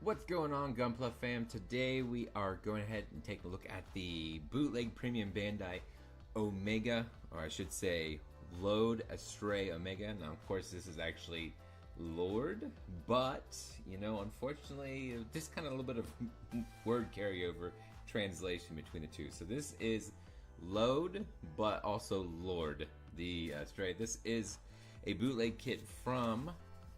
What's going on, Gunpla fam? Today we are going ahead and taking a look at the Bootleg Premium Bandai Omega, or I should say Load Astray Omega. Now, of course, this is actually Lord, but, you know, unfortunately, just kind of a little bit of word carryover translation between the two. So this is Load, but also Lord, the Astray. This is a bootleg kit from,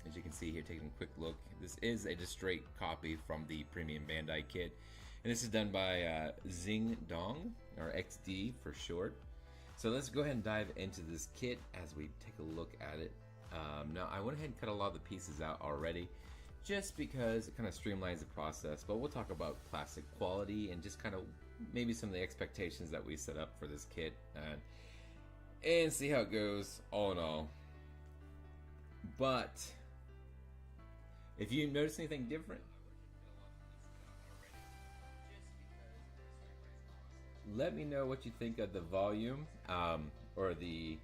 as you can see here, taking a quick look, this is a just straight copy from the Premium Bandai kit. And this is done by XingDong, or XD for short. So let's go ahead and dive into this kit as we take a look at it. Now, I went ahead and cut a lot of the pieces out already, just because it kind of streamlines the process. But we'll talk about plastic quality and just kind of maybe some of the expectations that we set up for this kit. And see how it goes, all in all. But if you notice anything different, let me know what you think of the volume, or the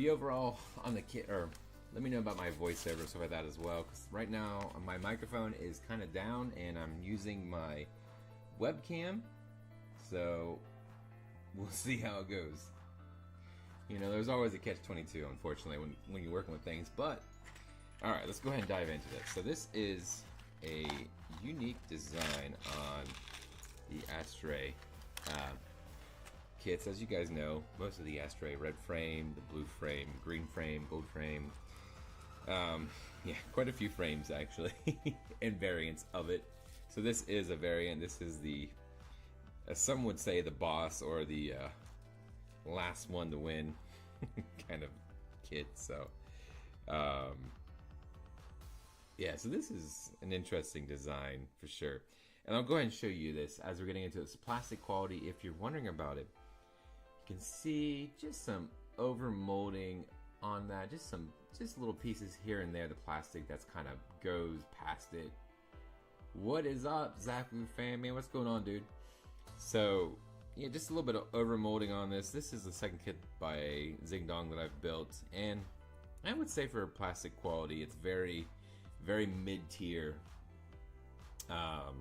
overall on the kit, or let me know about my voiceover, stuff like that as well, because right now my microphone is kind of down and I'm using my webcam, so we'll see how it goes. You know, there's always a catch-22, unfortunately, when you're working with things. But, alright, let's go ahead and dive into this. So this is a unique design on the Astray kits. As you guys know, most of the Astray, red frame, the blue frame, green frame, gold frame. Yeah, quite a few frames, actually, and variants of it. So this is a variant. This is the, some would say, the boss, or the last one to win kind of kit. So yeah, so this is an interesting design for sure, and I'll go ahead and show you this as we're getting into this plastic quality. If you're wondering about it, you can see just some over molding on that, just little pieces here and there, the plastic that's kind of goes past it. What is up, Zapu fam, man? What's going on, dude? So yeah, just a little bit of over molding on this. This is the second kit by XingDong that I've built, and I would say for plastic quality, it's very, very mid-tier. A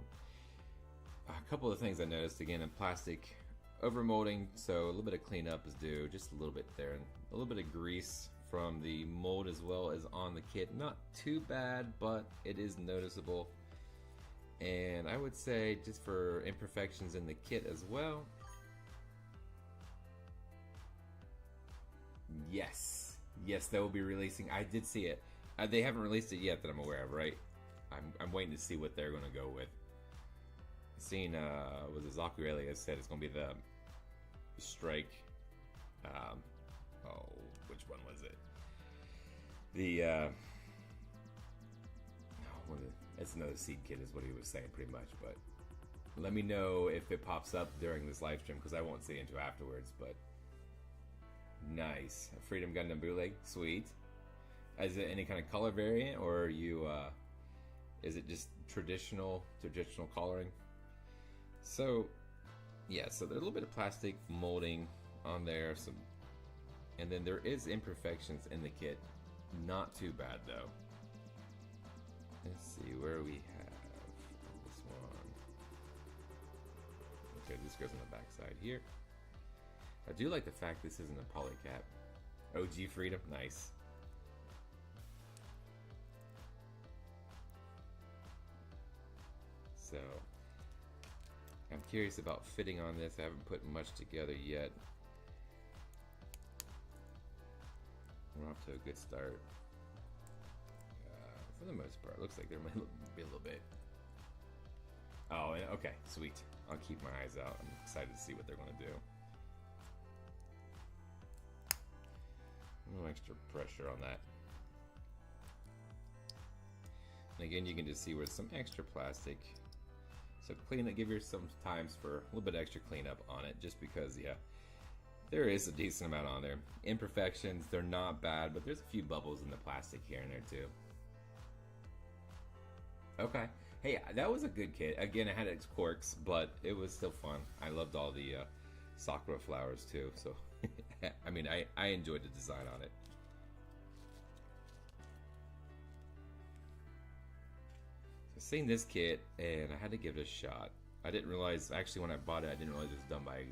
couple of things I noticed, again, in plastic over molding, so a little bit of cleanup is due, just a little bit there, and a little bit of grease from the mold as well as on the kit. Not too bad, but it is noticeable. And I would say, just for imperfections in the kit as well, yes, they will be releasing. I did see it. They haven't released it yet that I'm aware of, right? I'm waiting to see what they're going to go with. Seeing, was it Zaku Alias said it's going to be the Strike. Oh, which one was it? The, it's another seed kit is what he was saying pretty much, but let me know if it pops up during this live stream, because I won't see it until afterwards. But nice. Freedom Gundam Bootleg, sweet. Is it any kind of color variant, or are you is it just traditional coloring? So yeah, so there's a little bit of plastic molding on there, some, and then there is imperfections in the kit. Not too bad though. Let's see where we have this one. Okay, this goes on the back side here. I do like the fact this isn't a polycap. OG Freedom, nice. So, I'm curious about fitting on this. I haven't put much together yet. We're off to a good start. For the most part, looks like there might be a little bit. Oh, okay, sweet. I'll keep my eyes out. I'm excited to see what they're going to do. No extra pressure on that. And again, you can just see where some extra plastic. So clean it, give yourself some times for a little bit extra cleanup on it, just because, yeah, there is a decent amount on there. Imperfections, they're not bad, but there's a few bubbles in the plastic here and there too. Okay. Hey, that was a good kit. Again, it had its quirks, but it was still fun. I loved all the sakura flowers too, so I mean, I enjoyed the design on it. Seen this kit and I had to give it a shot. I didn't realize, actually when I bought it, I didn't realize it was done by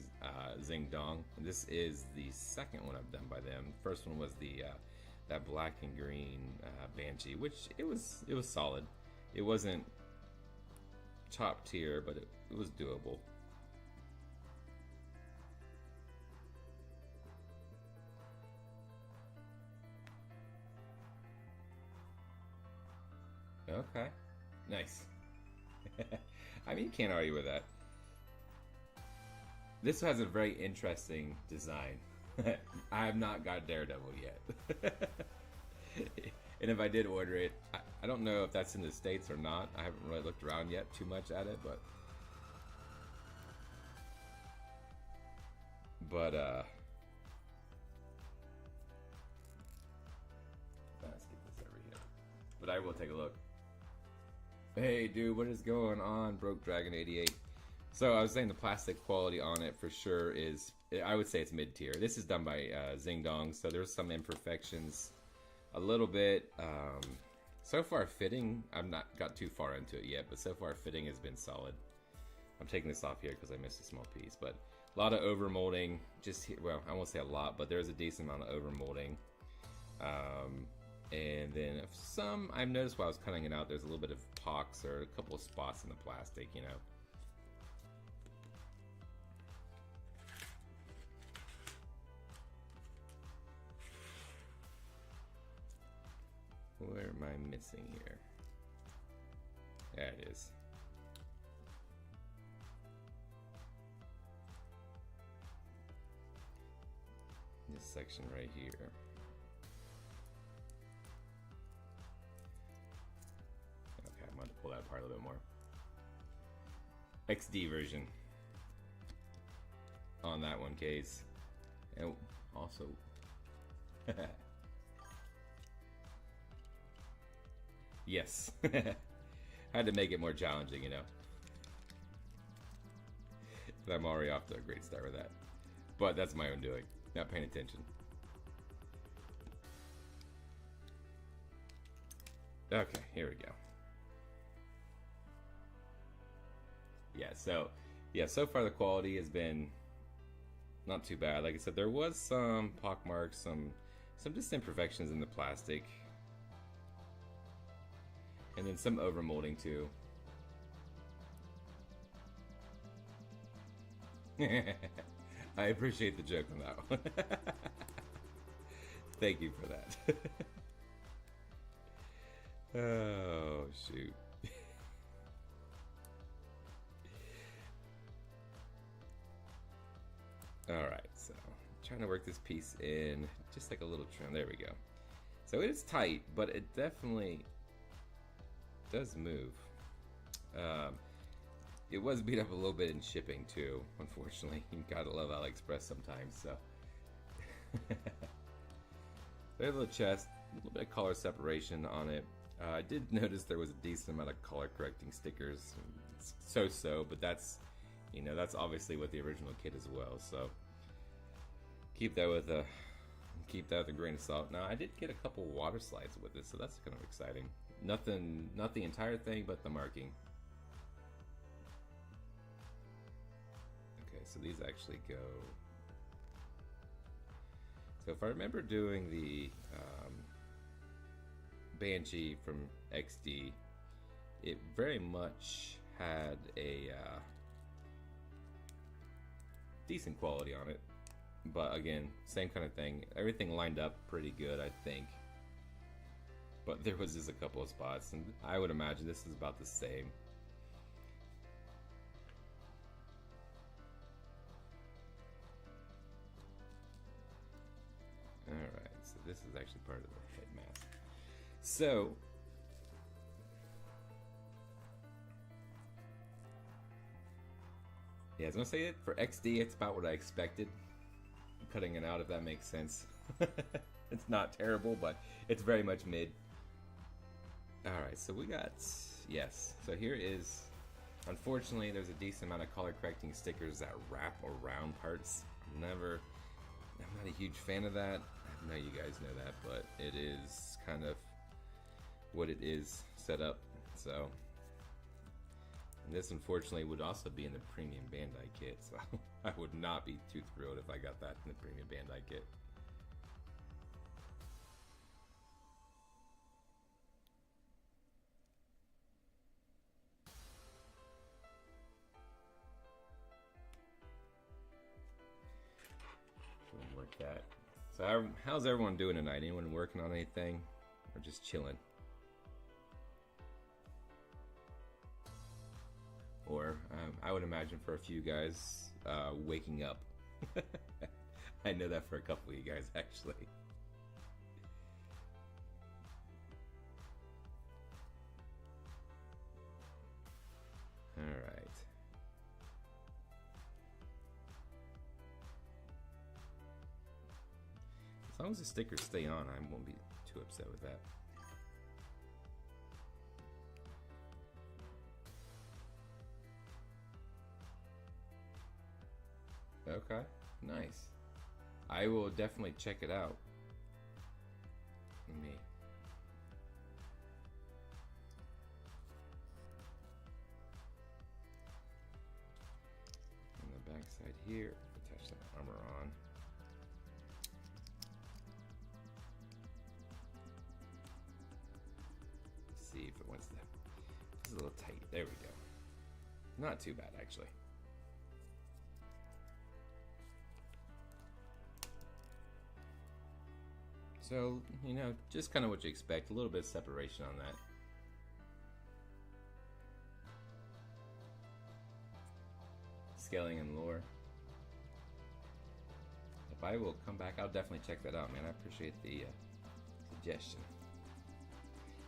XingDong. And this is the second one I've done by them. The first one was the that black and green Banshee, which it was solid. It wasn't top tier, but it was doable. Okay, nice. I mean, you can't argue with that. This has a very interesting design. I have not got Daredevil yet. And if I did order it, I don't know if that's in the States or not. I haven't really looked around yet too much at it, but let's get this over here. But I will take a look. Hey dude, what is going on? Broke Dragon 88. So I was saying the plastic quality on it for sure is, I would say it's mid-tier. This is done by XingDong, so there's some imperfections a little bit. So far fitting, I've not got too far into it yet, but so far fitting has been solid. I'm taking this off here because I missed a small piece, but a lot of overmolding, just here, well, I won't say a lot, but there's a decent amount of overmolding. And then some, I've noticed while I was cutting it out, there's a little bit of pocks or a couple of spots in the plastic, you know. Where am I missing here? There it is. This section right here. Okay, I'm going to pull that apart a little bit more. XD version on that one case. And also yes. Had to make it more challenging, you know. But I'm already off to a great start with that. But that's my own doing. Not paying attention. Okay, here we go. Yeah, so far the quality has been not too bad. Like I said, there was some pock marks, some just imperfections in the plastic. And then some overmolding too. I appreciate the joke on that one. Thank you for that. Oh, shoot. Alright, so I'm trying to work this piece in just like a little trim. There we go. So it is tight, but it definitely does move. It was beat up a little bit in shipping too, unfortunately. You gotta love Aliexpress sometimes, so. There's a little chest, a little bit of color separation on it. I did notice there was a decent amount of color correcting stickers. So, but that's, you know, that's obviously with the original kit as well, so keep that with a grain of salt. Now, I did get a couple water slides with this, so that's kind of exciting. Nothing, not the entire thing, but the marking. Okay, so these actually go. So if I remember doing the Banshee from XD, it very much had a decent quality on it. But again, same kind of thing. Everything lined up pretty good, I think. But there was just a couple of spots, and I would imagine this is about the same. Alright, so this is actually part of the head mask. So, yeah, I was gonna say it for XD, it's about what I expected. I'm cutting it out, if that makes sense. It's not terrible, but it's very much mid. Alright, so we got, yes, so here is, unfortunately there's a decent amount of color correcting stickers that wrap around parts. I'm not a huge fan of that. I know you guys know that, but it is kind of what it is set up, so And this unfortunately would also be in the premium Bandai kit, so I would not be too thrilled if I got that in the premium Bandai kit. Work that. So how's everyone doing tonight? Anyone working on anything or just chilling? Or I would imagine for a few guys waking up. I know that for a couple of you guys actually. All right. As long as the stickers stay on, I won't be too upset with that. Okay, nice. I will definitely check it out. Let me. On the back side here, attach some armor on. See if it wants to. It's a little tight. There we go. Not too bad, actually. So, you know, just kind of what you expect. A little bit of separation on that. Scaling and lore. If I will come back, I'll definitely check that out, man. I appreciate the suggestion.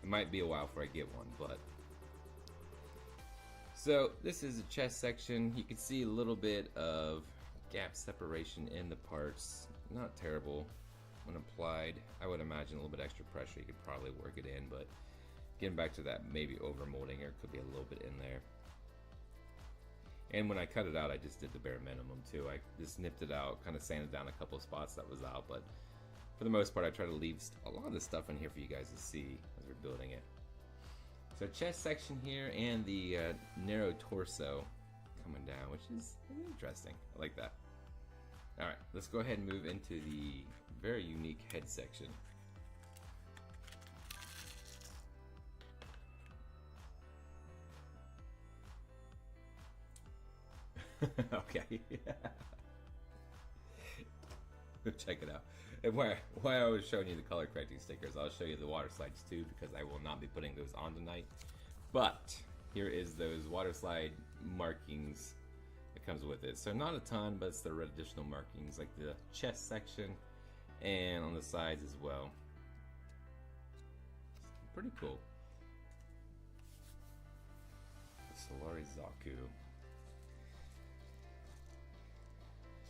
It might be a while before I get one, but... So, this is the chest section. You can see a little bit of gap separation in the parts. Not terrible. When applied, I would imagine a little bit extra pressure, you could probably work it in, but getting back to that, maybe over molding, or it could be a little bit in there. And when I cut it out, I just did the bare minimum too. I just nipped it out, kind of sanded down a couple of spots that was out, but for the most part, I try to leave a lot of the stuff in here for you guys to see as we're building it. So chest section here, and the narrow torso coming down, which is interesting. I like that. All right, let's go ahead and move into the very unique head section. Okay. Check it out. And why I was showing you the color correcting stickers, I'll show you the water slides too, because I will not be putting those on tonight. But here is those water slide markings that comes with it. So not a ton, but it's the additional markings like the chest section and on the sides as well. It's pretty cool. Solari Zaku.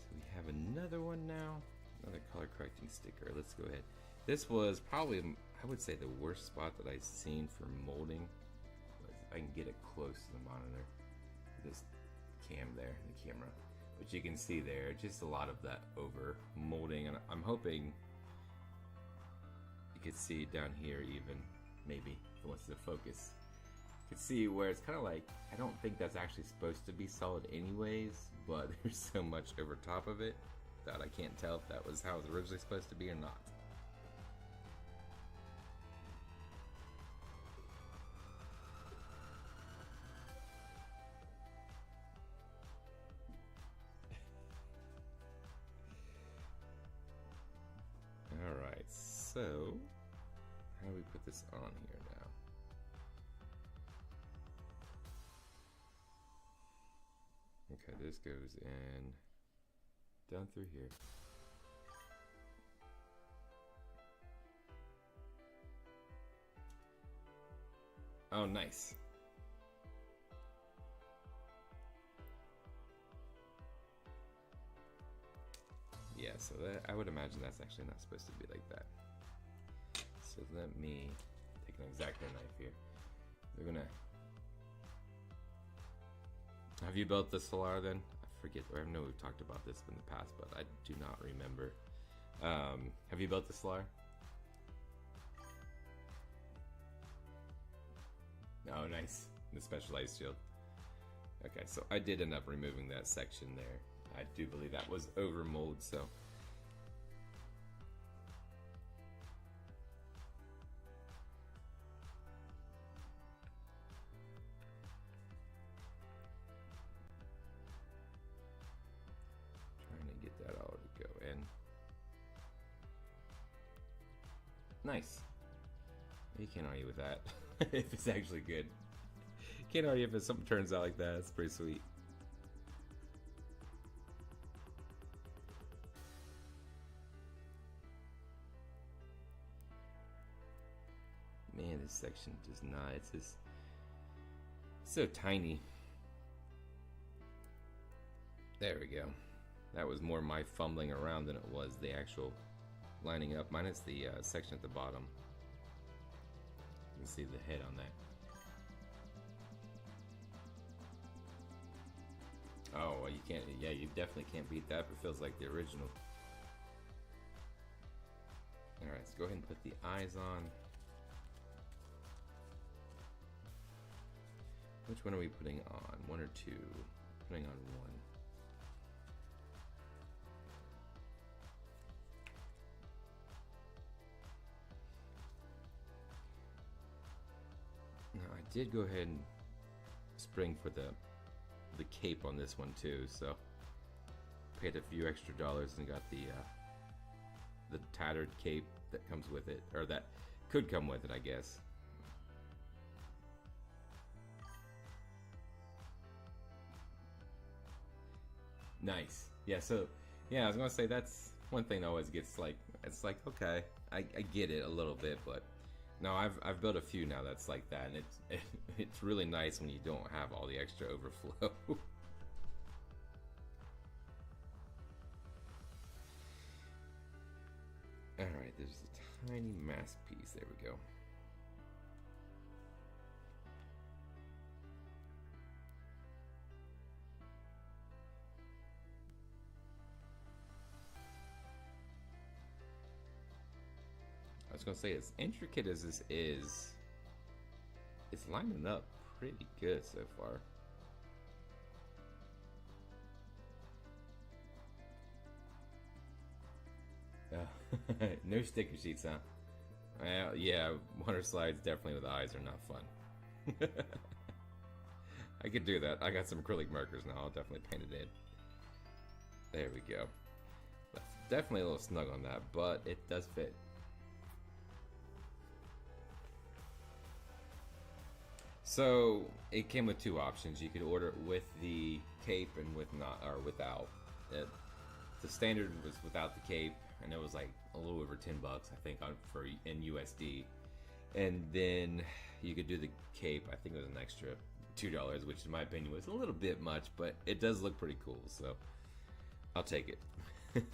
So we have another one now. Another color correcting sticker. Let's go ahead. This was probably, I would say, the worst spot that I've seen for molding. I can get it close to the monitor. This cam there, the camera. But you can see there, just a lot of that over molding. And I'm hoping you could see down here even, maybe, if it wants to focus. You can see where it's kind of like, I don't think that's actually supposed to be solid anyways, but there's so much over top of it that I can't tell if that was how it was originally supposed to be or not. Alright, so how do we put this on here now? Okay, this goes in down through here. Oh, nice. Yeah, so that, I would imagine that's actually not supposed to be like that. So let me take an X-Acto knife here. We're gonna... Have you built the Solar then? I forget, I know we've talked about this in the past, but I do not remember. Have you built the Solar? Oh, nice. The specialized shield. Okay, so I did end up removing that section there. I do believe that was over mold, so. Trying to get that all to go in. Nice. You can't argue with that. If it's actually good. Can't argue if something turns out like that. It's pretty sweet. Man, this section does not. It's just so tiny. There we go. That was more my fumbling around than it was the actual lining up, minus the section at the bottom. You can see the head on that. Oh, well, you can't. Yeah, you definitely can't beat that. It feels like the original. All right, let's go ahead and put the eyes on. Which one are we putting on? One or two? Putting on one. Now I did go ahead and spring for the cape on this one too, so paid a few extra dollars and got the tattered cape that comes with it, or that could come with it, I guess. Nice. Yeah, so yeah, I was gonna say that's one thing that always gets like, it's like, okay, I get it a little bit, but no, I've built a few now that's like that, and it's really nice when you don't have all the extra overflow. Alright, there's a tiny mask piece, there we go. I was gonna say, as intricate as this is, it's lining up pretty good so far. No sticker sheets, huh? Well, yeah, water slides definitely with eyes are not fun. I could do that. I got some acrylic markers now. I'll definitely paint it in. There we go. That's definitely a little snug on that, but it does fit. So it came with two options. You could order it with the cape and with not, or without. The standard was without the cape, and it was like a little over $10, I think, in USD. And then you could do the cape. I think it was an extra $2, which in my opinion was a little bit much, but it does look pretty cool, so I'll take it. Alright,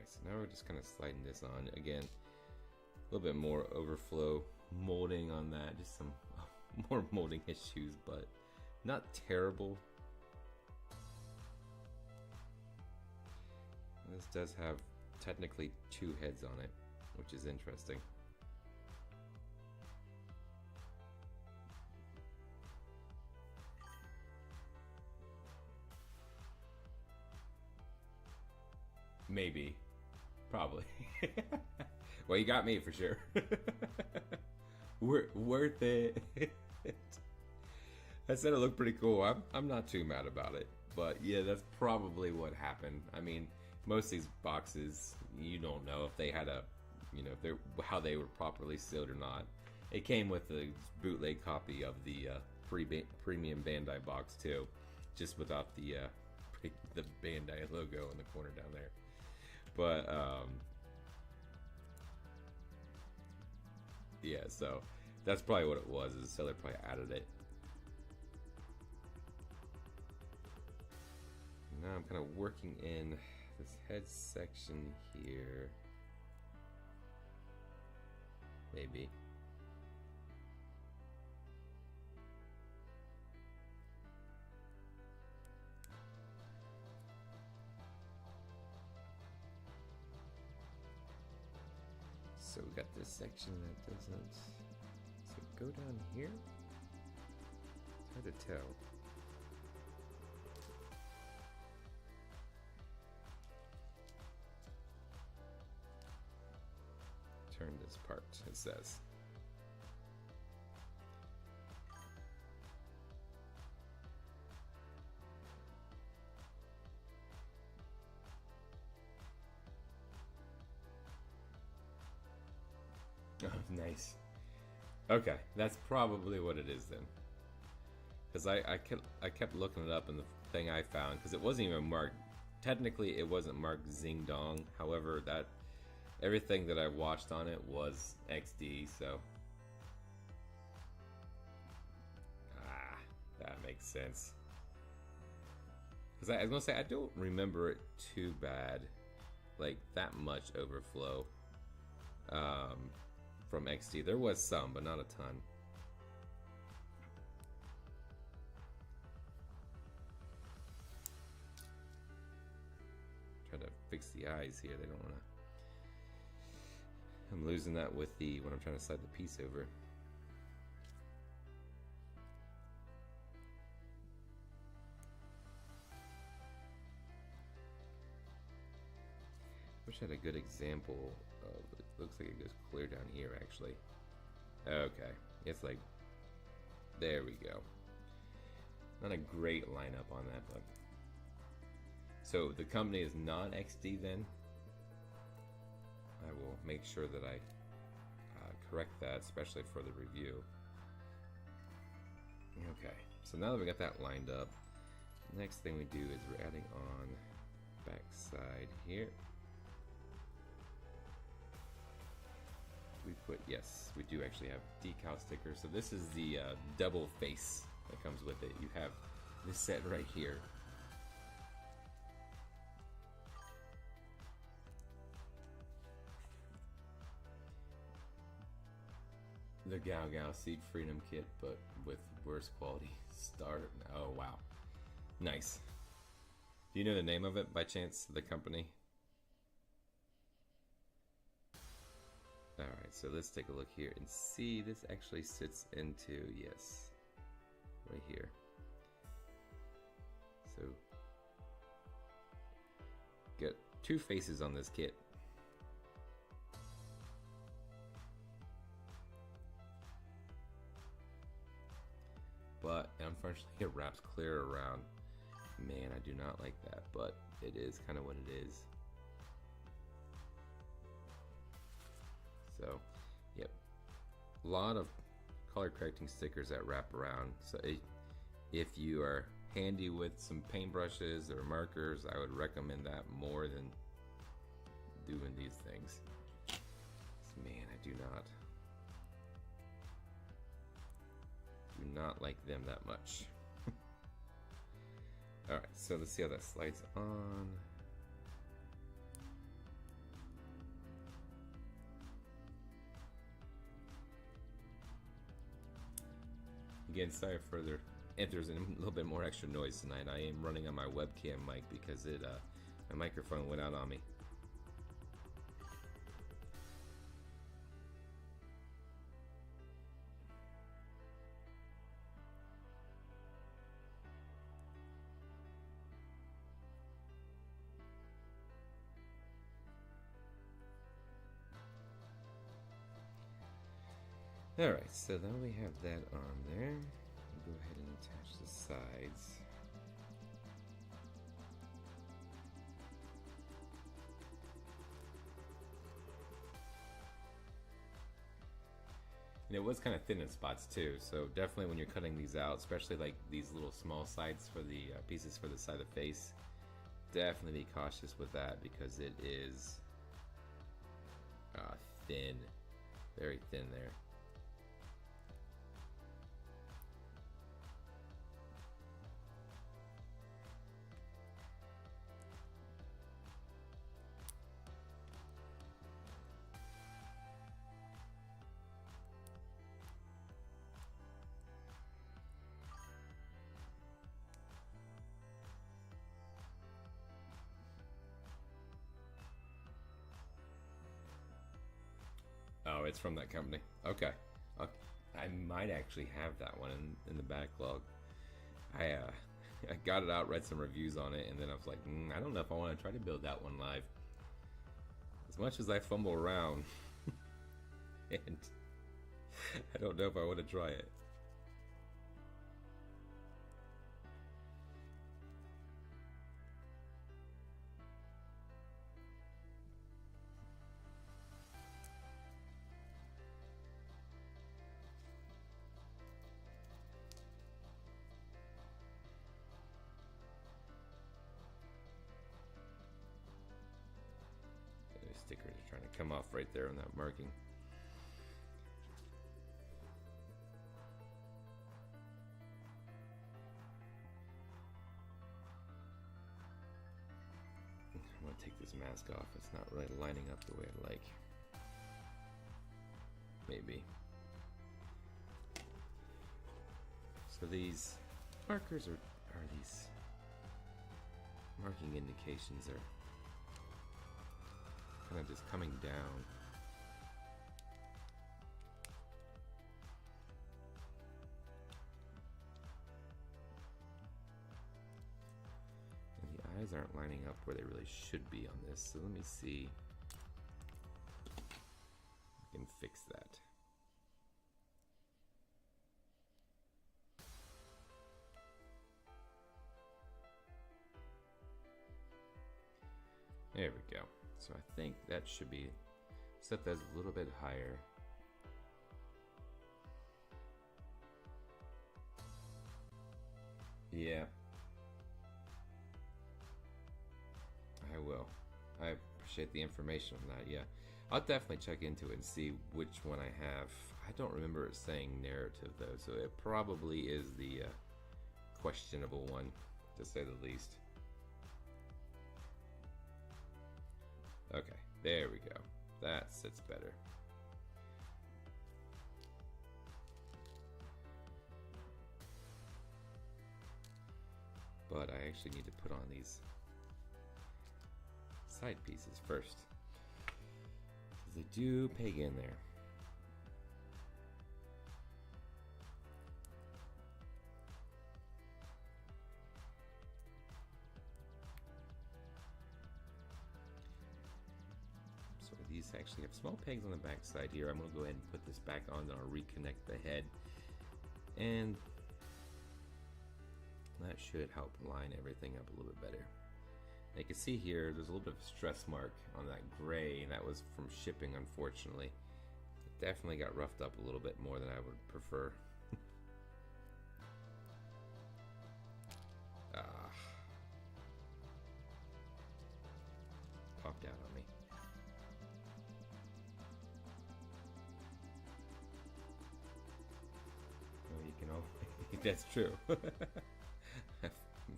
so now we're just kind of sliding this on. Again, a little bit more overflow molding on that, just some more molding issues, but not terrible. This does have technically two heads on it, which is interesting. Maybe. Probably. Well, you got me for sure. Worth it. I said it looked pretty cool. I'm not too mad about it. But yeah, that's probably what happened. I mean, most of these boxes, you don't know if they had a, you know, how they were properly sealed or not. It came with a bootleg copy of the premium Bandai box too, just without the Bandai logo in the corner down there. But yeah, so that's probably what it was. Is the seller probably added it. Now I'm kind of working in this head section here. Maybe. so we got this section that doesn't. So go down here. It's hard to tell. Turn this part, it says. Oh, nice. Okay, that's probably what it is then. Because I kept looking it up, and the thing I found, because it wasn't even marked. Technically, it wasn't marked XingDong. However, that everything that I watched on it was XD. So that makes sense. Because I was gonna say I don't remember it too bad, like that much overflow. From XD. There was some, but not a ton. Try to fix the eyes here. They don't want to. I'm losing that with the when I'm trying to slide the piece over. Wish I had a good example of it. Looks like it goes clear down here actually. Okay, it's like there we go. Not a great lineup on that, but so the company is not XD then. I will make sure that I correct that, especially for the review. Okay, so now that we got that lined up, next thing we do is we're adding on back side here. We put, yes, we do actually have decal stickers. So this is the double face that comes with it. You have this set right here. The Gao Gao Seed Freedom Kit, but with worse quality starter. Oh wow, nice. Do you know the name of it by chance? The company? Alright, so let's take a look here and see. This actually sits into, yes, right here. So, got two faces on this kit. But unfortunately it wraps clear around. Man, I do not like that, but it is kind of what it is. So, yep, a lot of color correcting stickers that wrap around. So if you are handy with some paintbrushes or markers, I would recommend that more than doing these things. Man, I do not like them that much. Alright, so let's see how that slides on. Again, sorry for if there's a little bit more extra noise tonight. I am running on my webcam mic because my microphone went out on me. Alright, so now we have that on there. We'll go ahead and attach the sides. And it was kind of thin in spots too, so definitely when you're cutting these out, especially like these little small sides for the pieces for the side of the face, definitely be cautious with that because it is thin, very thin there. Oh, it's from that company. Okay. I might actually have that one in the backlog. I got it out, read some reviews on it, and then I was like, I don't know if I want to try to build that one live. As much as I fumble around, and I don't know if I want to try it. Sticker is trying to come off right there on that marking. I'm going to take this mask off. It's not really lining up the way I like. Maybe. So these markers are these marking indications are kind of just coming down. And the eyes aren't lining up where they really should be on this, so let me see if I can fix that. There we go. So I think that should be set those a little bit higher. Yeah. I will. I appreciate the information on that, yeah. I'll definitely check into it and see which one I have. I don't remember it saying narrative though, so it probably is the questionable one, to say the least. Okay, there we go. That sits better. But I actually need to put on these side pieces first, because they do peg in there. These actually have small pegs on the back side here. I'm going to go ahead and put this back on, then I'll reconnect the head, and that should help line everything up a little bit better. And you can see here there's a little bit of a stress mark on that gray, and that was from shipping, unfortunately. It definitely got roughed up a little bit more than I would prefer. Popped out on me. That's true.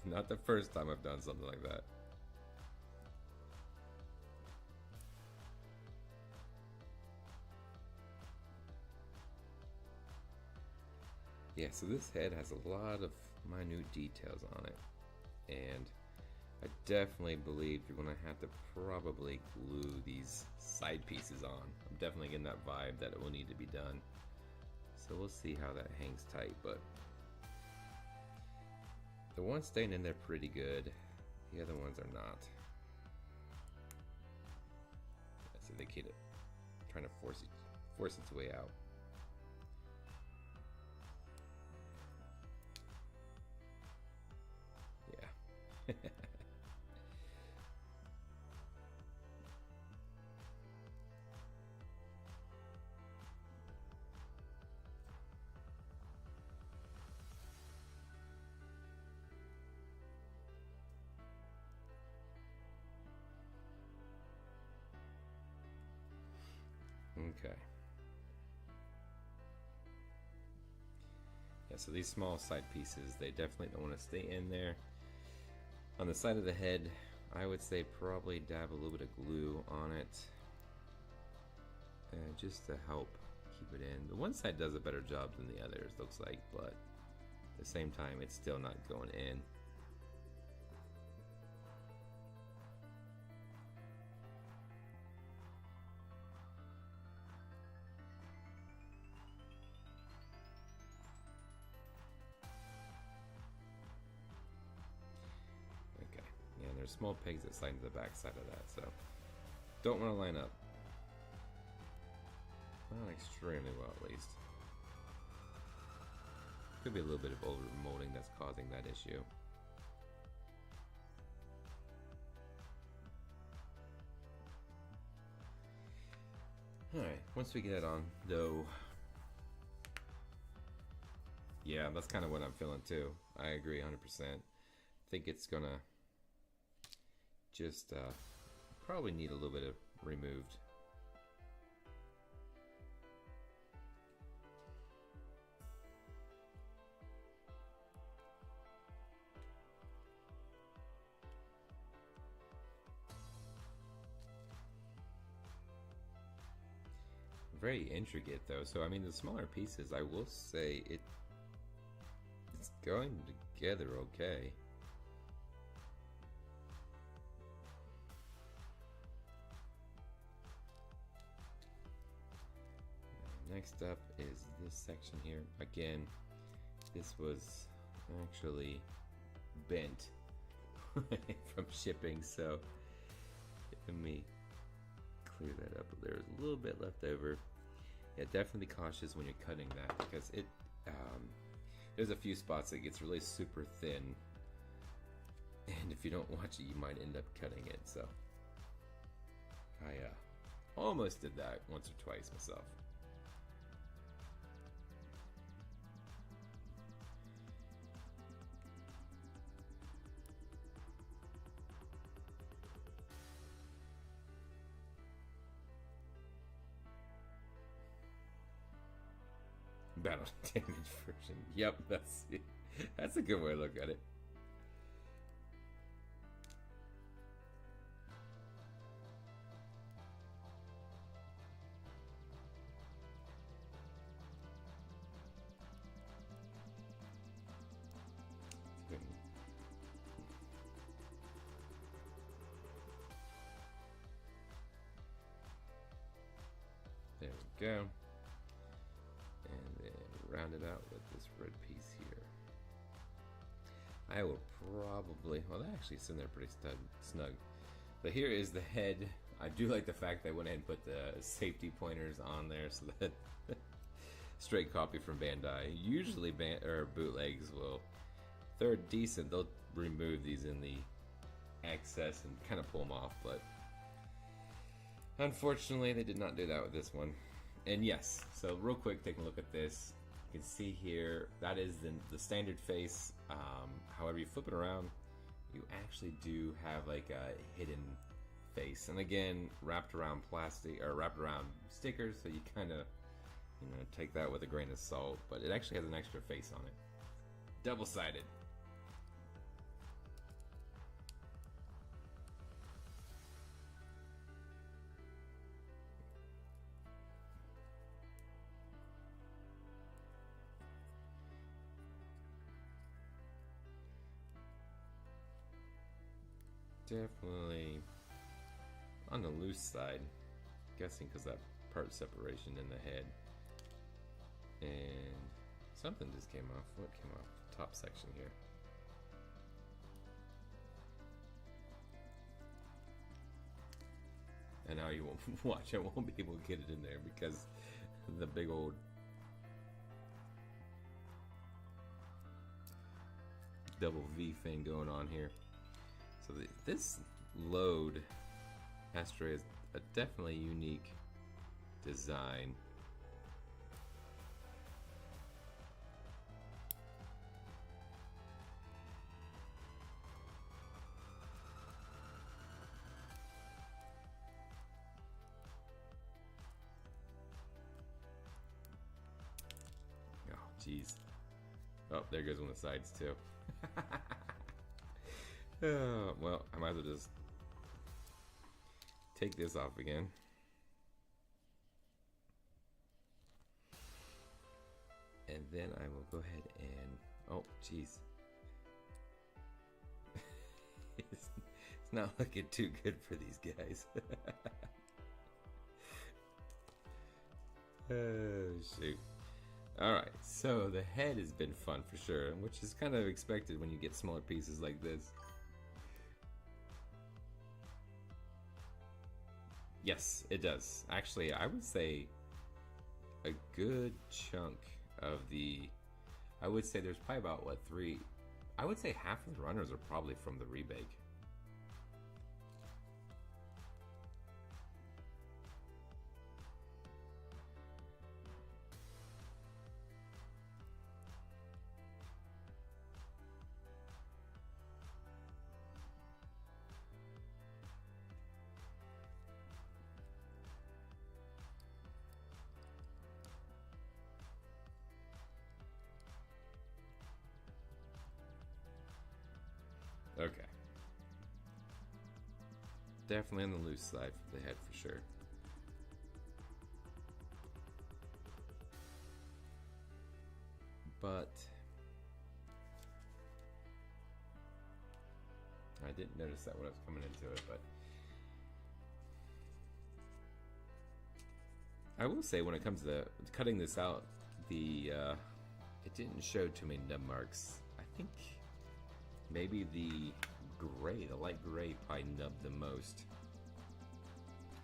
Not the first time I've done something like that. Yeah, so this head has a lot of minute details on it, and I definitely believe you're going to have to probably glue these side pieces on. I'm definitely getting that vibe that it will need to be done. So we'll see how that hangs tight, but the one's staying in there pretty good. The other ones are not. So they keep it trying to force its way out. Yeah. Okay. Yeah, so these small side pieces, they definitely don't want to stay in there. On the side of the head, I would say probably dab a little bit of glue on it, just to help keep it in. The one side does a better job than the others, looks like, but at the same time, it's still not going in. there's small pegs that slide into the back side of that, so don't want to line up. Not extremely well, at least. Could be a little bit of over molding that's causing that issue. Alright, once we get it on, though, yeah, that's kind of what I'm feeling too. I agree 100%. I think it's gonna just probably need a little bit of removed. Very intricate though, so I mean the smaller pieces, I will say it's going together okay. Next up is this section here. Again, this was actually bent from shipping, so let me clear that up. There's a little bit left over. Yeah, definitely cautious when you're cutting that, because it there's a few spots that gets really super thin, and if you don't watch it you might end up cutting it. So I almost did that once or twice myself. Battle damage version. Yep, that's a good way to look at it. There we go. Round it out with this red piece here. I will probably, well, that actually is in there pretty snug. But here is the head. I do like the fact that I went ahead and put the safety pointers on there, so that straight copy from Bandai. Usually bootlegs will, if they're decent, they'll remove these in the excess and kind of pull them off, but unfortunately they did not do that with this one. And yes, so real quick, taking a look at this. You can see here, that is the standard face. However, you flip it around, you actually do have like a hidden face. And again, wrapped around plastic, or wrapped around stickers, so you kind of, you know, take that with a grain of salt. But it actually has an extra face on it. Double-sided. Definitely on the loose side, guessing because that part separation in the head. And something just came off. What came off? The top section here. And now you won't watch. I won't be able to get it in there because the big old double V thing going on here. So this Load Astray is a definitely unique design. Oh, jeez. Oh, there goes one of the sides too. Well, I might as well just take this off again. And then I will go ahead and, oh, jeez. It's not looking too good for these guys. Oh, shoot. Alright, so the head has been fun for sure, which is kind of expected when you get smaller pieces like this. Yes, it does. Actually, I would say a good chunk of the. I would say there's probably about, what, three. I would say half of the runners are probably from the rebake. Okay. Definitely on the loose side for the head for sure. But I didn't notice that when I was coming into it, but I will say when it comes to cutting this out, the it didn't show too many nub marks. I think maybe the gray, the light gray, probably nubbed the most,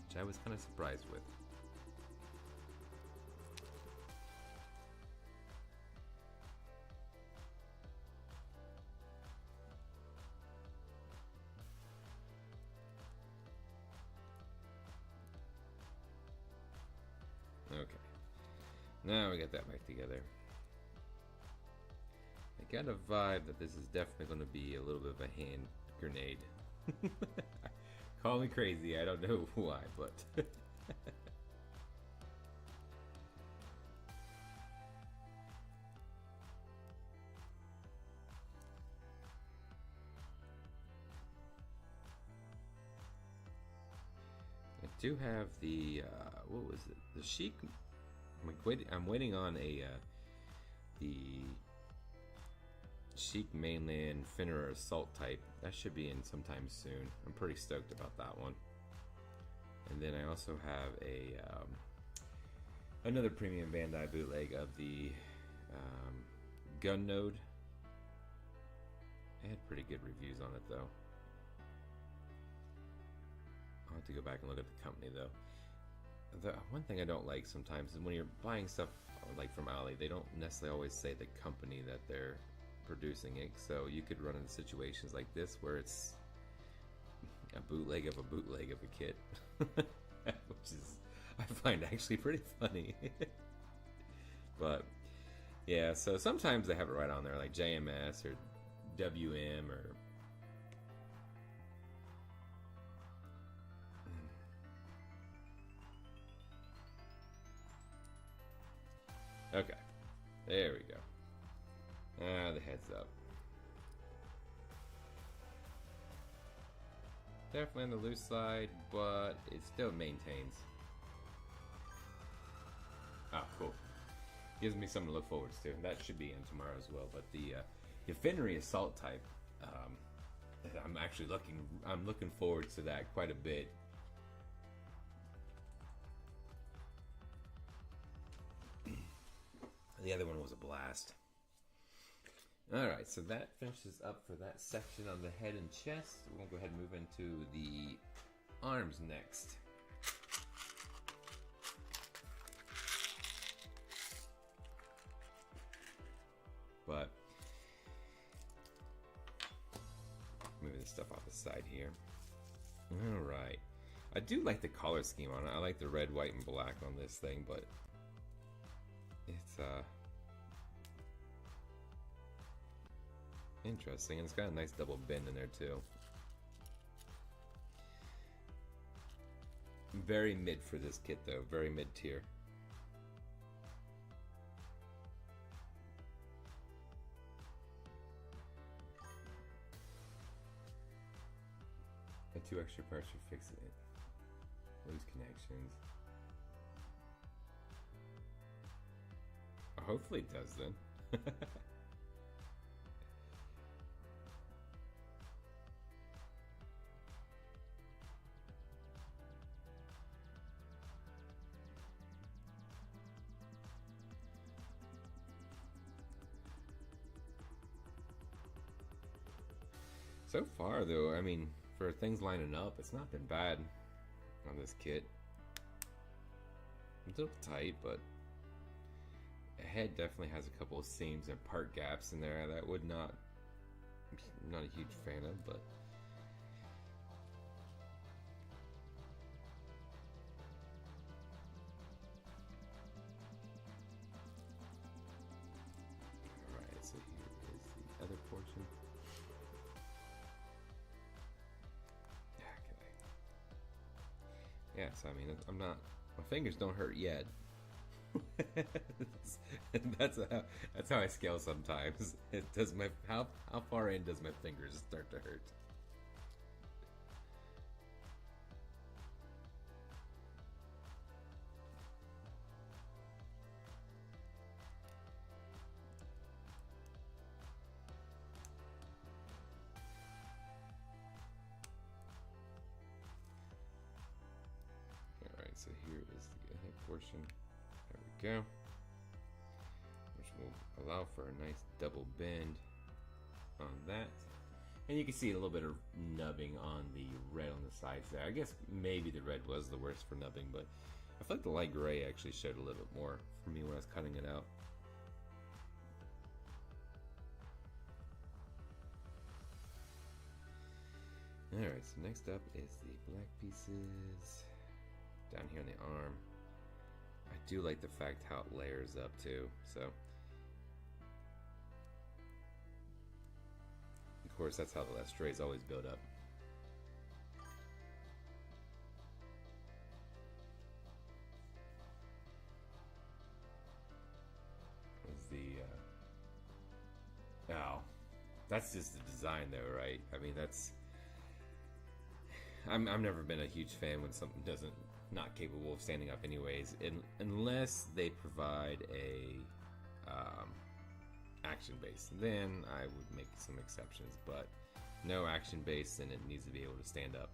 which I was kind of surprised with. Okay, now we got that back together. I got a vibe that this is definitely going to be a little bit of a hand grenade. Call me crazy, I don't know why, but I do have the what was it? The Chic. I'm waiting on a the Chic Mainland Finner Assault type. That should be in sometime soon. I'm pretty stoked about that one. And then I also have a another premium Bandai bootleg of the Gun Node. I had pretty good reviews on it though. I'll have to go back and look at the company though. The one thing I don't like sometimes is when you're buying stuff like from Ali, they don't necessarily always say the company that they're producing it, so you could run into situations like this where it's a bootleg of a kit, which is, I find actually pretty funny. But yeah, so sometimes they have it right on there, like JMS or WM or okay, there we go. The head's up. Definitely on the loose side, but it still maintains. Ah, cool. Gives me something to look forward to. That should be in tomorrow as well. But the Finnery Assault type, I'm looking forward to that quite a bit. The other one was a blast. Alright, so that finishes up for that section on the head and chest. We're going to go ahead and move into the arms next. But moving this stuff off the side here. Alright. I do like the color scheme on it. I like the red, white, and black on this thing, but it's interesting, and it's got a nice double bend in there too. Very mid for this kit though, very mid tier. The 2 extra parts for fixing it. Loose connections. Hopefully it does then. So far though, I mean, for things lining up, it's not been bad. on this kit. It's a little tight, but the head definitely has a couple of seams and part gaps in there that would not a huge fan of, but alright, so here is the other portion. Okay. Yeah, so I mean, I'm not, my fingers don't hurt yet. that's how I scale sometimes. It does my how far in does my fingers start to hurt? Alright, so here is the head portion. There we go. Which will allow for a nice double bend on that. And you can see a little bit of nubbing on the red on the sides there. I guess maybe the red was the worst for nubbing, but I feel like the light gray actually showed a little bit more for me when I was cutting it out. Alright, so next up is the black pieces down here on the arm. I do like the fact how it layers up too, so of course that's how the Astrays always build up. Is the oh, that's just the design though, right? I mean, that's I've never been a huge fan when something doesn't not capable of standing up anyways, unless they provide a action base. Then I would make some exceptions, but no action base, and it needs to be able to stand up.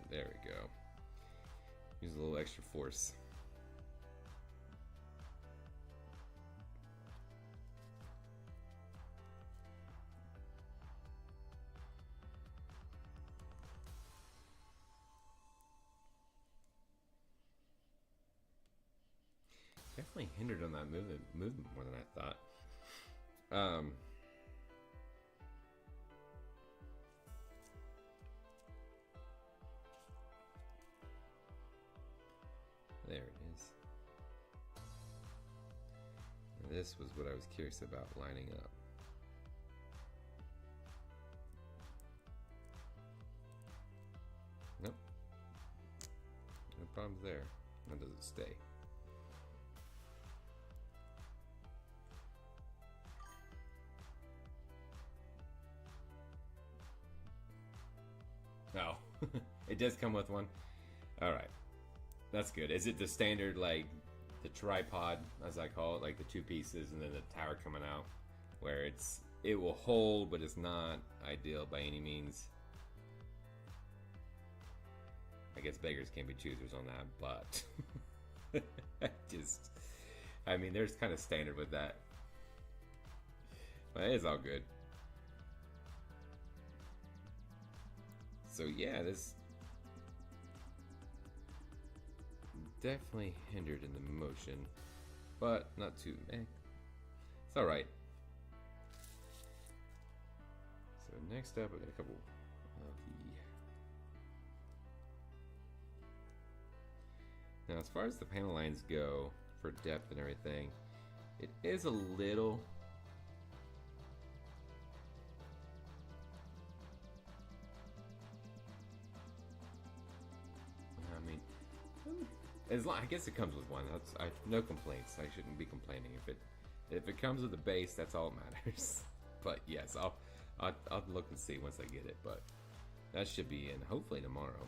There we go. Use a little extra force. Definitely hindered on that movement more than I thought. There it is. And this was what I was curious about lining up. Nope. No problems there. How does it stay? Oh, it does come with one. All right, that's good. Is it the standard, like the tripod, as I call it, like the two pieces and then the tower coming out, where it will hold, but it's not ideal by any means? I guess beggars can't be choosers on that, but I mean, there's kind of standard with that. But it is all good. So yeah, this definitely hindered in the motion, but not too it's alright. So next up, I got a couple of the... Now as far as the panel lines go, for depth and everything, it is a little... I guess it comes with one. No complaints. I shouldn't be complaining if it comes with a base. That's all that matters. But yes, I'll look and see once I get it. But that should be in hopefully tomorrow.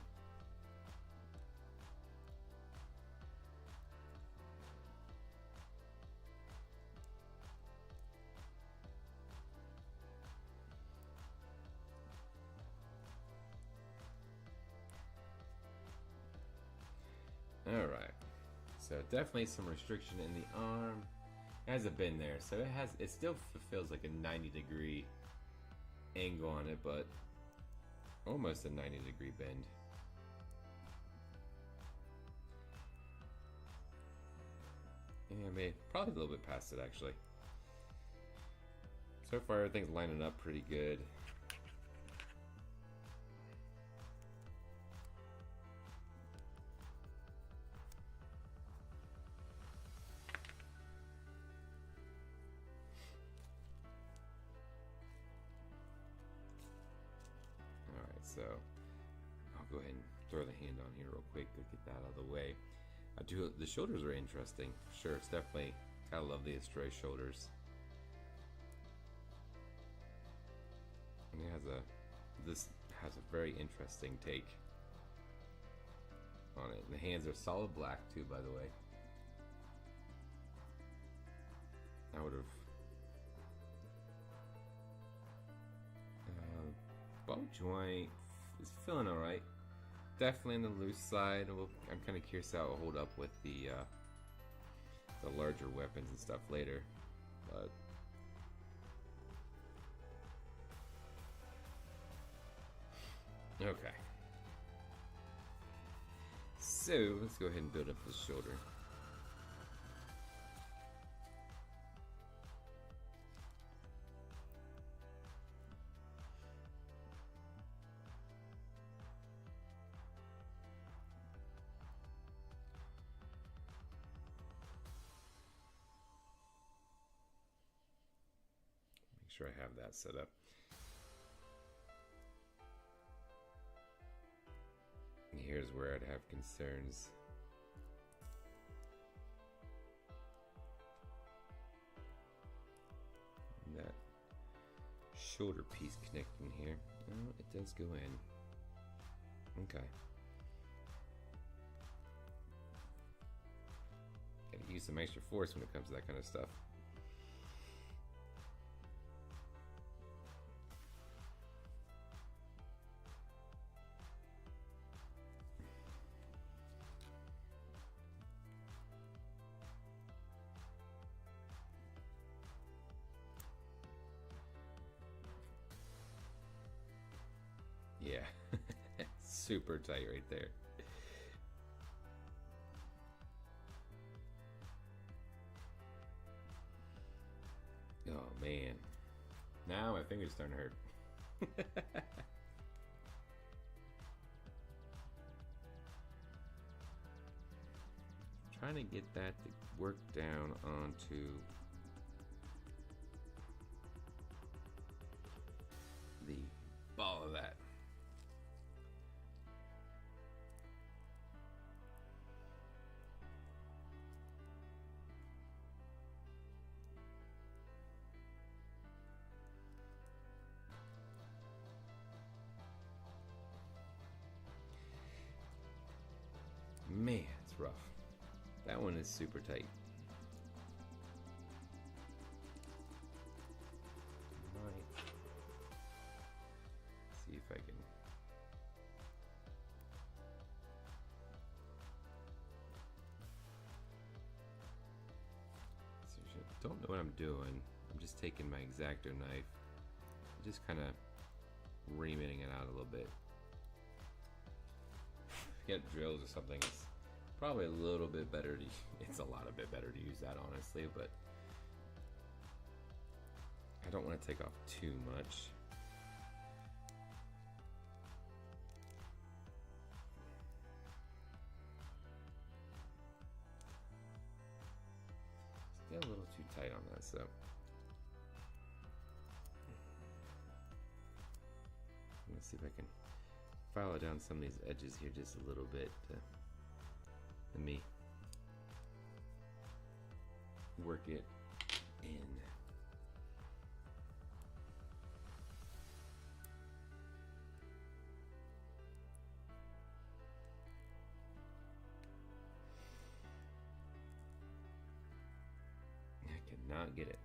Alright, So definitely some restriction in the arm. It hasn't been there, so it still feels like a 90-degree angle on it, but almost a 90-degree bend. Yeah, maybe probably a little bit past it actually. So far everything's lining up pretty good. Alright, so I'll go ahead and throw the hand on here real quick to get that out of the way. The shoulders are interesting. Sure, it's definitely, I love the Astray shoulders. And this has a very interesting take on it. And the hands are solid black too, by the way. I would have ball joint is feeling alright. Definitely on the loose side. I'm kind of curious how it'll hold up with the larger weapons and stuff later. But okay. So let's go ahead and build up the shoulder. Make sure I have that set up. Here's where I'd have concerns. That shoulder piece connecting here. Oh, it does go in. Okay. Gotta use some extra force when it comes to that kind of stuff. Yeah, super tight right there. Oh man, now my finger's starting to hurt. Trying to get that to work down onto the ball of that. Man, it's rough. That one is super tight. Might see if I can. So don't know what I'm doing. I'm just taking my X-Acto knife, just kind of reaming it out a little bit. Get drills or something, it's probably a little bit better to, it's a lot a bit better to use that honestly, but I don't want to take off too much. It's getting a little too tight on that, so let's see if I can follow down some of these edges here just a little bit. Let me work it in. I cannot get it.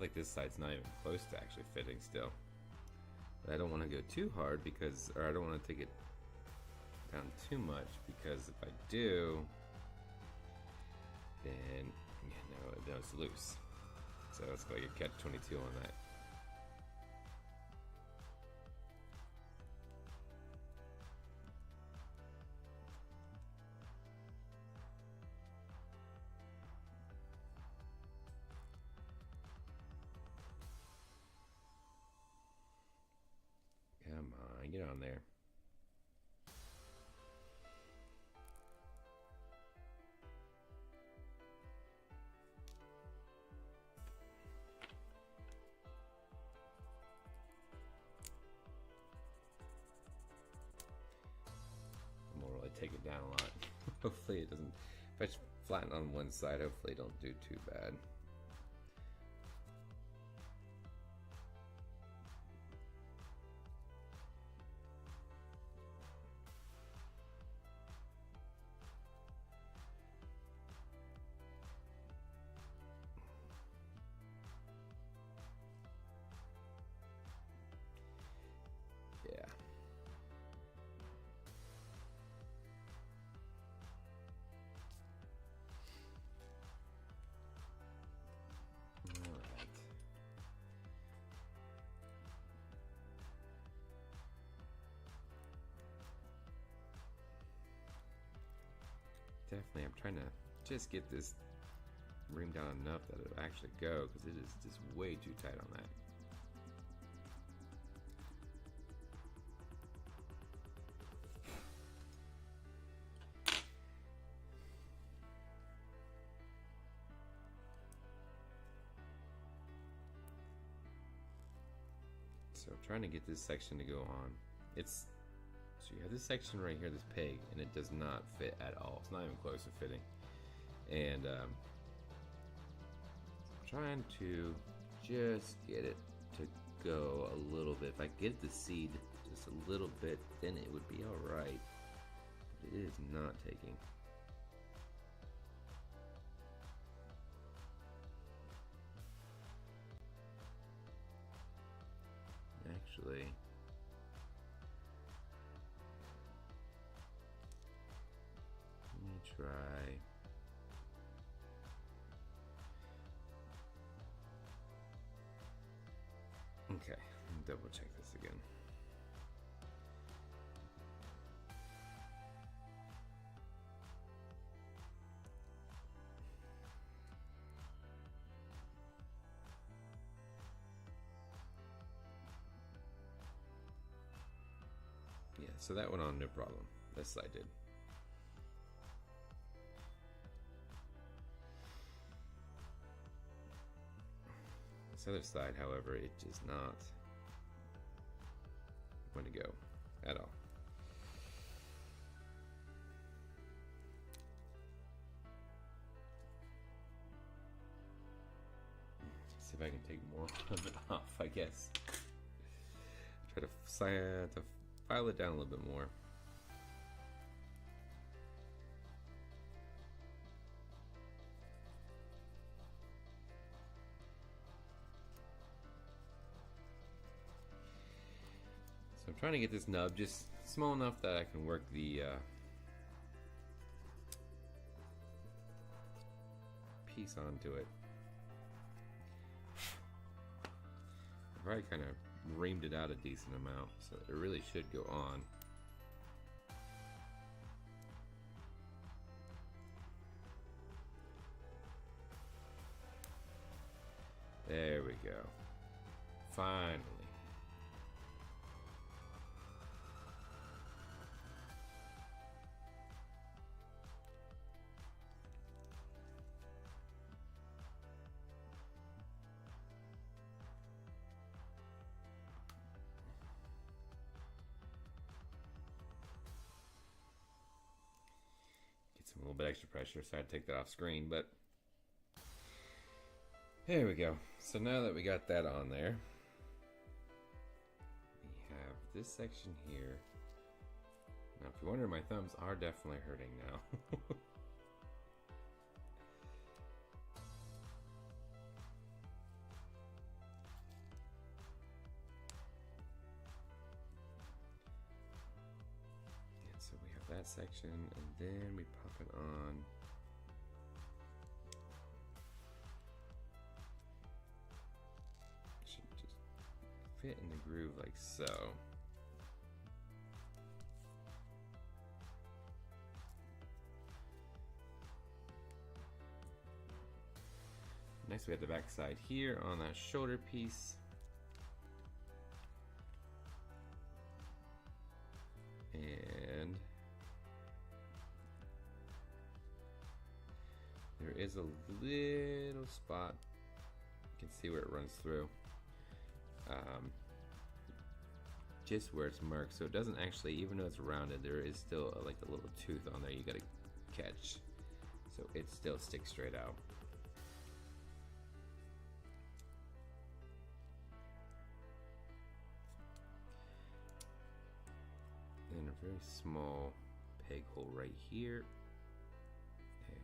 feel like this side's not even close to actually fitting still. But I don't want to go too hard because, or I don't want to take it down too much, because if I do, then no, it's loose. So it's like a catch-22 on that. Come on, get on there. Take it down a lot. Hopefully it doesn't, if I flatten on one side, hopefully it don't do too bad. Yeah. Definitely, I'm trying to just get this ream down enough that it'll actually go, because it is just way too tight on that. So I'm trying to get this section to go on. So you have this section right here, this peg, and it does not fit at all. It's not even close to fitting. And I'm trying to just get it to go a little bit. If I get the seed just a little bit, then it would be all right. But it is not taking. Actually, let me try. Okay, let me double check this again. Yeah, so that went on no problem. This side did. This other side, however, it does not want to go at all. See if I can take more of it off, I guess. Try to file it down a little bit more. So I'm trying to get this nub just small enough that I can work the piece onto it. I've already kind of reamed it out a decent amount, so it really should go on. There we go. Finally. A little bit extra pressure, so I had to take that off screen, but there we go. So now that we got that on there, we have this section here. Now if you're wondering, my thumbs are definitely hurting now. that section, and then we pop it on. Should just fit in the groove like so. Next we have the back side here on that shoulder piece. And there is a little spot, you can see where it runs through, just where it's marked, so it doesn't actually, even though it's rounded, there is still like a little tooth on there you gotta catch, so it still sticks straight out. And a very small peg hole right here, and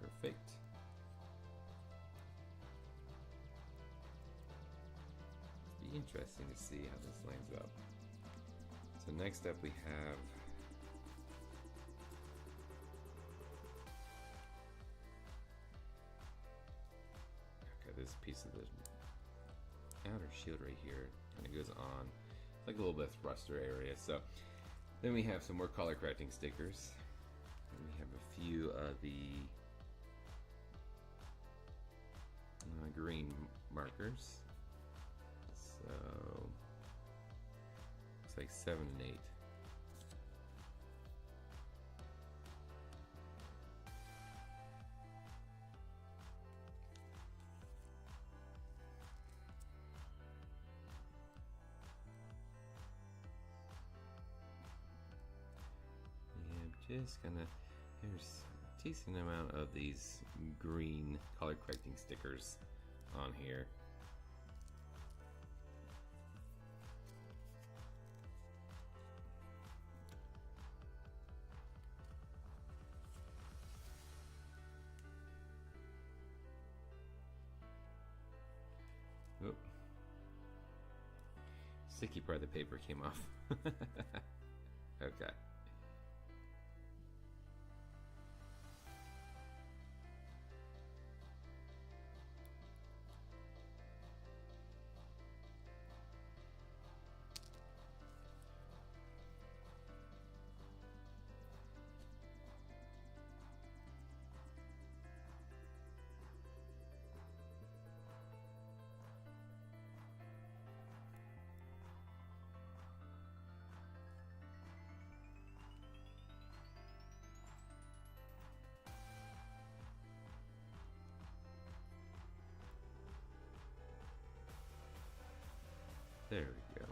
perfect. It'll be interesting to see how this lines up. So next up we have this piece of the outer shield right here. Kind of goes on, it's like a little bit of thruster area. So then we have some more color correcting stickers, and we have a few of the green markers. So it's like 7 and 8. Just gonna, there's a decent amount of these green color correcting stickers on here. Oop. Sticky part of the paper came off. Okay. There we go.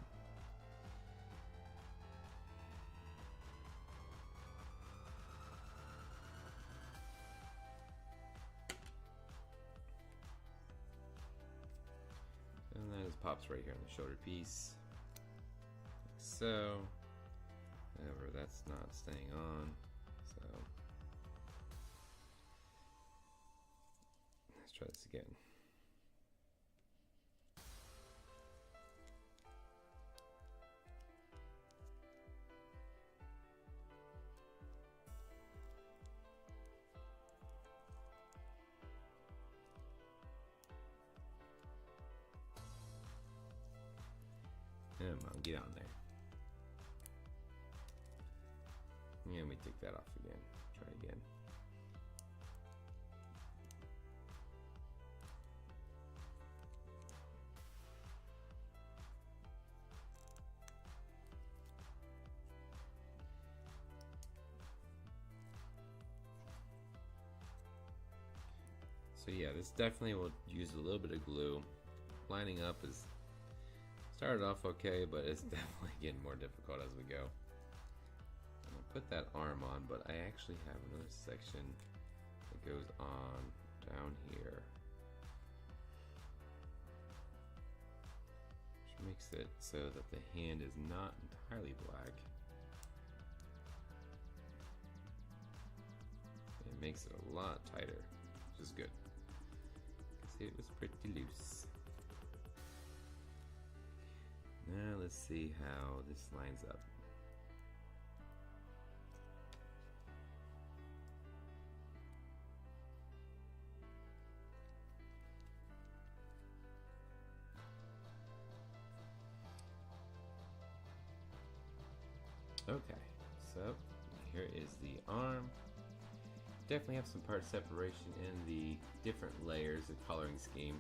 And that just pops right here on the shoulder piece, like so. However, that's not staying on, so let's try this again. Come on, get on there. Yeah, let me take that off again. Try again. So yeah, this definitely will use a little bit of glue. Lining up is started off okay, but it's definitely getting more difficult as we go. I'm gonna put that arm on, but I actually have another section that goes on down here, which makes it so that the hand is not entirely black. It makes it a lot tighter, which is good. See, it was pretty loose. Now let's see how this lines up. Okay, so here is the arm. Definitely have some part separation in the different layers of coloring scheme.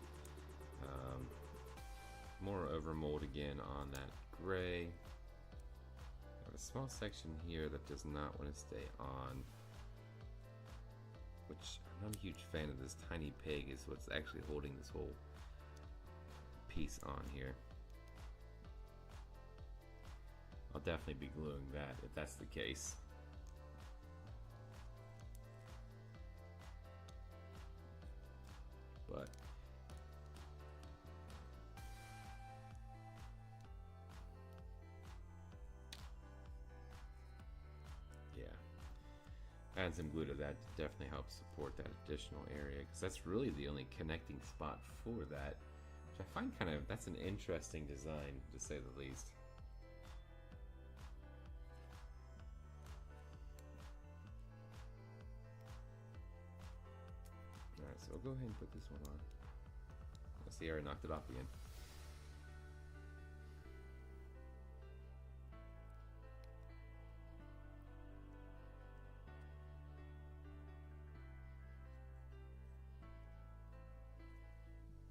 More overmold again on that gray. I have a small section here that does not want to stay on, which I'm not a huge fan of. This tiny peg is what's actually holding this whole piece on here. I'll definitely be gluing that if that's the case. But yeah, add some glue to that definitely helps support that additional area, because that's really the only connecting spot for that, which I find that's an interesting design to say the least. Alright, so we'll go ahead and put this one on. Let's see, I already knocked it off again.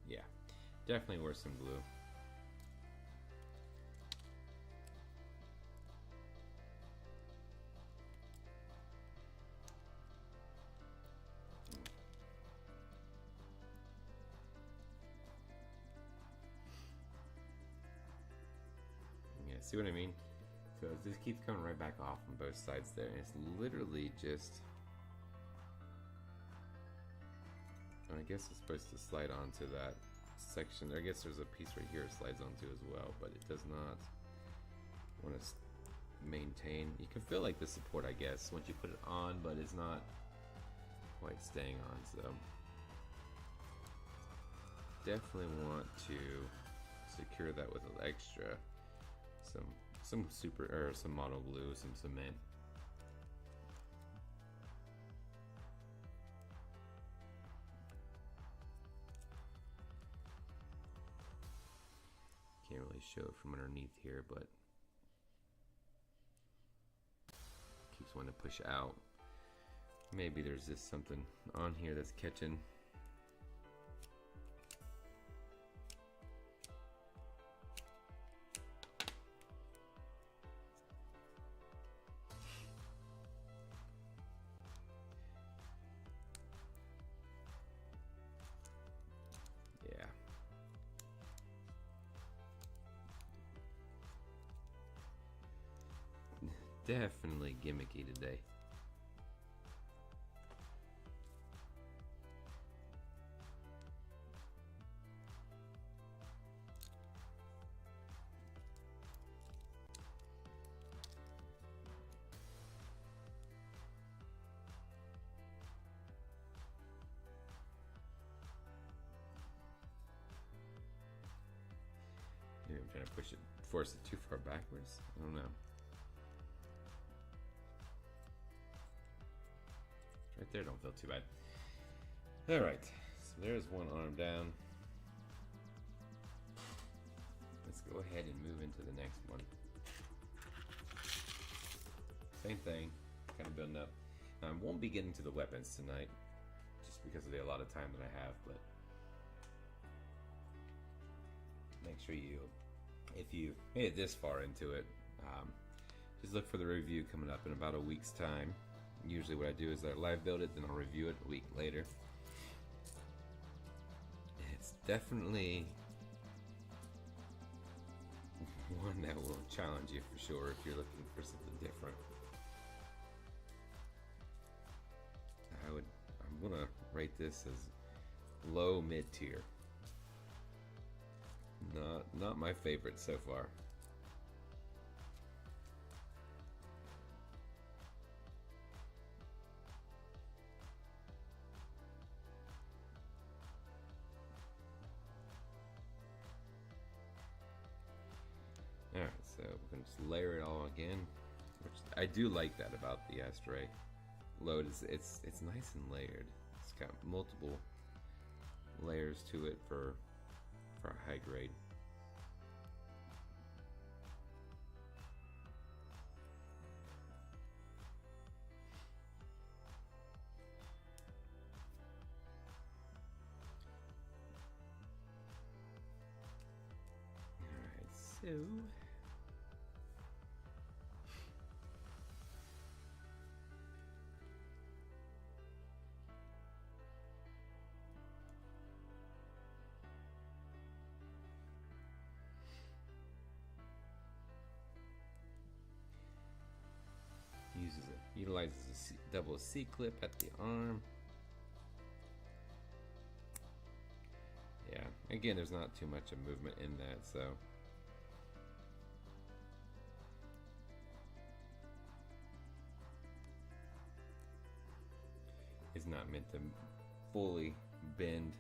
Yeah, definitely worth some glue. See what I mean? So this keeps coming right back off on both sides there, and it's literally just, I guess it's supposed to slide onto that section. I guess there's a piece right here it slides onto as well, but it does not want to maintain. You can feel like the support, I guess, once you put it on, but it's not quite staying on. So definitely want to secure that with an extra. Some model glue, some cement. Can't really show it from underneath here, but keeps wanting to push out. Maybe there's just something on here that's catching. Definitely gimmicky today. Maybe I'm trying to force it too far backwards. I don't know. Right there, don't feel too bad. Alright, so there's one arm down. Let's go ahead and move into the next one. Same thing, kind of building up. Now, I won't be getting to the weapons tonight, just because of the allotted time that I have, but make sure you, if you made it this far into it, just look for the review coming up in about a week's time. Usually what I do is I live build it, then I'll review it a week later. It's definitely one that will challenge you for sure if you're looking for something different. I'm gonna rate this as low mid-tier. Not my favorite so far. Alright, so we're going to just layer it all again, which I do like that about the Astray Load. It's nice and layered. It's got multiple layers to it for a high grade. Alright, so utilizes a double C clip at the arm. Yeah, again, there's not too much of movement in that, so it's not meant to fully bend.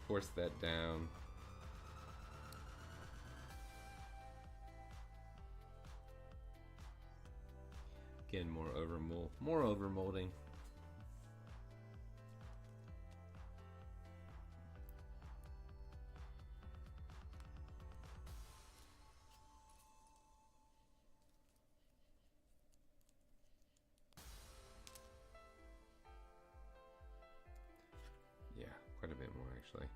Force that down. Again, more over molding. Yeah, quite a bit more actually.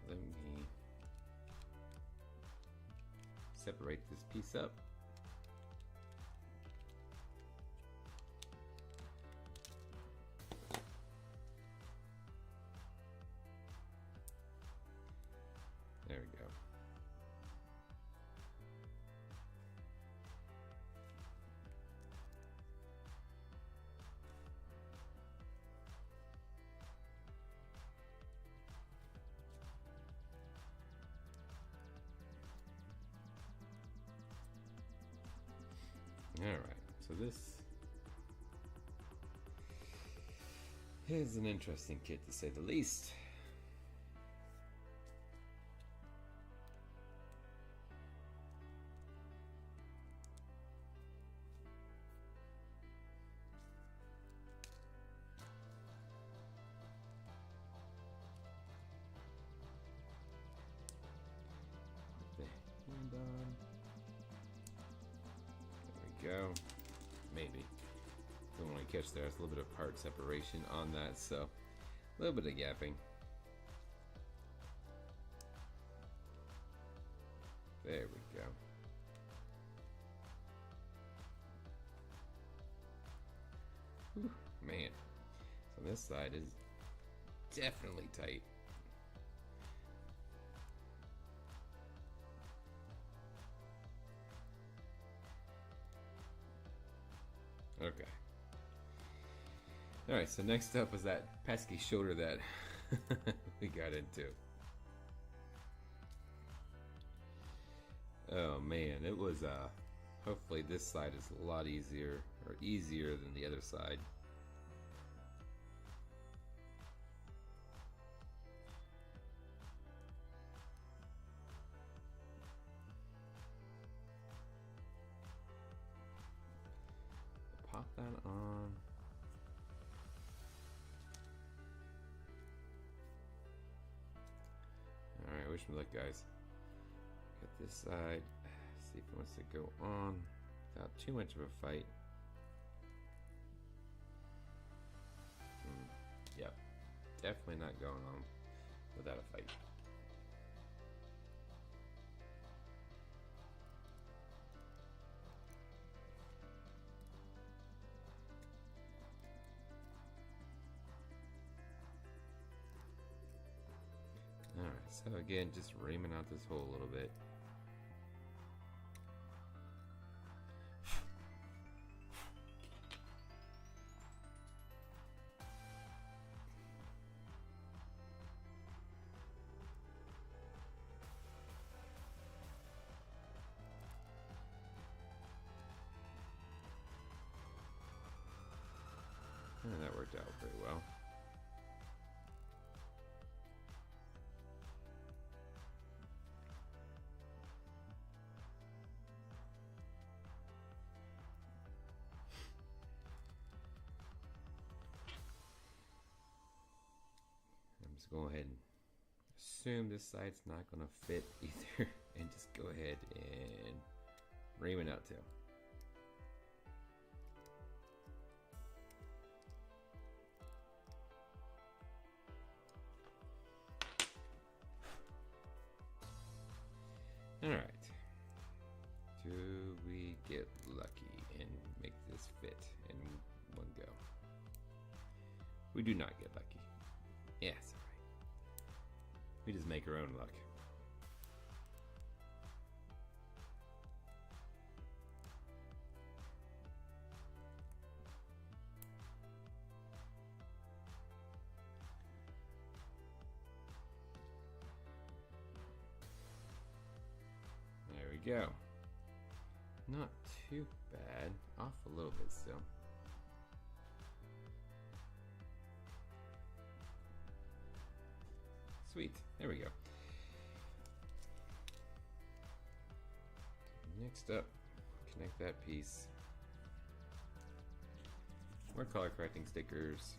Let me separate this piece up. There we go. Alright, so this is an interesting kit to say the least. The hand on. Go. Maybe. Don't want to catch there. It's a little bit of part separation on that, so a little bit of gapping. There we go. Whew, man. So this side is definitely tight. Okay. Alright, so next up was that pesky shoulder that we got into. Oh man, it was hopefully this side is a lot easier than the other side. Pop that on. Alright, wish me luck, guys. Got this side. See if it wants to go on without too much of a fight. Yep, definitely not going on without a fight. So again, just reaming out this hole a little bit. And that worked out pretty well. I'm just going ahead and assume this side's not going to fit either, and just go ahead and ream it out too. Alright, do we get lucky and make this fit in one go? We do not get lucky. Yeah, it's alright. We just make our own luck. Go. Not too bad. Off a little bit still. Sweet. There we go. Next up, connect that piece. More color correcting stickers.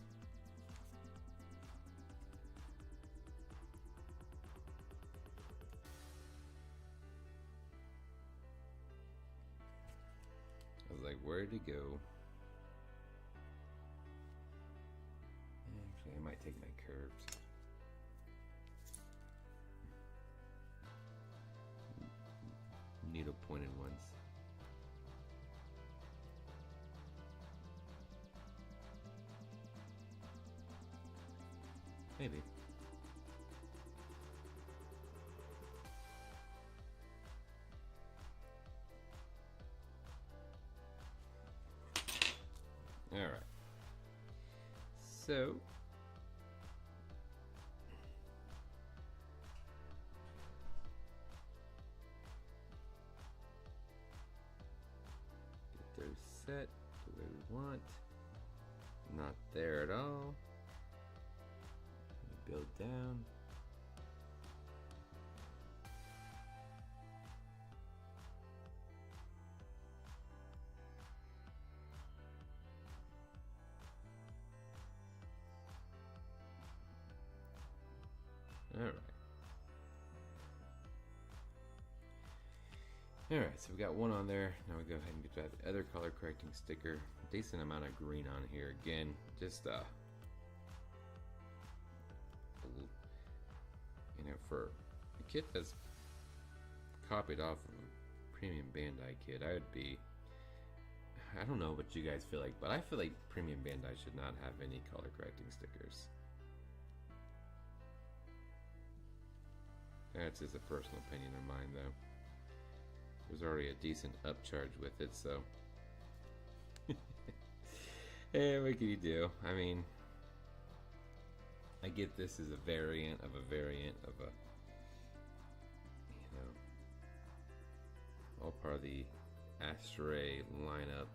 Like, where to go? Actually, I might take my curves. Needle pointed ones. Maybe. All right. So get those set the way we want. Not there at all. Build down. Alright, so we got one on there. Now we go ahead and get that other color correcting sticker. Decent amount of green on here. Again, just you know, for a kit that's copied off of a premium Bandai kit, I don't know what you guys feel like, but I feel like premium Bandai should not have any color correcting stickers. That's just a personal opinion of mine, though. There's already a decent upcharge with it, so. Hey, what can you do? I mean, I get this is a variant of a variant of a, you know, all part of the Astray lineup.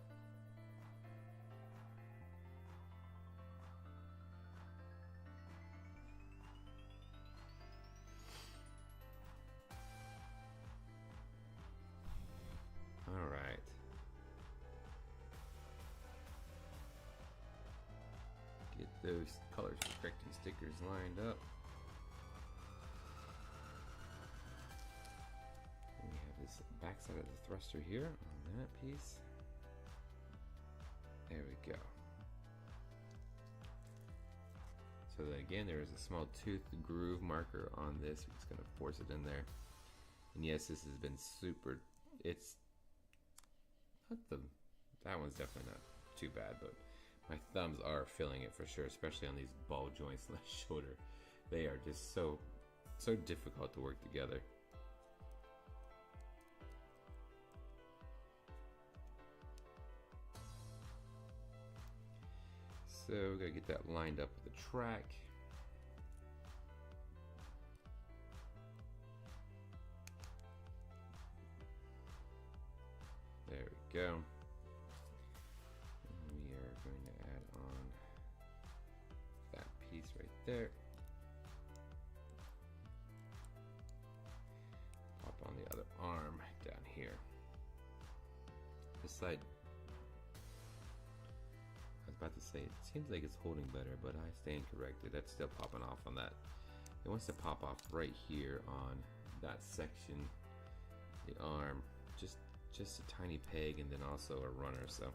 Alright. Get those colors correcting stickers lined up. And we have this back side of the thruster here on that piece. There we go. So then again, there is a small tooth groove marker on this. We're just going to force it in there. And yes, this has been super, it's not that one's definitely not too bad, but my thumbs are feeling it for sure, especially on these ball joints on the shoulder. They are just so so difficult to work together. So we gotta get that lined up with the track. There we go. And we are going to add on that piece right there. Pop on the other arm down here. This side, I was about to say, it seems like it's holding better, but I stand corrected. That's still popping off on that. It wants to pop off right here on that section, the arm, just a tiny peg, and then also a runner. So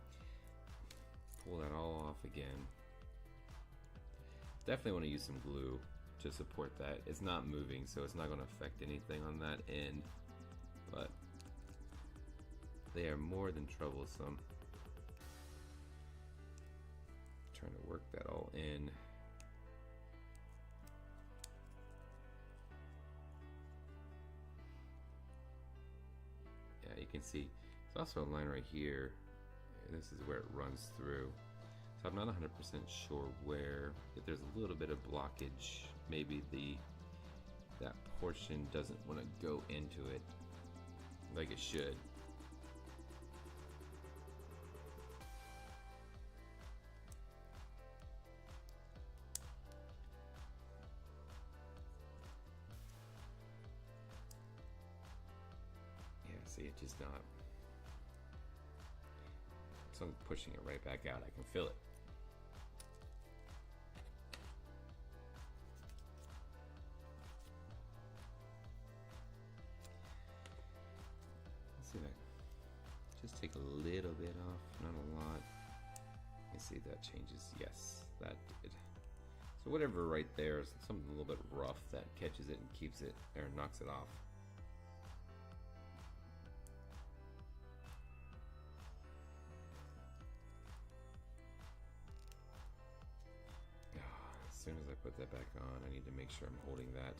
pull that all off again. Definitely want to use some glue to support that. It's not moving, so it's not going to affect anything on that end, but they are more than troublesome. Trying to work that all in. Yeah, you can see there's also a line right here. This is where it runs through. So I'm not 100% sure where, if there's a little bit of blockage, maybe that portion doesn't want to go into it like it should. Yeah, see, it's just not. Someone's pushing it right back out. I can feel it. Let's see if I just take a little bit off, not a lot. Let's see if that changes. Yes, that did. So whatever right there is something a little bit rough that catches it and keeps it, or knocks it off. As soon as I put that back on, I need to make sure I'm holding that.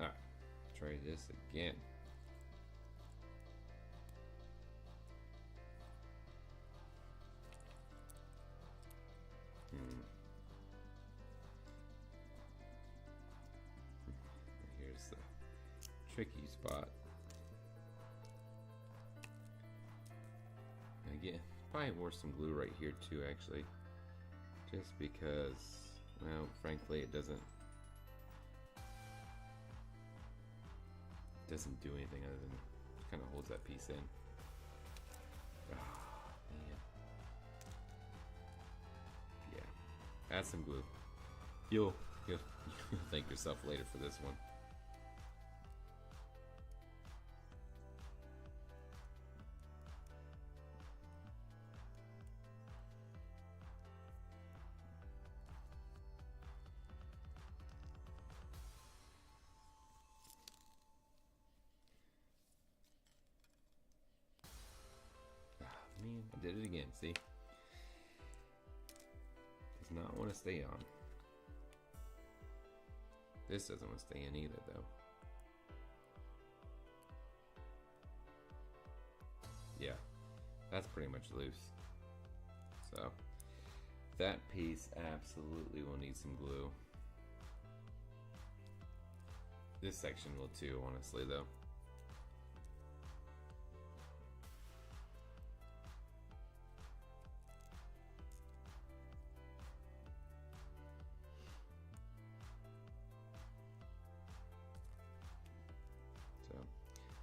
All right, try this again. Here's the tricky spot. Again, probably wore some glue right here too, actually, just because, well, frankly, it doesn't do anything other than kind of holds that piece in. Oh, man. Yeah, add some glue. You'll thank yourself later for this one. Man, I did it again, see? Does not want to stay on. This doesn't want to stay in either, though. Yeah, that's pretty much loose. So, that piece absolutely will need some glue. This section will too, honestly, though.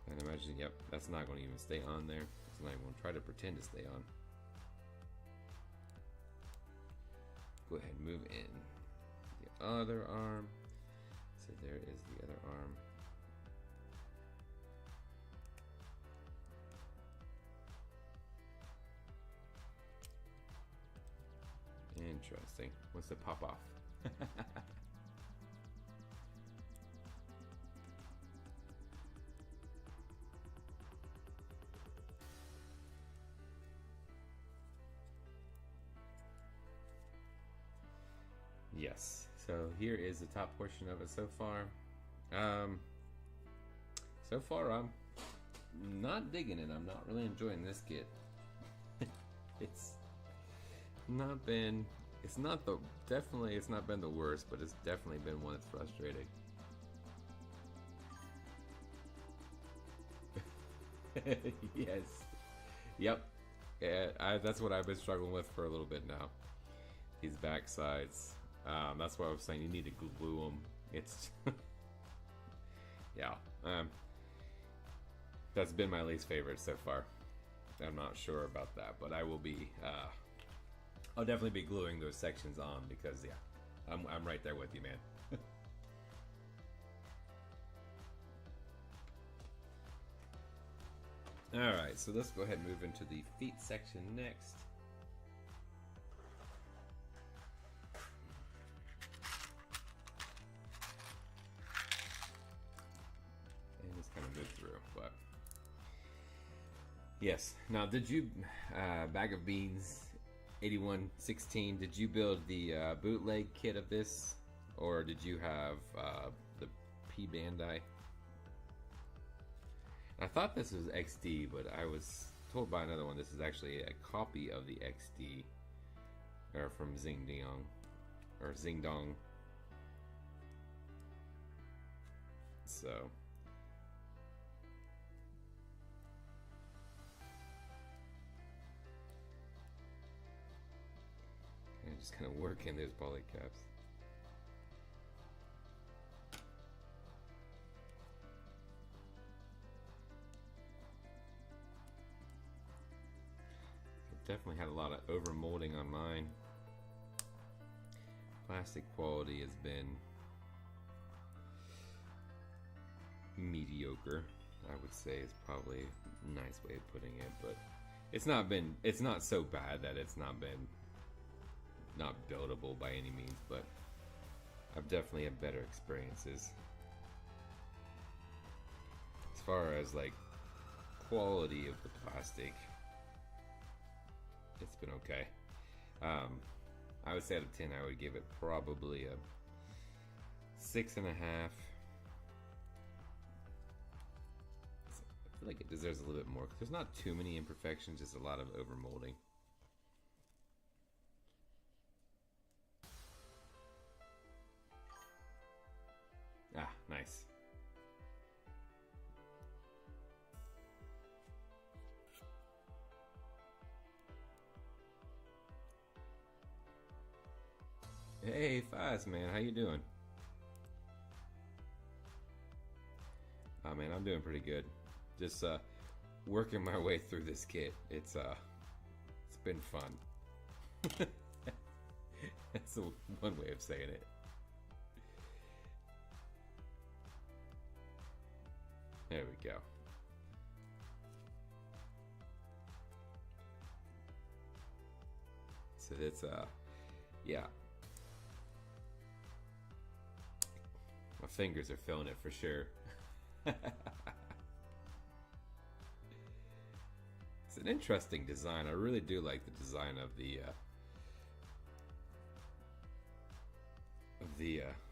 And imagine, yep, that's not going to even stay on there. It's not even going to try to pretend to stay on. Go ahead and move in the other arm. So there is the other arm. Interesting. Wants to pop off. Yes. So here is the top portion of it so far. So far I'm not digging it. I'm not really enjoying this kit. It's not been, it's not the, definitely it's not been the worst, but it's definitely been one that's frustrating. Yes. Yep. Yeah, that's what I've been struggling with for a little bit now. These back sides. That's why I was saying you need to glue them. It's yeah. That's been my least favorite so far. I'm not sure about that, but I will be. I'll definitely be gluing those sections on because yeah, I'm right there with you, man. All right, so let's go ahead and move into the feet section next. And just kind of move through, but yes. Now, did you, Bag of Beans 8116, did you build the bootleg kit of this, or did you have the P-Bandai? I thought this was XD, but I was told by another one this is actually a copy of the XD, or from XingDong, or XingDong. So and just kind of working those poly caps. Definitely had a lot of over molding on mine. Plastic quality has been mediocre, I would say, is probably a nice way of putting it, but it's not so bad that it's not buildable by any means, but I've definitely had better experiences. As far as like quality of the plastic, it's been okay. I would say out of 10, I would give it probably a 6.5. I feel like it deserves a little bit more because there's not too many imperfections, just a lot of over molding. Ah, nice. Hey, Faz, man, how you doing? Oh man, I'm doing pretty good. Just working my way through this kit. It's been fun. That's one way of saying it. There we go. So it's yeah. My fingers are feeling it for sure. It's an interesting design. I really do like the design of the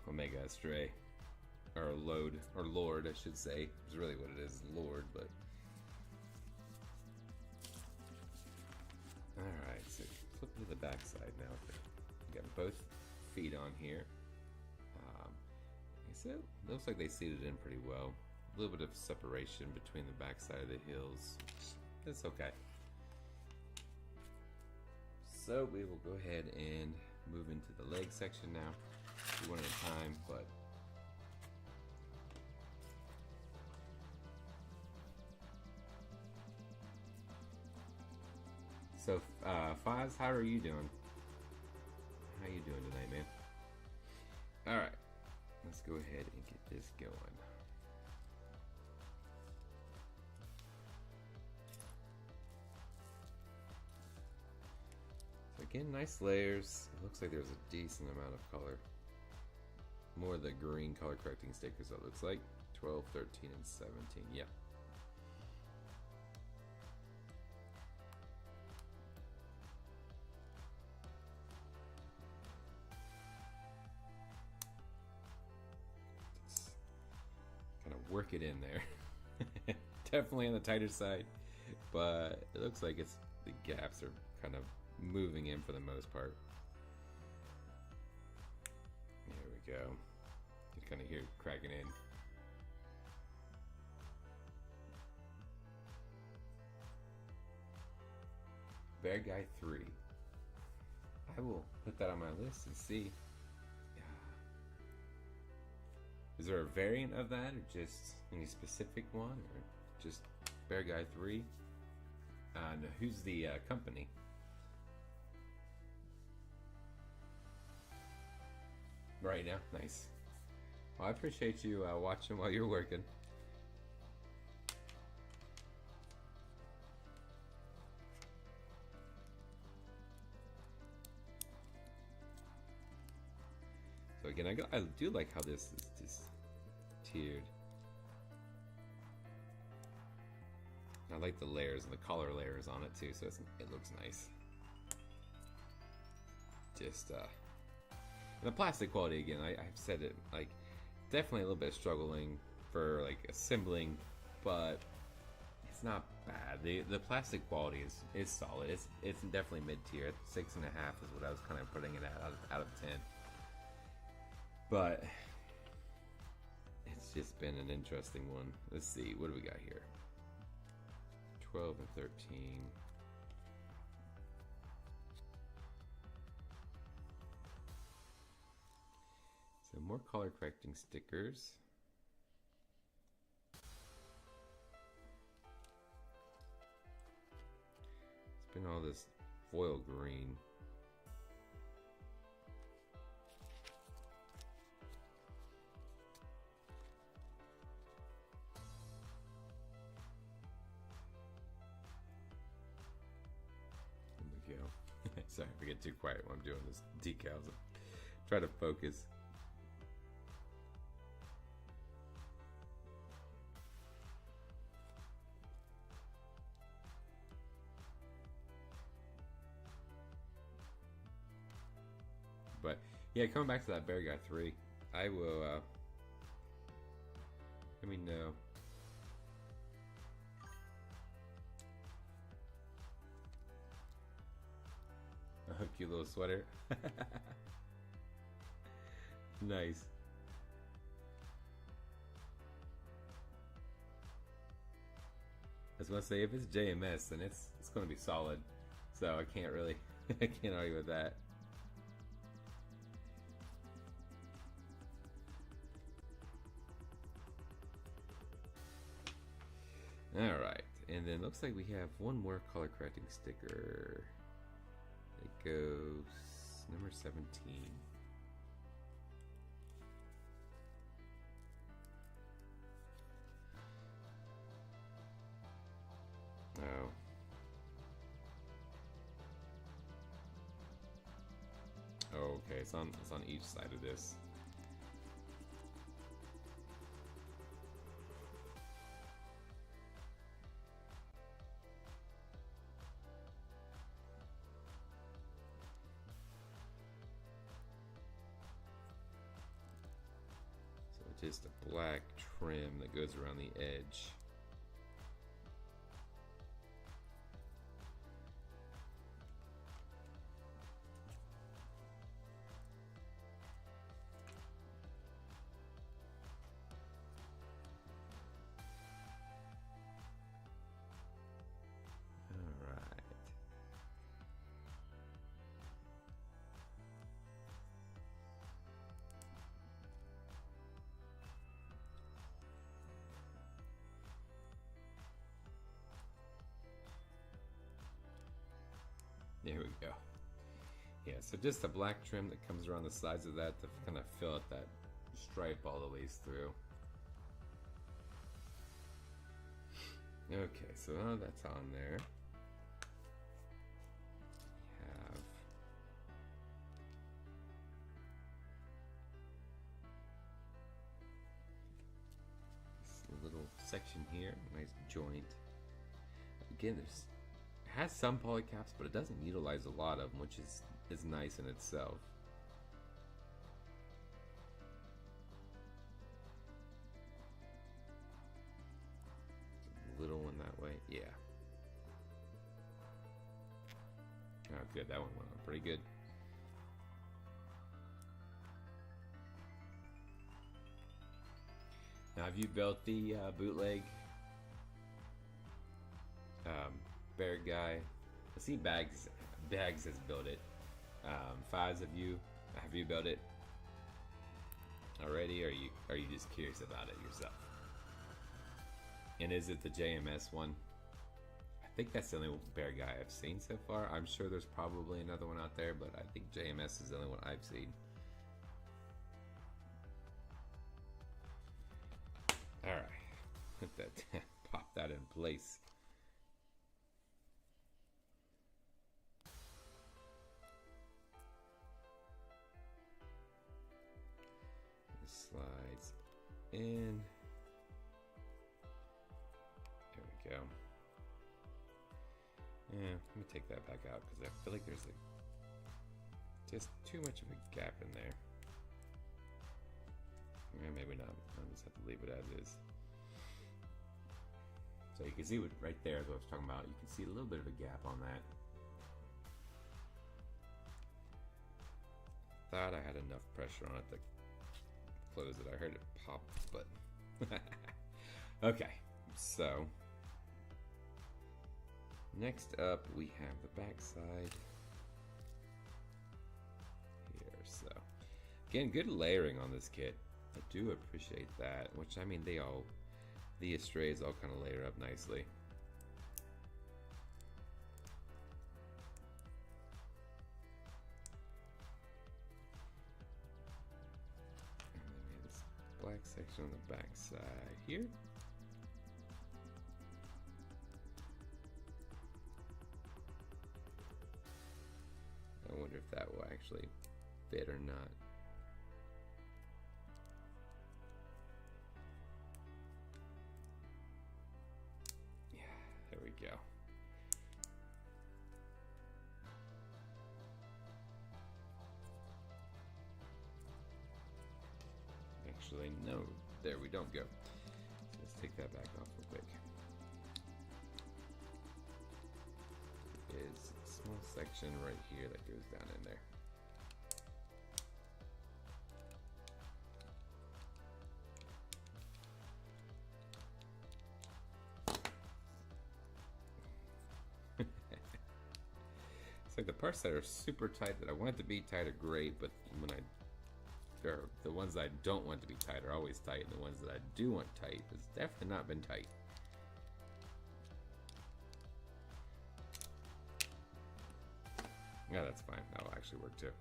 Omega Astray, or Load, or Lord, I should say. It's really what it is, Lord. But all right, so flip to the back side now. We got both feet on here. So it looks like they seated in pretty well. A little bit of separation between the back side of the heels. It's okay. So we will go ahead and move into the leg section now. Do one at a time, but so Faz, how are you doing? How you doing tonight, man? All right. Let's go ahead and get this going. So Again, nice layers. It looks like there's a decent amount of color. More of the green color correcting stickers, it looks like. 12, 13, and 17. Yeah. Just kind of work it in there. Definitely on the tighter side, but it looks like it's the gaps are kind of moving in for the most part. There we go. You can kind of hear it cracking in. Bear Guy 3. I will put that on my list and see. Is there a variant of that, or just any specific one, or just Bear Guy 3? And who's the company? Right now, nice. Well, I appreciate you watching while you're working. So again, I do like how this is just tiered. I like the layers and the color layers on it too, so it looks nice. Just and the plastic quality again, I've said it, like definitely a little bit struggling for like assembling, but it's not bad. The plastic quality is solid. It's definitely mid tier. 6.5 is what I was kind of putting it at out of 10. But it's just been an interesting one. Let's see, what do we got here? 12 and 13. So more color correcting stickers. It's been all this foil green. Sorry if I get too quiet when I'm doing this decals. Try to focus. But yeah, coming back to that Bear Guy 3, I will let me know. A cute little sweater. Nice. I was gonna say, if it's JMS, then it's gonna be solid. So I can't really I can't argue with that. Alright, and then looks like we have one more color correcting sticker. It goes number 17. Oh. Oh, okay, it's on each side of this. Just a black trim that goes around the edge. All right. There we go. Yeah, so just a black trim that comes around the sides of that to kind of fill out that stripe all the ways through. Okay, so now that's on there. We have section here, nice joint. Again, it has some polycaps, but it doesn't utilize a lot of them, which is nice in itself. Little one that way, yeah. Oh, good, that one went on pretty good. Now, have you built the bootleg bear guy? I see Bags has built it. Fives of you, have you built it already, or are you just curious about it yourself? And is it the JMS one? I think that's the only bear guy I've seen so far. I'm sure there's probably another one out there, but I think JMS is the only one I've seen. Alright, put that pop that in place. Slides in. There we go. Yeah, let me take that back out because I feel like there's just too much of a gap in there. Yeah, maybe not. I'll just have to leave it as is. So you can see right there, as I was talking about, you can see a little bit of a gap on that. Thought I had enough pressure on it to close it. I heard it pop, but okay. So next up, we have the back side here. So again, good layering on this kit. I do appreciate that, which I mean, the Astrays all kind of layer up nicely. And then we have this black section on the back side here. I wonder if that will actually fit or not. There we go. Actually, no. There we don't go. So let's take that back off real quick. There's a small section right here that goes down in there. Like the parts that are super tight that I want it to be tight are great, but the ones that I don't want to be tight are always tight, and the ones that I do want tight has definitely not been tight. Yeah, that's fine. That'll actually work too.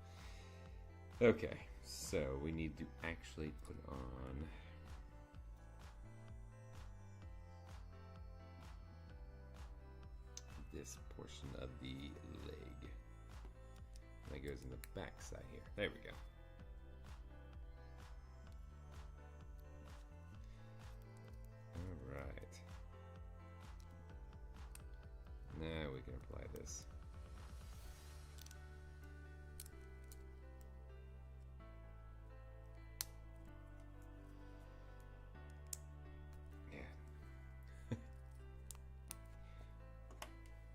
Okay, so we need to actually put on this portion of the leg. That goes in the back side here. There we go. All right. Now we can apply this.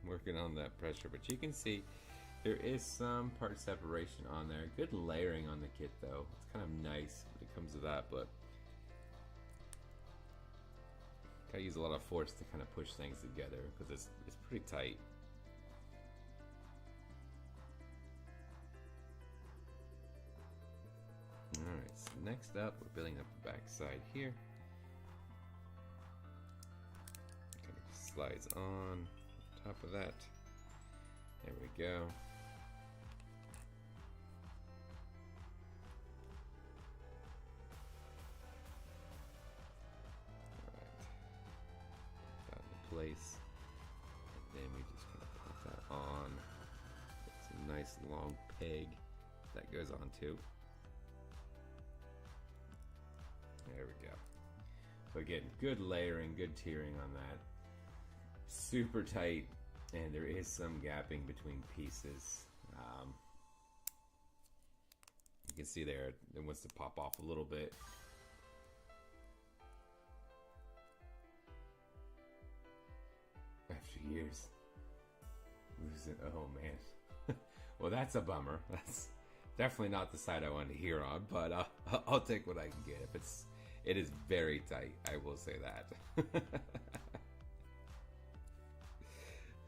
Working on that pressure, but you can see there is some part separation on there. Good layering on the kit though. It's kind of nice when it comes to that, but gotta use a lot of force to kind of push things together because it's pretty tight. Alright, so next up we're building up the back side here. Kind of slides on top of that. There we go. Alright. Put that in place. And then we just kind of pop that on. It's a nice long peg that goes on too. There we go. Again, good layering, good tearing on that. Super tight, and there is some gapping between pieces. You can see there, it wants to pop off a little bit. After years. Losing, oh man. Well, that's a bummer. That's definitely not the side I wanted to hear on, but I'll take what I can get. It is very tight, I will say that.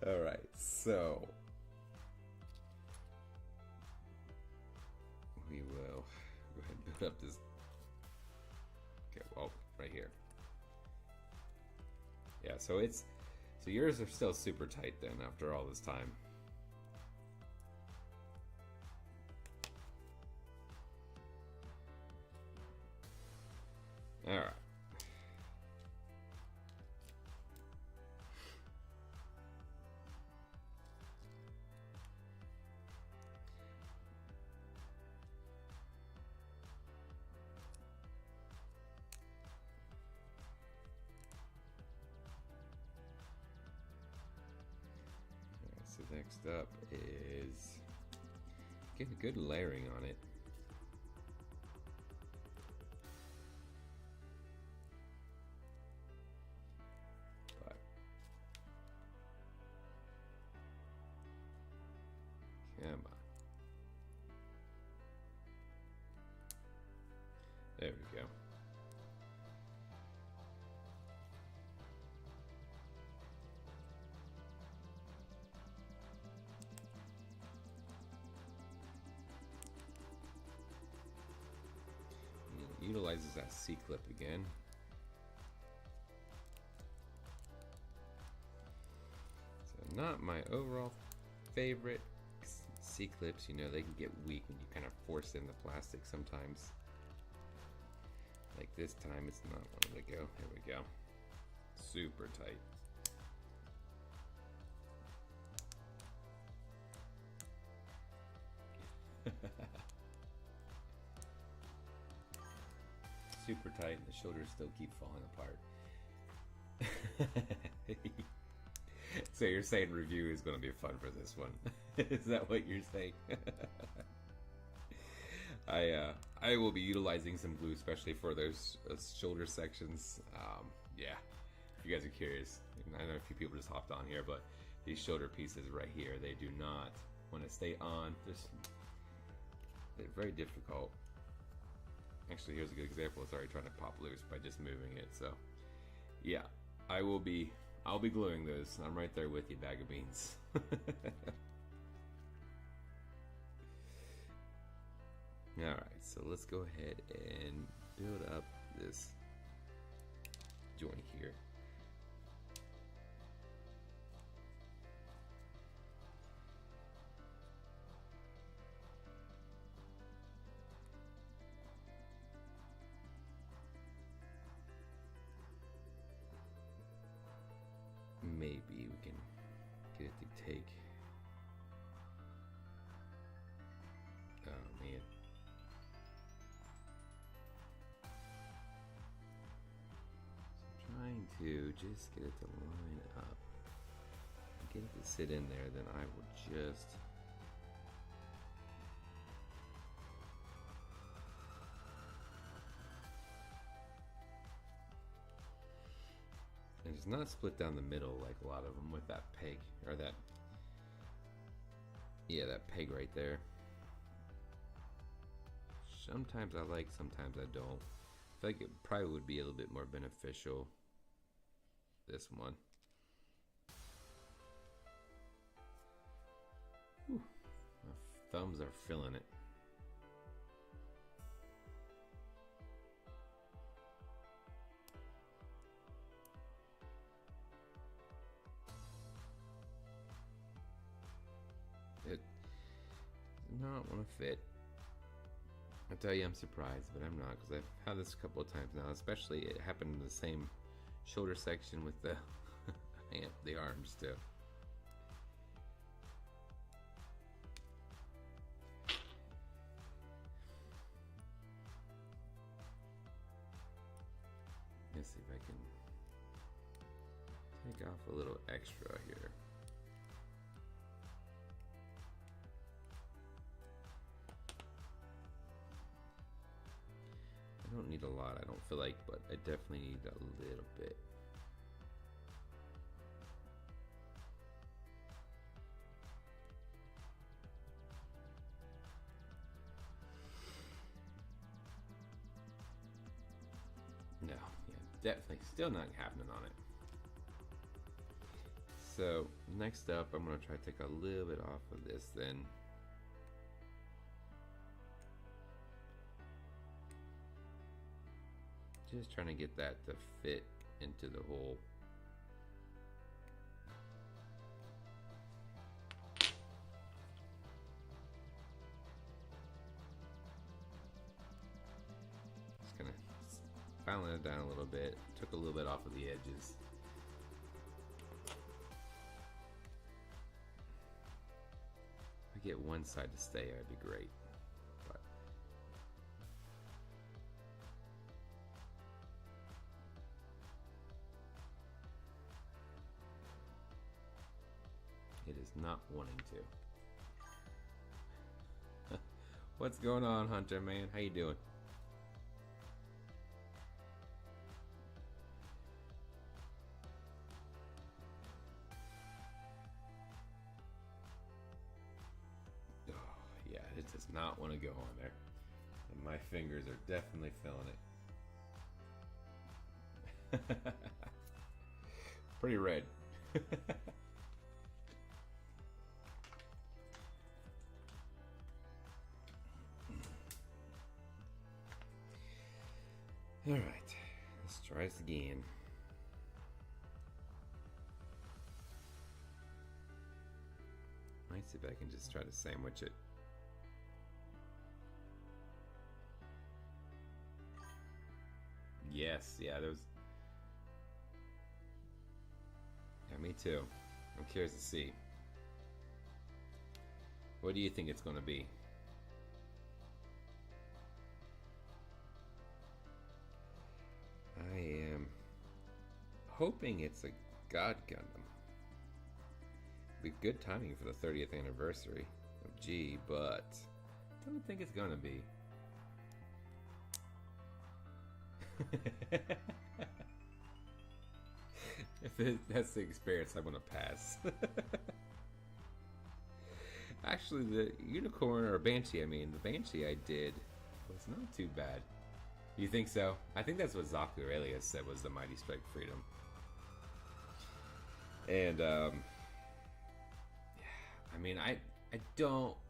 Alright, so we will go ahead and build up this. Okay, well, right here. Yeah, so yours are still super tight then after all this time. All right. So next up is get a good layering on it. But come on. There we go. Utilizes that C-clip again. So not my overall favorite. C-clips, you know, they can get weak when you kind of force in the plastic sometimes. Like this time, it's not wanting to go. Here we go. Super tight. Super tight, and the shoulders still keep falling apart. So you're saying review is going to be fun for this one? Is that what you're saying? I will be utilizing some glue, especially for those shoulder sections. Yeah, if you guys are curious, I know a few people just hopped on here, but these shoulder pieces right here, they do not want to stay on. They're very difficult. Actually, here's a good example. It's already trying to pop loose by just moving it. So, yeah, I'll be gluing those. I'm right there with you, bag of beans. All right, so let's go ahead and build up this joint here. Maybe we can get it to take. Oh man. So I'm trying to just get it to line up. Get it to sit in there, then I will just and it's not split down the middle like a lot of them with that peg, or that, yeah, that peg right there. Sometimes I like, sometimes I don't. I feel like it probably would be a little bit more beneficial, this one. Whew. My thumbs are feeling it. It does not want to fit. I tell you, I'm surprised, but I'm not, because I've had this a couple of times now. Especially, it happened in the same shoulder section with the the arms too. Let's see if I can take off a little extra here. I don't need a lot, I don't feel like, but I definitely need a little bit. No, yeah, definitely still not happening on it. So next up, I'm gonna try to take a little bit off of this then. Just trying to get that to fit into the hole. Just gonna filing it down a little bit. Took a little bit off of the edges. If I get one side to stay, that'd be great. But it is not wanting to. What's going on, Hunter, man? How you doing? Oh, yeah, it does not want to go on there. And my fingers are definitely feeling it. Pretty red. All right, let's try this again. Might see if I can just try to sandwich it. Yes, yeah, there was. Yeah, me too. I'm curious to see. What do you think it's going to be? I am hoping it's a God Gundam. Be good timing for the 30th anniversary of G, but I don't think it's gonna be. That's the experience, I'm gonna pass. Actually, the unicorn, or Banshee, I mean, the Banshee I did was not too bad. You think so? I think that's what Zaku Alias said was the Mighty Strike Freedom. And, yeah, I mean, I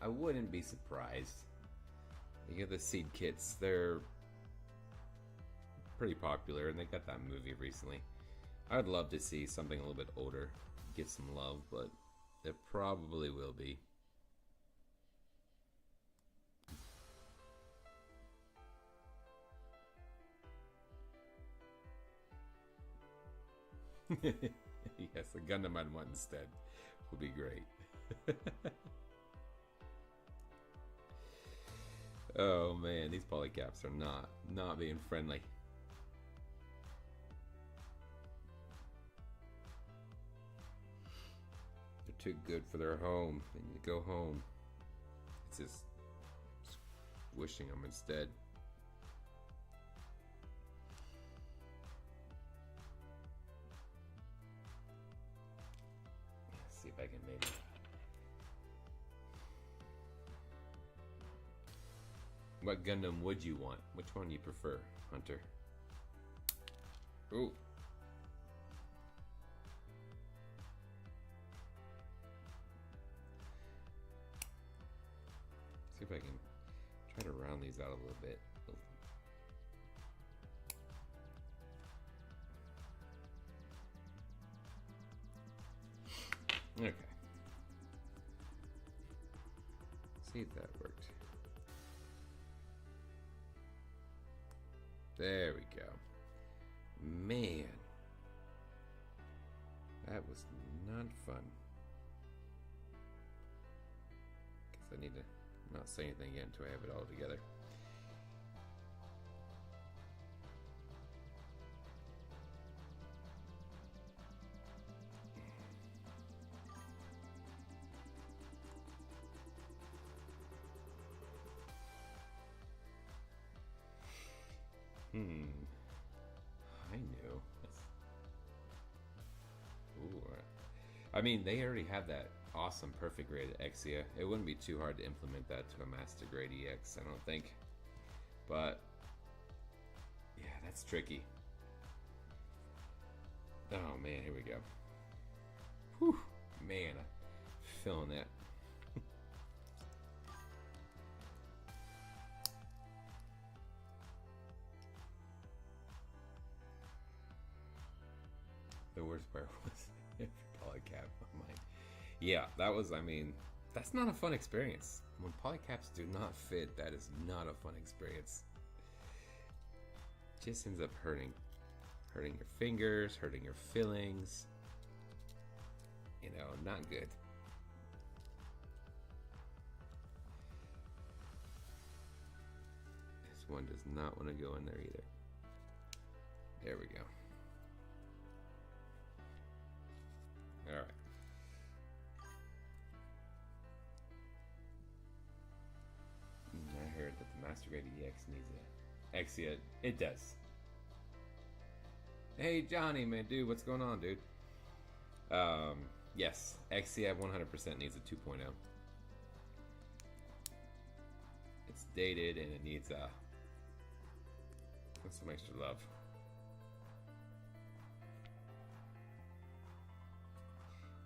wouldn't be surprised. You get the seed kits, they're pretty popular, and they got that movie recently. I'd love to see something a little bit older get some love, but it probably will be. Yes, the Gundam I'd want instead would be great. Oh man, these polycaps are not being friendly. They're too good for their home. They need to go home. It's just wishing them instead. Let's see if I can maybe. What Gundam would you want? Which one do you prefer, Hunter? Ooh. See if I can try to round these out a little bit. Okay. See if that worked. There we go. Man. That was not fun. Guess I need to not say anything yet until I have it all together. I knew. Ooh. I mean, they already have that awesome perfect grade Exia. It wouldn't be too hard to implement that to a master grade EX, I don't think. But yeah, that's tricky. Oh man, here we go. Whew, man, I'm feeling that. The worst part was polycap on mine. Yeah, that was, I mean, that's not a fun experience. When polycaps do not fit, that is not a fun experience. Just ends up hurting. Hurting your fingers, hurting your fillings. You know, not good. This one does not want to go in there either. There we go. Alright. I heard that the Master Grade EX needs a Exia. It does. Hey Johnny, man, dude, what's going on, dude? Yes, Exia 100% needs a 2.0. It's dated and it needs some extra love.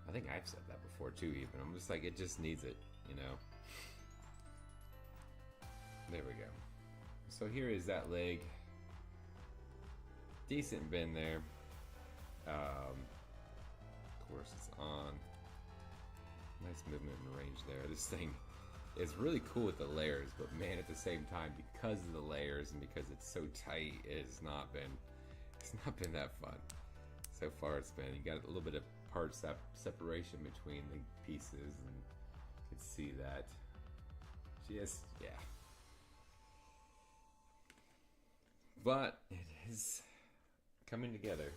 I think I've said that before too, even. I'm just like, it just needs it, you know? There we go. So here is that leg. Decent bend there. Of course, it's on. Nice movement and range there. This thing is really cool with the layers, but man, at the same time, because of the layers and because it's so tight, it's not been that fun. So far, it's been, you got a little bit of part separation between the pieces, and you can see that. Just, yeah. But it is coming together.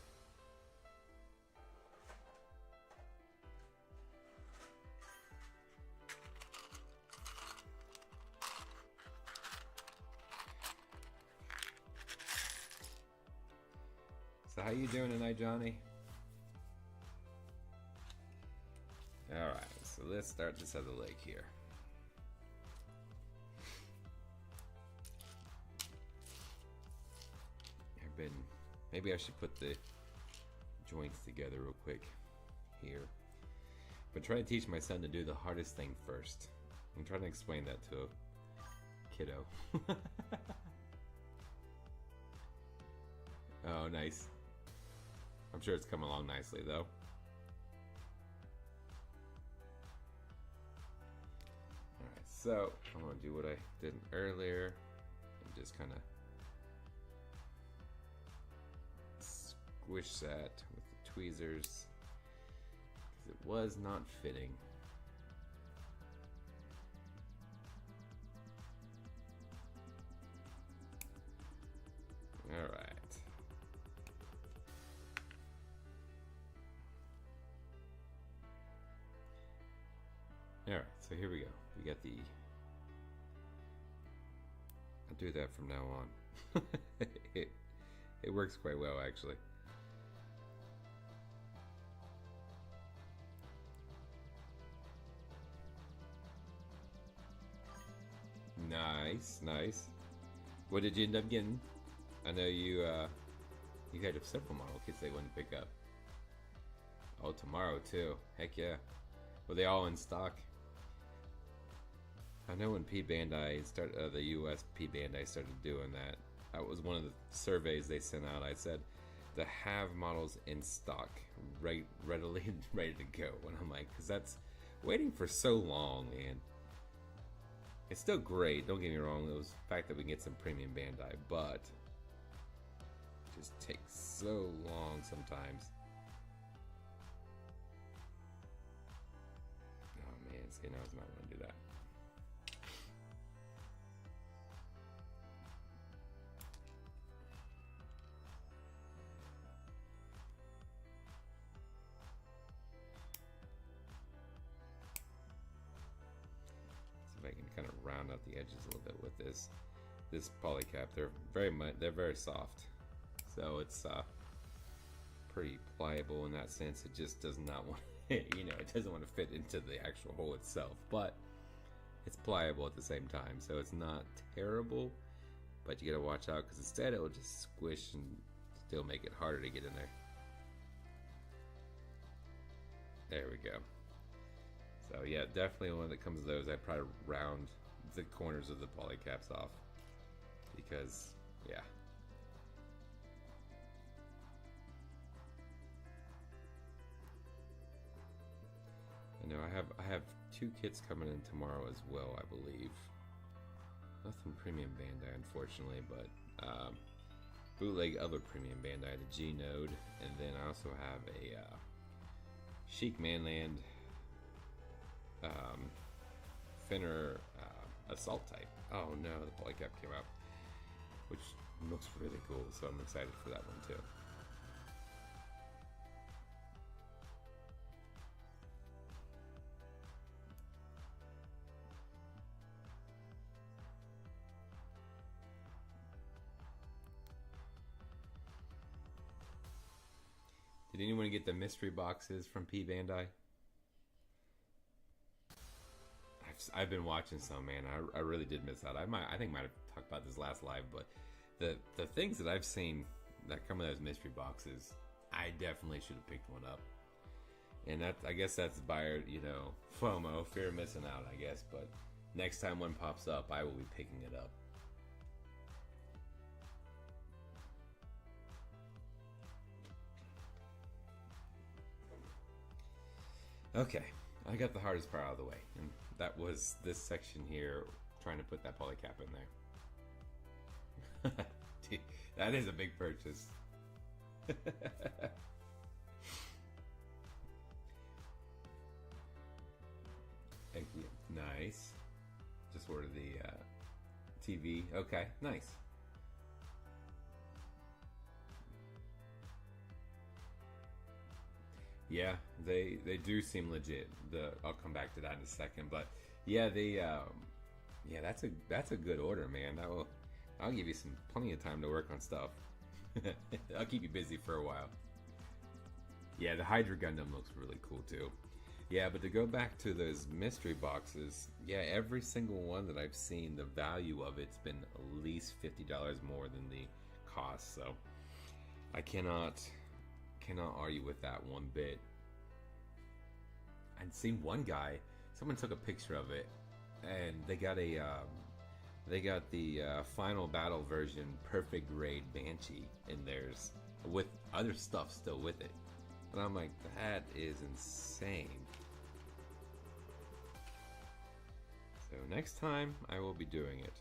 So how you doing tonight, Johnny? Alright, so let's start this other leg here. Maybe I should put the joints together real quick here. But try to teach my son to do the hardest thing first. I'm trying to explain that to a kiddo. Oh, nice. I'm sure it's coming along nicely, though. Alright, so I'm going to do what I did earlier and just kind of squish that with the tweezers because it was not fitting. All right. All right, so here we go. We got the, I'll do that from now on. It works quite well, actually. Nice, nice. What did you end up getting? I know you had several model kits they wouldn't pick up. Oh, tomorrow too. Heck yeah. Were they all in stock? I know when P-Bandai started, the US P-Bandai started doing that. That was one of the surveys they sent out. I said to have models in stock, readily ready to go. And I'm like, because that's waiting for so long, man. It's still great, don't get me wrong, it was the fact that we can get some premium Bandai, but it just takes so long sometimes. Oh man, see, now it's not going to do that. I can kind of round out the edges a little bit with this. this polycap. They're very soft, so it's pretty pliable in that sense. It just does not want, you know, it doesn't want to fit into the actual hole itself, but it's pliable at the same time, so it's not terrible. But you gotta watch out, because instead it'll just squish and still make it harder to get in there. There we go. So yeah, definitely when it comes to those, I'd probably round the corners of the polycaps off, because yeah. I know I have 2 kits coming in tomorrow as well, I believe. Nothing premium Bandai, unfortunately, but bootleg other premium Bandai, the G Node, and then I also have a Chic Manland Finner Assault type. Oh no, the polycap came out, which looks really cool, so I'm excited for that one too. Did anyone get the mystery boxes from P-Bandai? I've been watching some, man. I really did miss out. I think I might have talked about this last live, but the things that I've seen that come in those mystery boxes, I definitely should have picked one up. And that, I guess that's buyer, you know, FOMO, fear of missing out, I guess. But next time one pops up, I will be picking it up. Okay, I got the hardest part out of the way, and that was this section here, trying to put that polycap in there. Dude, that is a big purchase. Nice. Just ordered the TV. Okay, nice. Yeah, they do seem legit. I'll come back to that in a second, but yeah, yeah, that's a good order, man. I'll give you plenty of time to work on stuff. I'll keep you busy for a while. Yeah, the Hydra Gundam looks really cool too. Yeah, but to go back to those mystery boxes, yeah, every single one that I've seen, the value of it's been at least $50 more than the cost. So I cannot argue with that one bit. I'd seen one guy, someone took a picture of it, and they got the final battle version perfect grade Banshee in theirs with other stuff still with it, and I'm like, that is insane. So next time I will be doing it.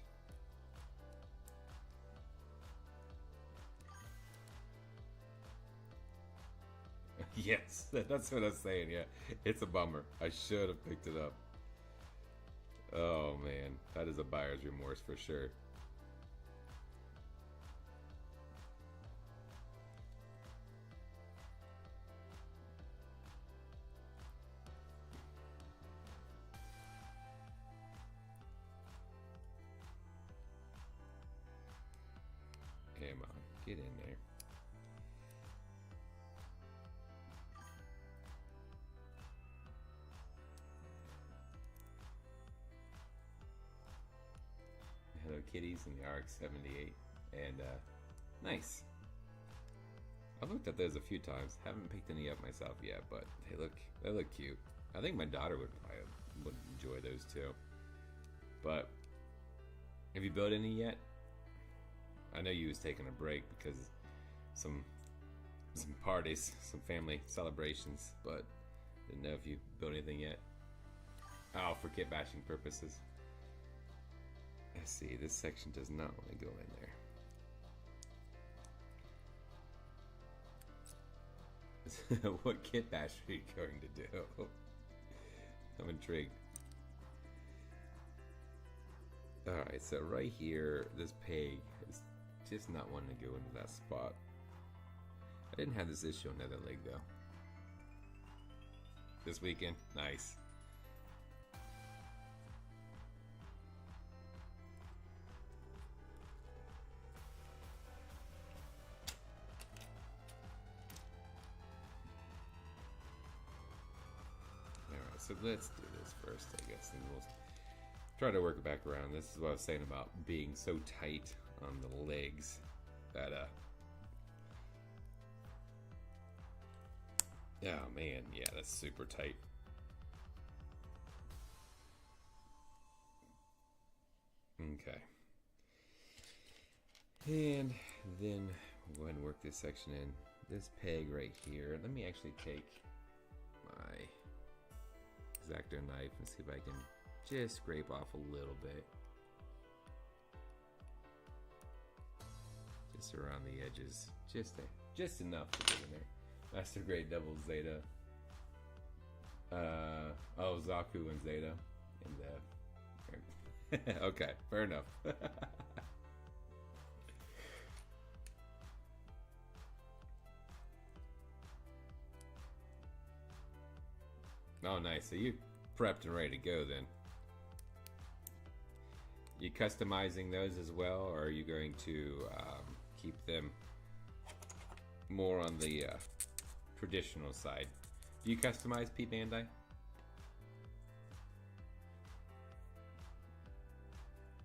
Yes, that's what I was saying. Yeah, it's a bummer. I should have picked it up. Oh man, that is a buyer's remorse for sure. Come on, get in there. Hello Kitties and the RX-78, and nice. I've looked at those a few times. Haven't picked any up myself yet, but they look cute. I think my daughter would enjoy those too. But have you built any yet? I know you was taking a break because some parties, some family celebrations, but didn't know if you built anything yet. Oh, for kit bashing purposes. Let's see, this section does not want to go in there. What kit bash are you going to do? I'm intrigued. Alright, so right here, this peg is just not wanting to go into that spot. I didn't have this issue on Nether Leg though. This weekend? Nice. so let's do this first, I guess, and we'll try to work it back around. This is what I was saying about being so tight on the legs that, oh man, yeah, that's super tight. Okay. And then we'll go ahead and work this section in. This peg right here, let me actually take my X-Acto knife and see if I can just scrape off a little bit. Just around the edges, just enough to get in there. Master Grade Double Zeta. Oh, Zaku and Zeta. And okay, fair enough. Oh, nice. So you prepped and ready to go then. You customizing those as well, or are you going to keep them more on the traditional side? Do you customize P-Bandai?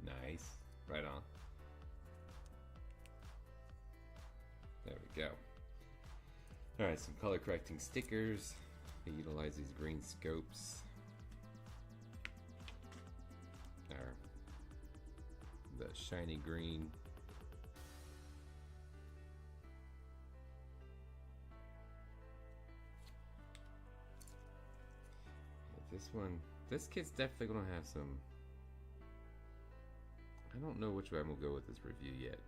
Nice. Right on. There we go. Alright, some color correcting stickers. I utilize these green scopes. Or the shiny green. This kit's definitely gonna have some. I don't know which way I'm gonna go with this review yet.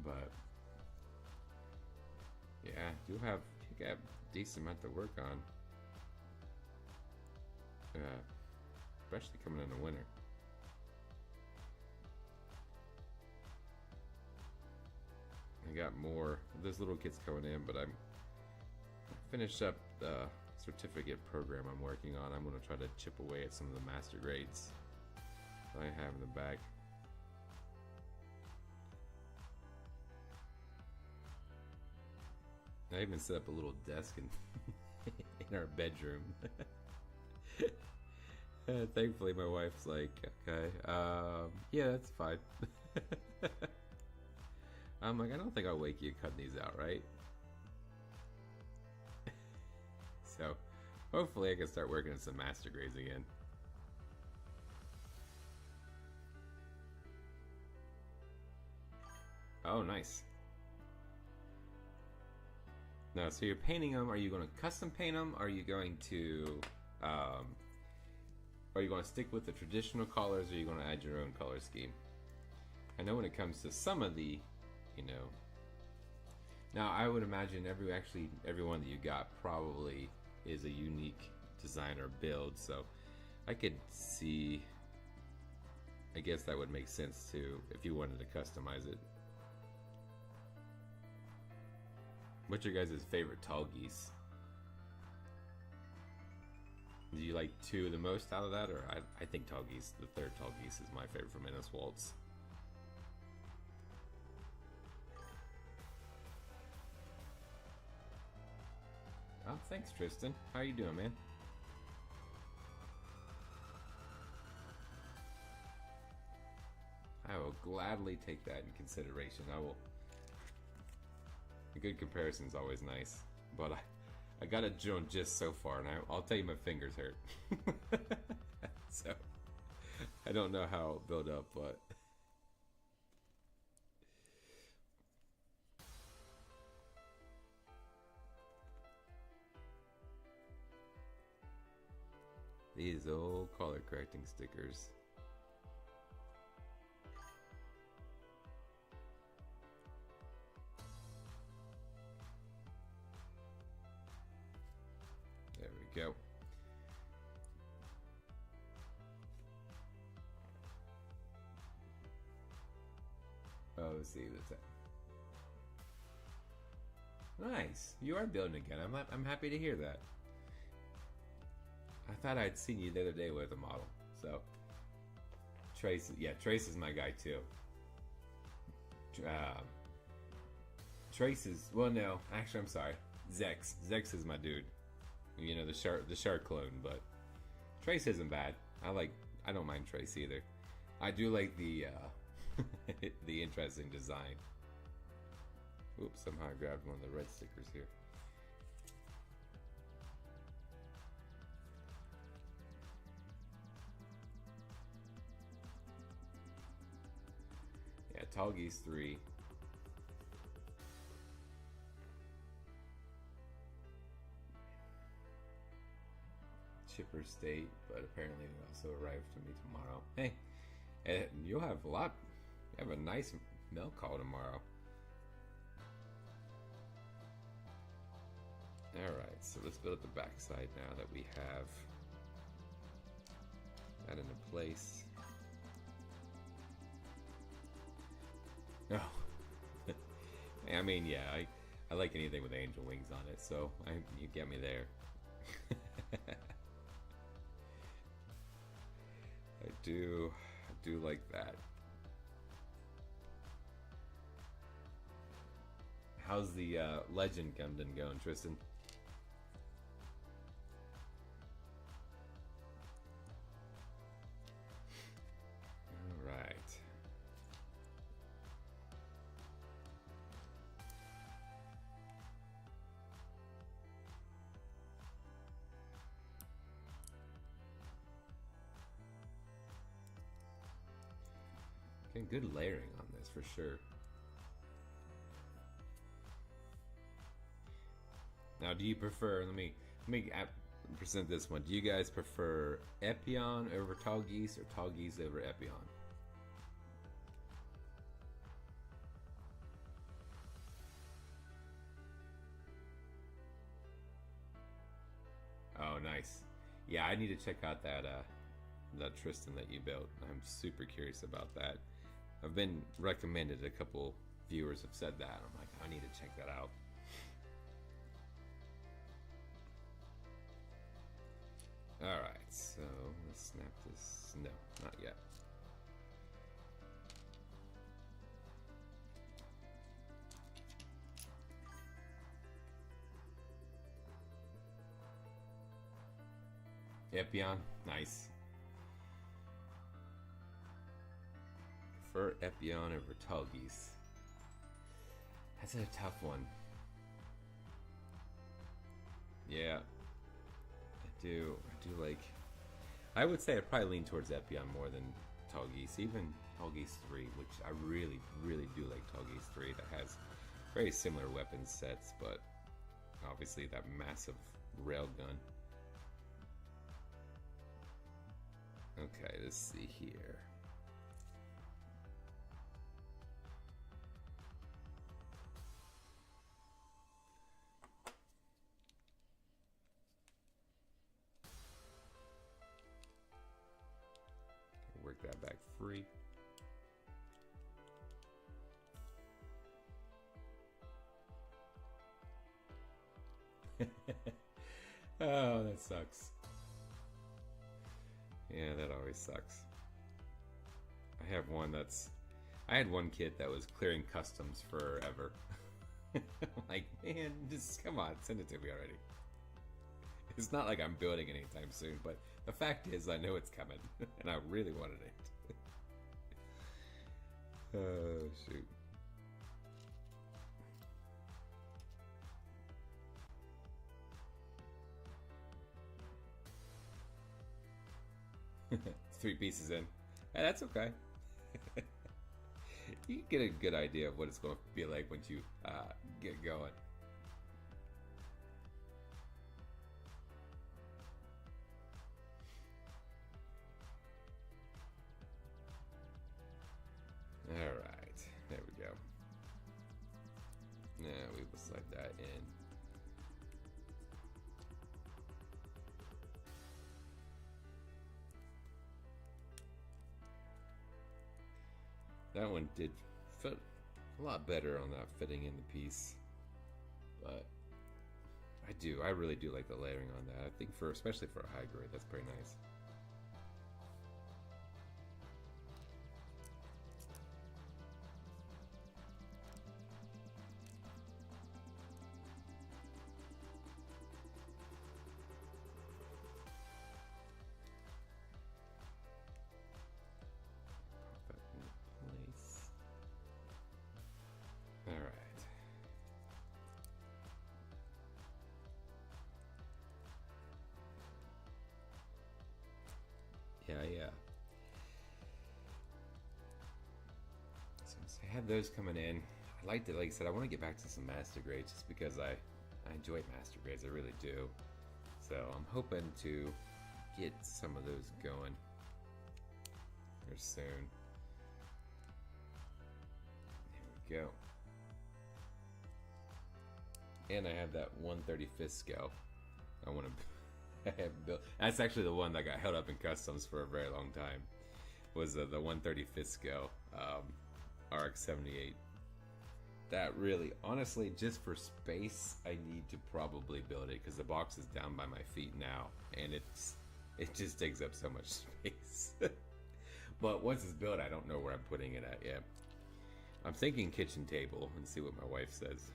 But yeah, you got a decent amount to work on, especially coming in the winter. I got more. There's little kits coming in, but I finished up the certificate program I'm working on. I'm going to try to chip away at some of the master grades that I have in the back. I even set up a little desk in our bedroom. Thankfully, my wife's like, okay, yeah, that's fine. I'm like, I don't think I'll wake you cutting these out, right? So, hopefully I can start working on some master grades again. Oh, nice. No, so you're painting them. Are you going to custom paint them? Are you going to stick with the traditional colors, or are you going to add your own color scheme? I know when it comes to some of the, now I would imagine every one that you got probably is a unique design or build, so I could see, I guess that would make sense too if you wanted to customize it. What's your guys' favorite tall geese? Do you like two the most out of that? Or I think tall geese, the third tall geese is my favorite from Ennis Waltz. Oh, thanks Tristan. How you doing, man? I will gladly take that in consideration. A good comparison is always nice, but I got it drawn just so far, and I'll tell you my fingers hurt. So I don't know how it'll build up, but these old color correcting stickers. Go. Oh, let's see. That's it. Nice. You are building again. I'm happy to hear that. I thought I'd seen you the other day with a model. So Trace, yeah, Trace is my guy too. Trace is, well, no, actually, I'm sorry. Zex. Zex is my dude. You know, the shark clone, but Trace isn't bad. I don't mind Trace either. I do like the the interesting design. Oops, somehow I grabbed one of the red stickers here. Yeah, Tall Geese 3. Chipper State, but apparently it also arrived to me tomorrow. Hey, and you'll have a lot. You have a nice mail call tomorrow. Alright, so let's build up the backside now that we have that into place. Oh. I mean, yeah, I like anything with angel wings on it, so you get me there. I do like that. How's the Legend Gundam going, Tristan? All right. Okay, good layering on this for sure. Now, do you prefer? Let me present this one. Do you guys prefer Epion over Tall Geese or Tall Geese over Epion? Oh, nice. Yeah, I need to check out that Tristan that you built. I'm super curious about that. I've been recommended. A couple viewers have said that. I'm like, I need to check that out. Alright, so let's snap this. No, not yet. Epion, nice. Prefer Epion over Tall Geese. That's a tough one. Yeah. I do like. I would say I probably lean towards Epion more than Tall Geese, even Tall Geese 3, which I really do like Tall Geese 3. That has very similar weapon sets, but obviously that massive railgun. Okay, let's see here. Work that back free. Oh, that sucks. Yeah, that always sucks. I have one that's... I had one kit that was clearing customs forever. Like, man, just come on, send it to me already. It's not like I'm building anytime soon, but the fact is I know it's coming, and I really wanted it. Oh, shoot. Three pieces in. Hey, that's okay. You get a good idea of what it's going to be like once you get going. Alright, there we go. Now we will slide that in. That one did fit a lot better on that fitting in the piece. But I really do like the layering on that. I think especially for a high grade, that's pretty nice. Yeah. So I have those coming in. I like to, like I said, I want to get back to some master grades just because I enjoy master grades. I really do. So I'm hoping to get some of those going here soon. There we go. And I have that 1/35th scale. I want to. I have built. That's actually the one that got held up in customs for a very long time. Was the 1/35th scale RX-78. That really, honestly, just for space, I need to probably build it because the box is down by my feet now, and it just takes up so much space. But once it's built, I don't know where I'm putting it at yet. I'm thinking kitchen table and see what my wife says.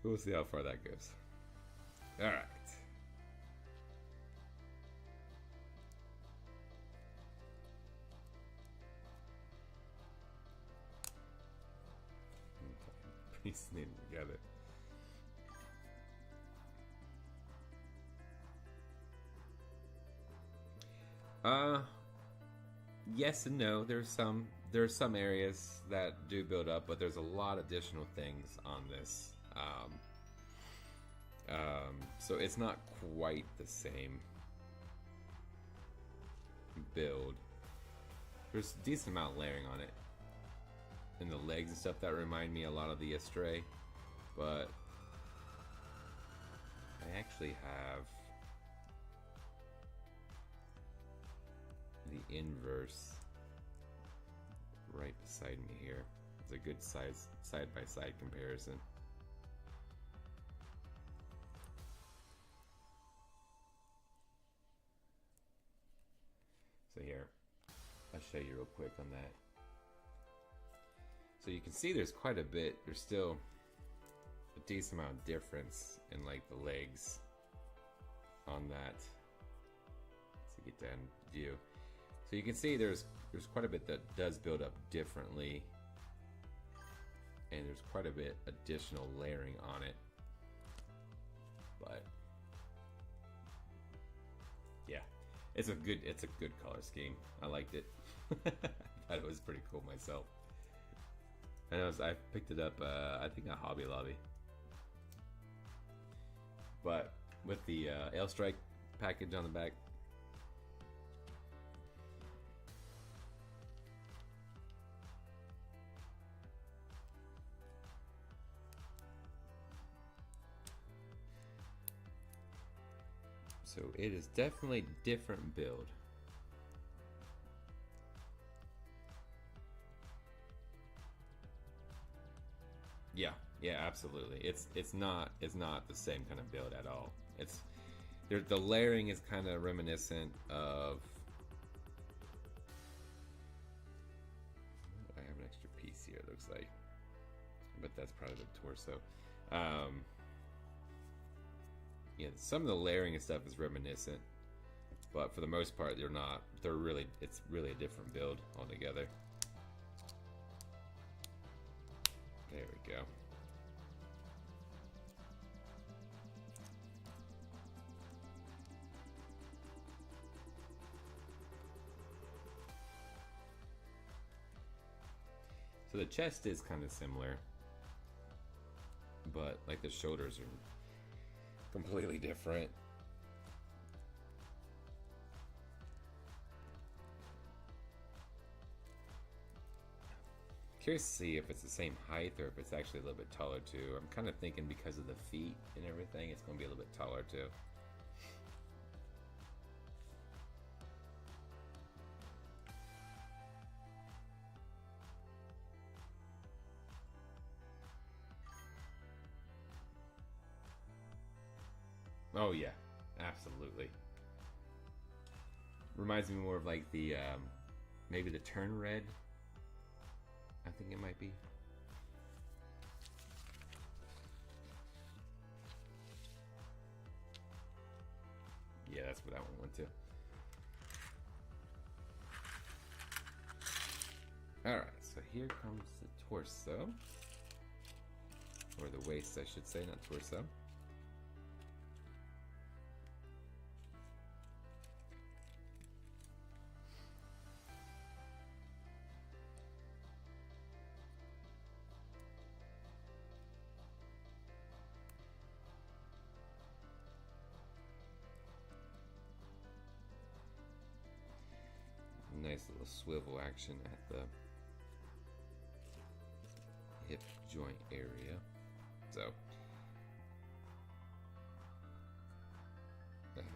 We'll see how far that goes. All right. Piecing it together. Yes and no. There's some areas that do build up, but there's a lot of additional things on this. So it's not quite the same build. There's a decent amount of layering on it. And the legs and stuff that remind me a lot of the Astray. But I actually have the inverse right beside me here. It's a good side-by-side comparison. So here, I'll show you real quick on that. So you can see there's quite a bit, there's still a decent amount of difference in like the legs on that. Let's get down view. So you can see there's quite a bit that does build up differently, and there's quite a bit additional layering on it. But yeah, it's a good color scheme. I liked it. I thought it was pretty cool myself. And I picked it up, I think at Hobby Lobby. But with the L-Strike package on the back. So it is definitely a different build. Yeah, absolutely. It's not the same kind of build at all. The layering is kind of reminiscent of. I have an extra piece here. It looks like, but that's probably the torso. Yeah, some of the layering and stuff is reminiscent, but for the most part, they're not. It's really a different build altogether. There we go. So the chest is kind of similar, but like the shoulders are completely different. Curious to see if it's the same height or if it's actually a little bit taller too. I'm kind of thinking because of the feet and everything, it's going to be a little bit taller too. Oh yeah, absolutely. Reminds me more of like the maybe the Turn Red. I think it might be. Yeah, that's where that one went to. Alright, so here comes the torso. Or the waist, I should say, not torso. Nice little swivel action at the hip joint area. So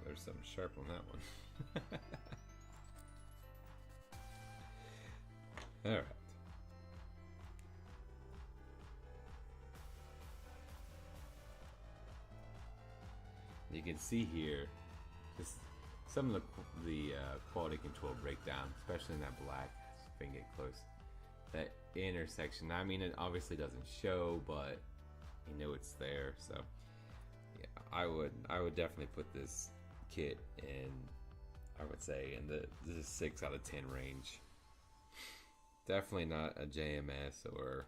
there's something sharp on that one. All right. You can see here just some of the quality control breakdown, especially in that black. If I can get close, that intersection. I mean, it obviously doesn't show, but you know it's there. So yeah, I would definitely put this kit in. I would say in the 6 out of 10 range. Definitely not a JMS or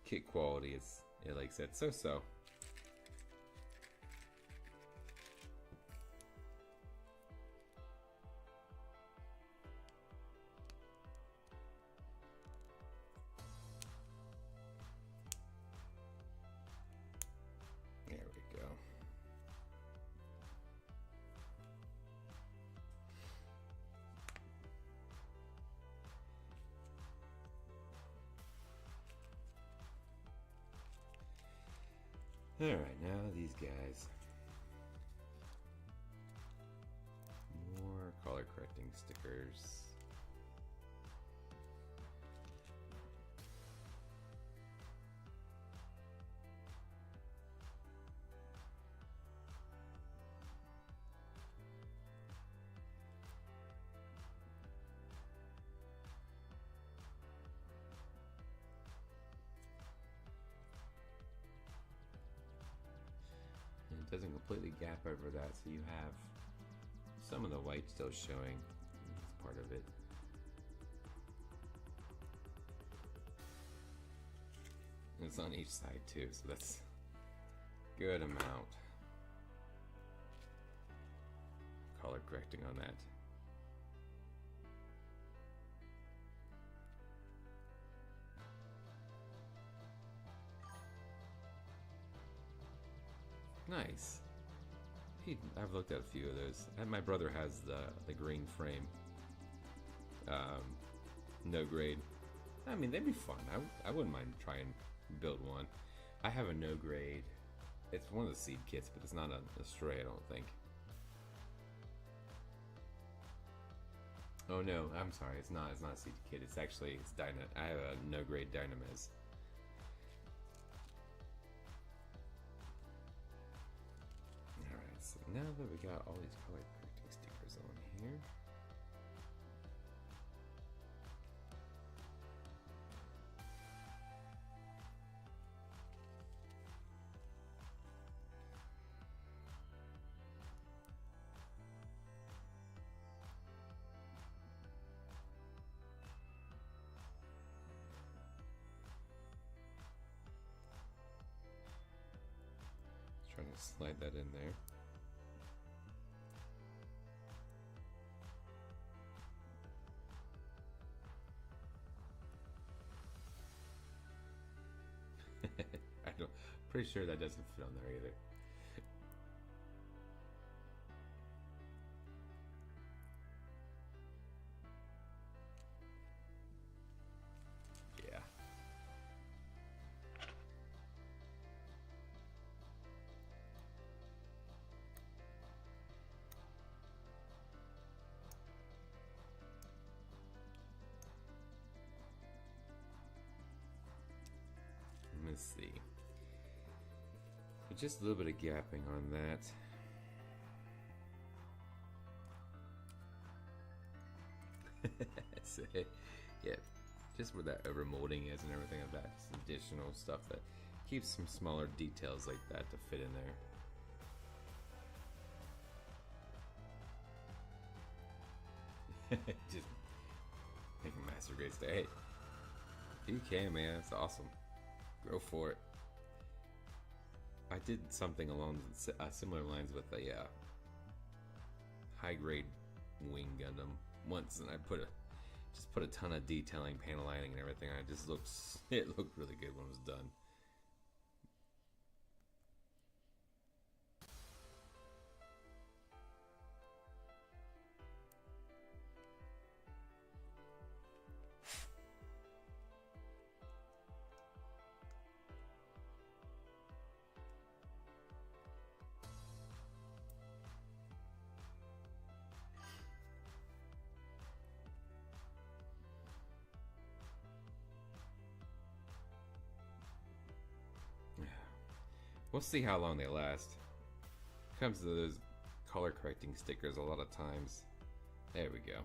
kit quality. It's like I said, so. There we go. Alright, now these guys. More color correcting stickers. It doesn't completely gap over that, so you have some of the white still showing. That's part of it. And it's on each side too, so that's good amount. Color correcting on that. Nice. I've looked at a few of those. And my brother has the green frame. No grade. I mean, they'd be fun. I wouldn't mind trying to build one. I have a no grade. It's one of the seed kits, but it's not an Astray, I don't think. Oh no, I'm sorry. It's not a seed kit. It's actually I have a no grade Dynamez. So now that we got all these color correcting stickers on here, trying to slide that in there. Pretty sure that doesn't fit on there either. Yeah. Let's see. just a little bit of gapping on that. So, yeah, just where that over molding is and everything of that. Some additional stuff that keeps some smaller details like that to fit in there. Just make a master grade stay. Hey, if you can, man, it's awesome. Go for it. I did something along similar lines with a high grade wing Gundam once, and I just put a ton of detailing, panel lining, and everything. It looked really good when it was done. We'll see how long they last. Comes to those color correcting stickers a lot of times. There we go.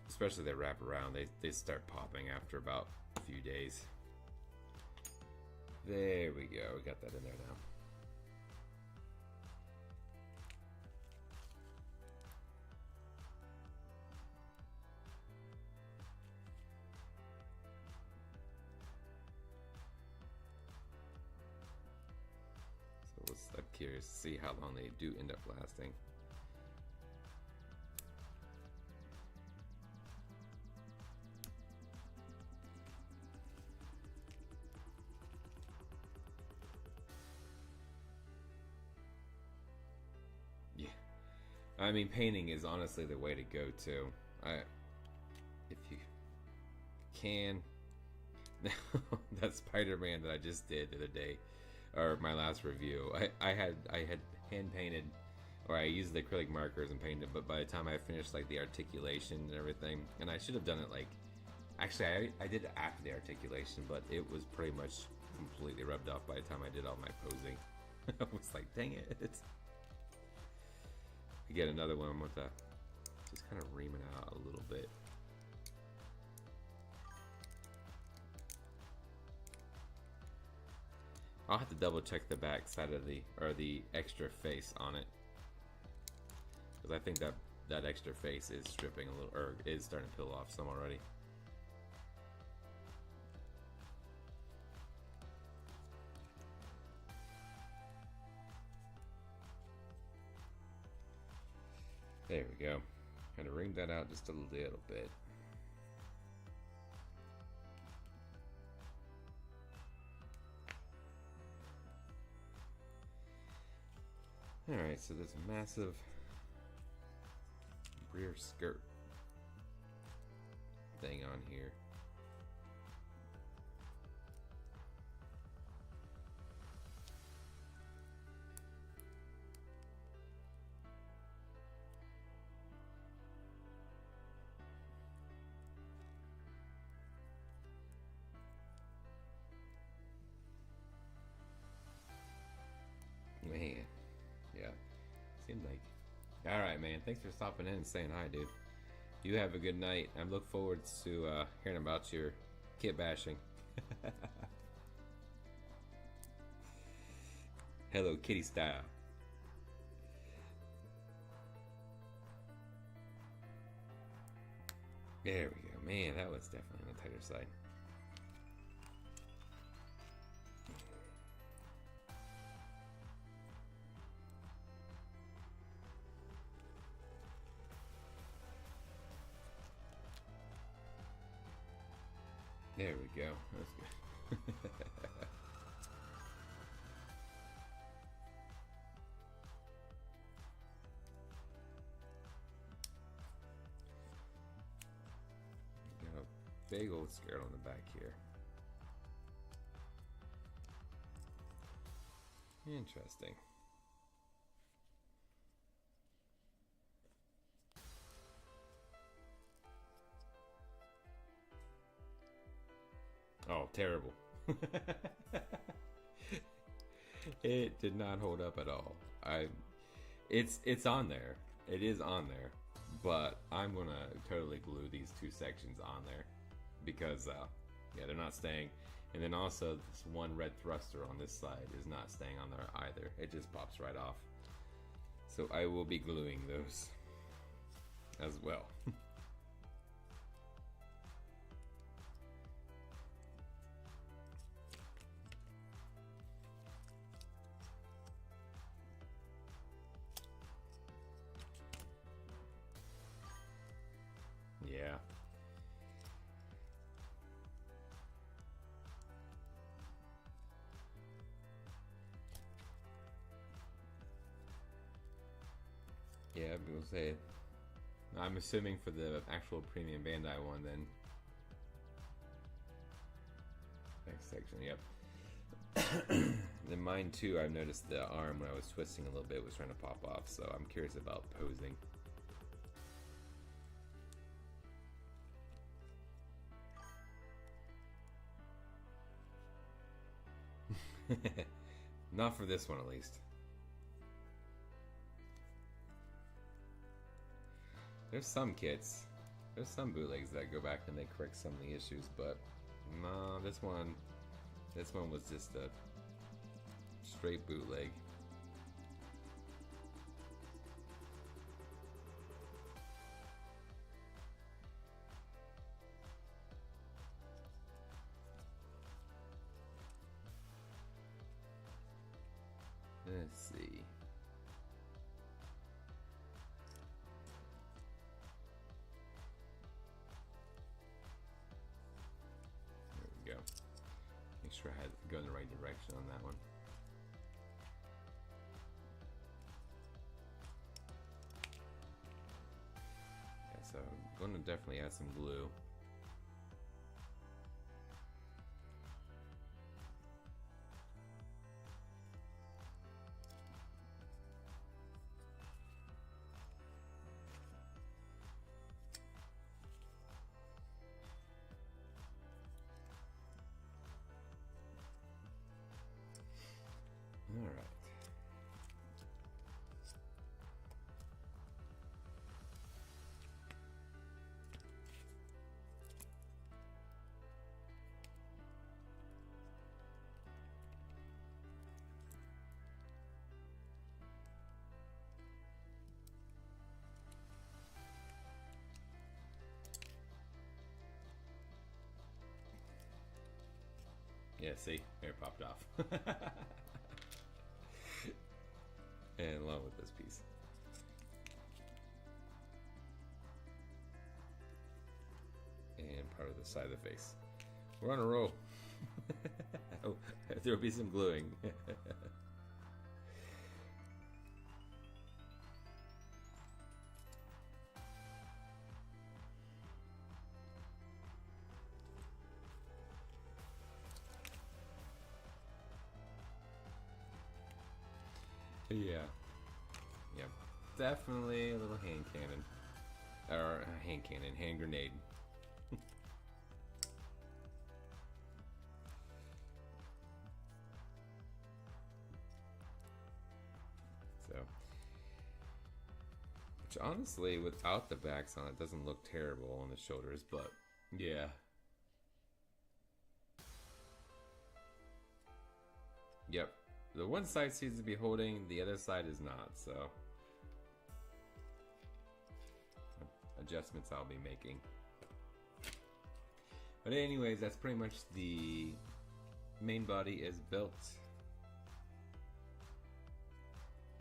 Especially they wrap around, they start popping after about a few days. There we go, we got that in there now. I'm curious to see how long they do end up lasting. Yeah, I mean, painting is honestly the way to go too. If you can, that Spider-Man that I just did the other day, or my last review, I had hand painted, or I used the acrylic markers and painted, but by the time I finished like the articulation and everything, and I should have done it like, actually I did it after the articulation, but it was pretty much completely rubbed off by the time I did all my posing. I was like, dang it. Again, another one with that, just kind of reaming out a little bit. I'll have to double check the back side of the extra face on it, because I think that extra face is stripping a little, or is starting to peel off some already. There we go. Kind of ream that out just a little bit. Alright, so there's a massive rear skirt thing on here. Man. Yeah, seemed like. All right, man. Thanks for stopping in and saying hi, dude. You have a good night. I look forward to hearing about your kit bashing. Hello Kitty style. There we go. Man, that was definitely on the tighter side. There we go. That's good. Got a big old skirt on the back here. Interesting. Oh, terrible. It did not hold up at all. It's on there. It is on there, but I'm gonna totally glue these two sections on there because yeah, they're not staying. And then also this one red thruster on this side is not staying on there either. It just pops right off. So I will be gluing those as well. Yeah. Yeah, people say. I'm assuming for the actual premium Bandai one, then. Next section, yep. Then mine too, I've noticed the arm when I was twisting a little bit was trying to pop off, so I'm curious about posing. Not for this one, at least. There's some kits, there's some bootlegs that go back and they correct some of the issues, but no, this one was just a straight bootleg. Let's see. There we go. Make sure I had to go in the right direction on that one. Yeah, so I'm going to definitely add some glue. All right. Yeah, see, there it popped off. And along with this piece. And part of the side of the face. We're on a roll. Oh, there'll be some gluing. Yeah. Yep. Definitely a little hand cannon. Or hand cannon, hand grenade. So. Which honestly, without the backs on it, doesn't look terrible on the shoulders, but yeah. Yep. The one side seems to be holding, the other side is not, so adjustments I'll be making. But anyways, that's pretty much the main body is built.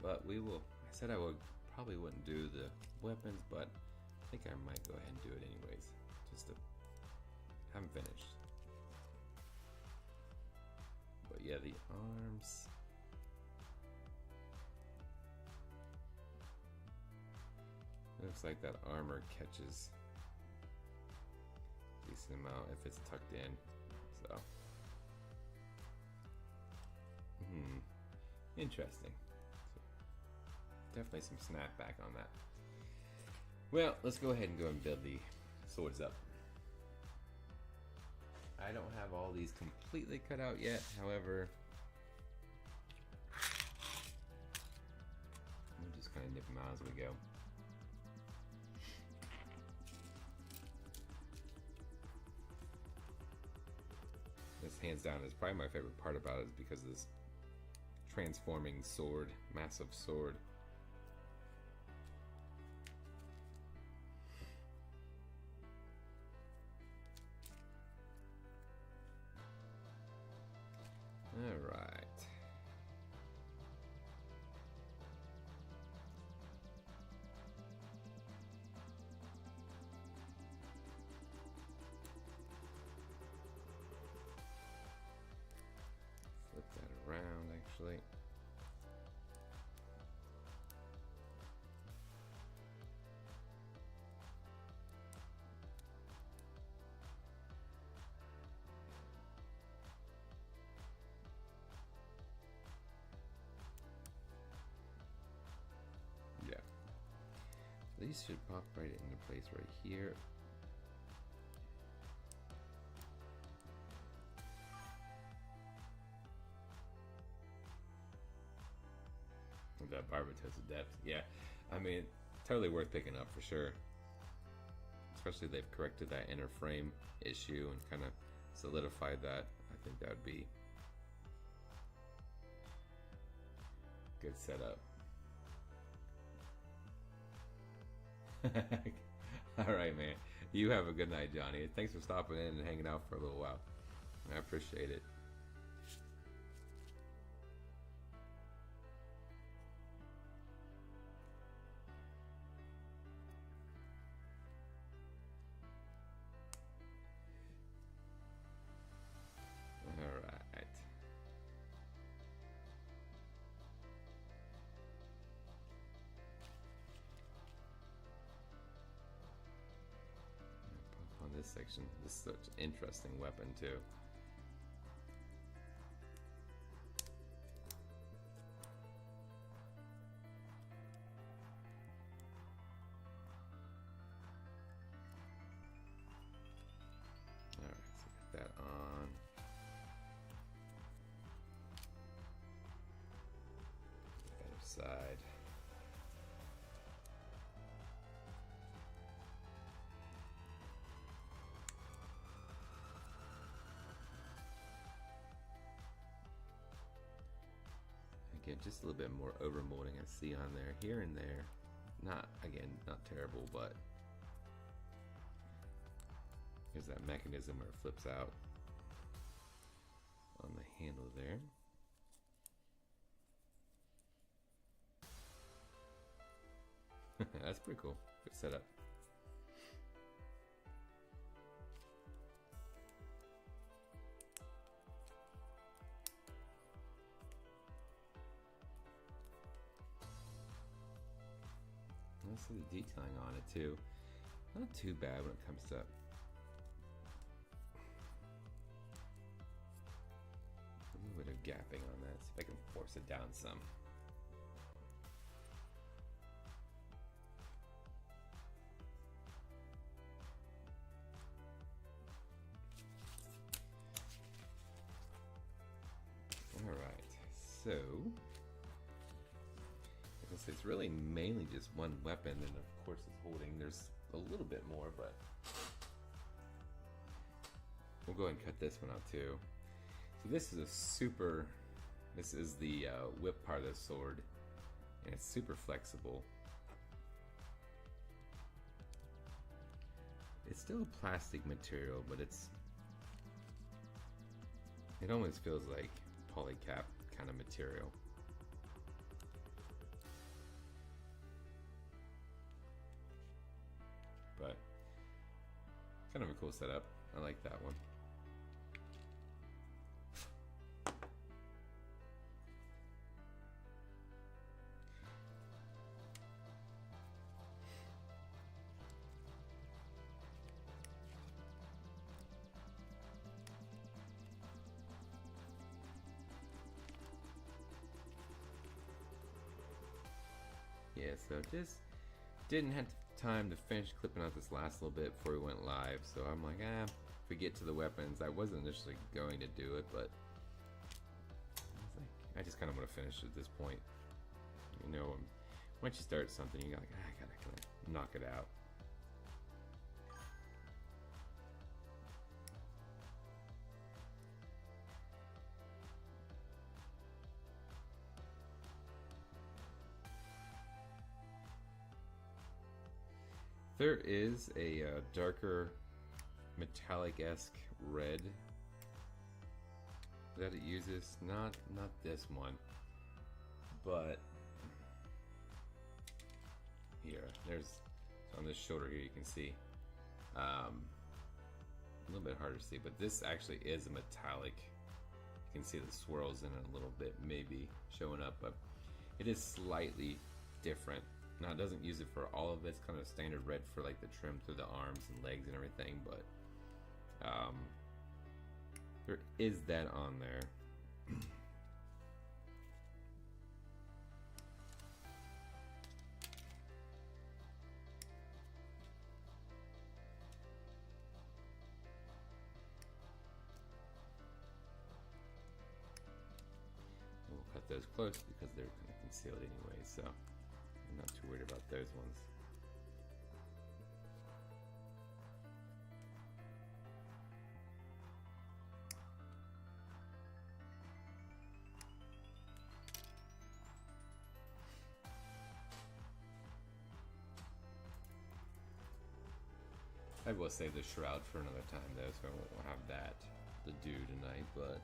But we will, I said I probably wouldn't do the weapons, but I think I might go ahead and do it anyways, just to have them finished. But yeah, the arms. Looks like that armor catches a decent amount if it's tucked in. So, interesting. So, definitely some snapback on that. Well, let's go ahead and go and build the swords up. I don't have all these completely cut out yet, however, down is probably my favorite part about it, is because of this transforming sword, massive sword. All right. Flip that around, actually. Yeah. These should pop right into place right here. That Barbatos depth, yeah. I mean, totally worth picking up for sure. Especially they've corrected that inner frame issue and kind of solidified that. I think that would be good setup. All right, man. You have a good night, Johnny. Thanks for stopping in and hanging out for a little while. I appreciate it. This section. This is such an interesting weapon too. Alright, so get that on. The other side. Again, just a little bit more overmolding I see on there, here and there. Not, again, not terrible, but here's that mechanism where it flips out on the handle there. That's pretty cool. Good setup. See the detailing on it too. Not too bad when it comes to a little bit of gapping on that. See if I can force it down some. All right, so it's really mainly just one weapon, and of course it's holding. There's a little bit more, but we'll go ahead and cut this one out too. So this is a super, this is the whip part of the sword, and it's super flexible. It's still a plastic material, but it almost feels like polycap kind of material. But kind of a cool setup. I like that one. Yeah, so just didn't have time to finish clipping out this last little bit before we went live, so I'm like, if we get to the weapons, I wasn't initially going to do it, but I just kind of want to finish at this point. You know, once you start something, you're like, I gotta kind of knock it out. There is a darker metallic-esque red that it uses. Not this one, but here. There's on this shoulder here. You can see a little bit harder to see, but this actually is a metallic. You can see the swirls in it a little bit, maybe showing up, but it is slightly different. Now it doesn't use it for all of it. It's kind of standard red for like the trim through the arms and legs and everything, but there is that on there. We'll cut those close because they're kind of concealed anyway, so I'm not too worried about those ones. I will save the shroud for another time though, so I won't have that to do tonight, but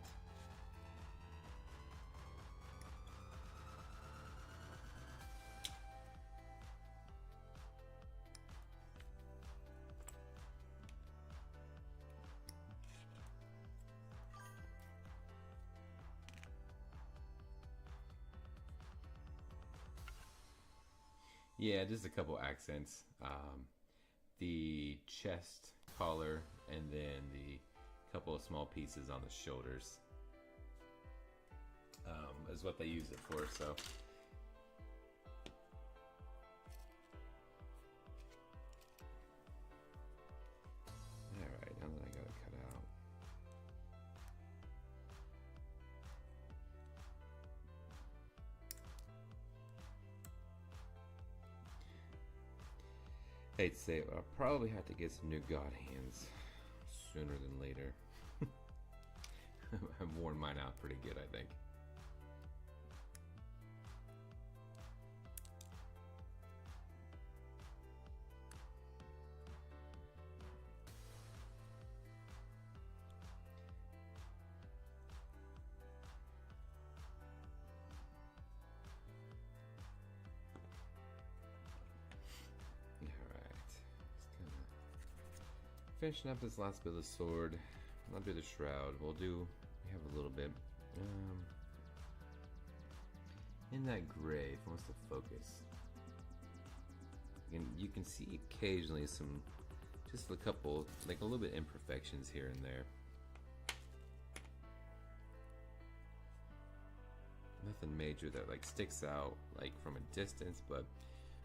yeah, just a couple accents. The chest collar, and then the couple of small pieces on the shoulders is what they use it for. So alright, now that I got it cut out, hate to say it, I'll probably have to get some new God hands sooner than later. I've worn mine out pretty good, I think. Finishing up this last bit of the sword. I'll do the shroud. We have a little bit in that gray, if it wants to focus. You can see occasionally just a couple, like a little bit imperfections here and there. Nothing major that like sticks out like from a distance, but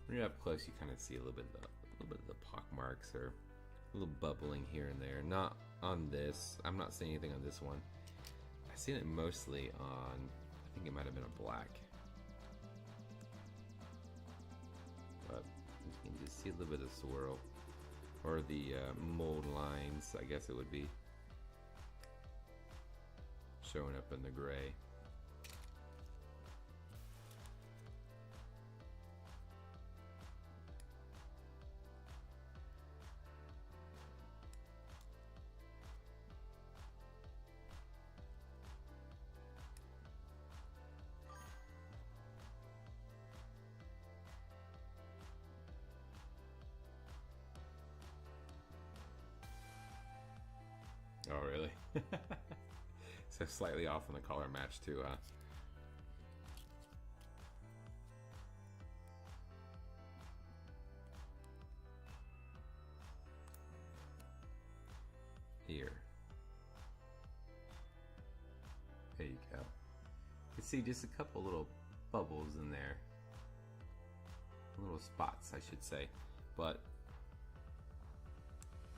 when you're up close, you kind of see a little bit of the pock marks or a little bubbling here and there. Not on this. I'm not seeing anything on this one. I've seen it mostly on, I think it might have been a black. But you can just see a little bit of swirl. Or the mold lines, I guess it would be, showing up in the gray. Oh, really? So slightly off on the color match too, huh? Here. There you go. You can see just a couple little bubbles in there. Little spots, I should say. But,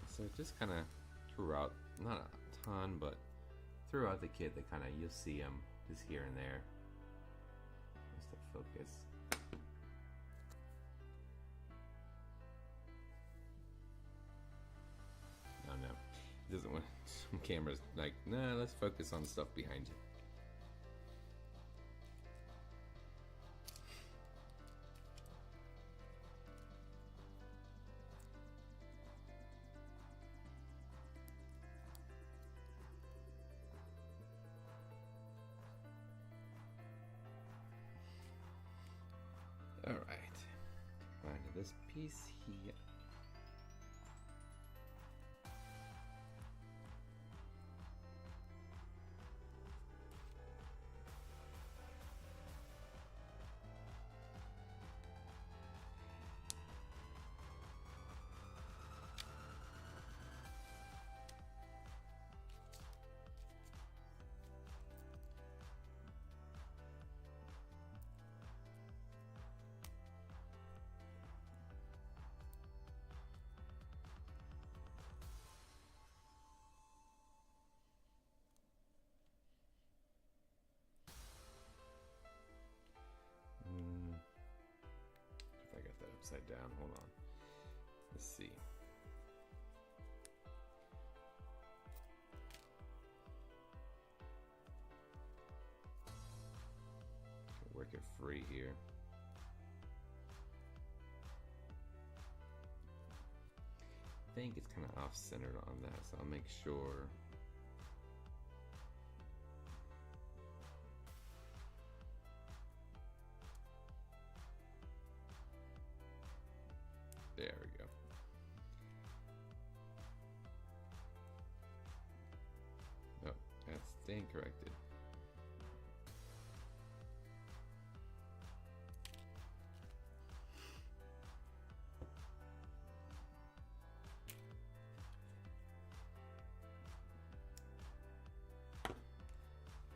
so just kind of throughout, not a ton, but throughout the kit, that kind of, you'll see them just here and there. Just to focus. Oh no, it doesn't want some cameras like, nah, let's focus on stuff behind you. Alright. Find this piece here. If I got that upside down, hold on. Let's see. Work it free here. I think it's kind of off-centered on that, so I'll make sure. There we go. Oh, that's staying corrected.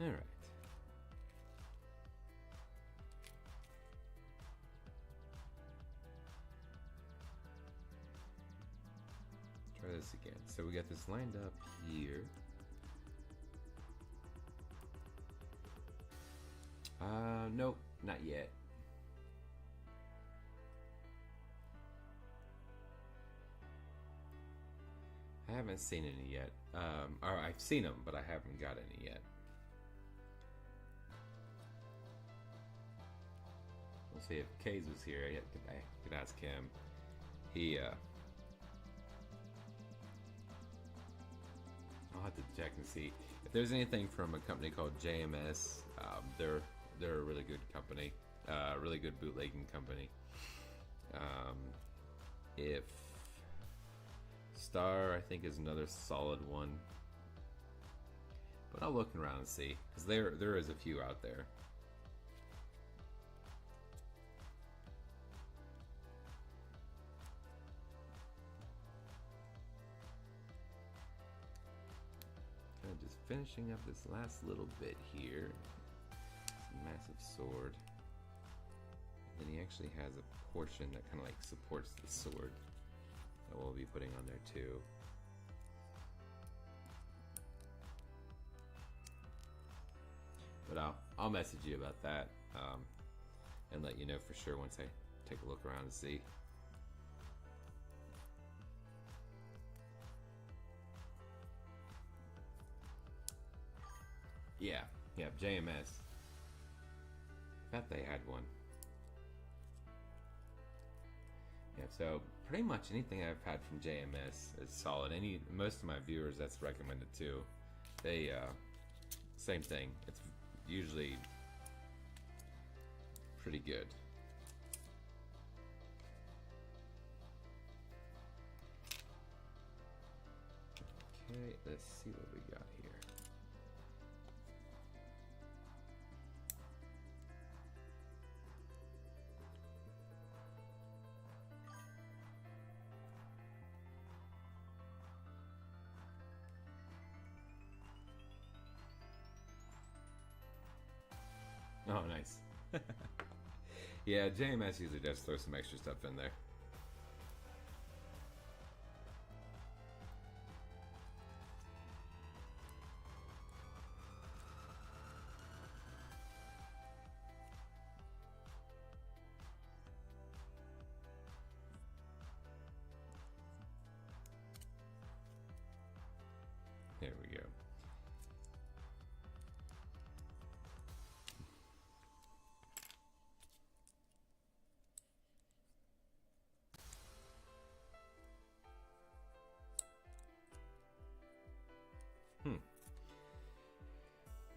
All right. Try this again. So we got this lined up here. Nope, not yet. I haven't seen any yet. Or I've seen them, but I haven't got any yet. We'll see if Kays was here. I could ask him. I'll have to check and see if there's anything from a company called JMS. They're a really good company, really good bootlegging company. If Star, I think, is another solid one, but I'll look around and see, because there is a few out there. Just finishing up this last little bit here. It's a massive sword. And then he actually has a portion that kind of like supports the sword that we'll be putting on there too. But I'll message you about that and let you know for sure once I take a look around and see. Yeah, JMS. Thought they had one. Yeah, so pretty much anything I've had from JMS is solid. Most of my viewers that's recommended too. They same thing. It's usually pretty good. Okay, let's see what we got here. Oh, nice. Yeah, JMS usually does throw some extra stuff in there. There we go.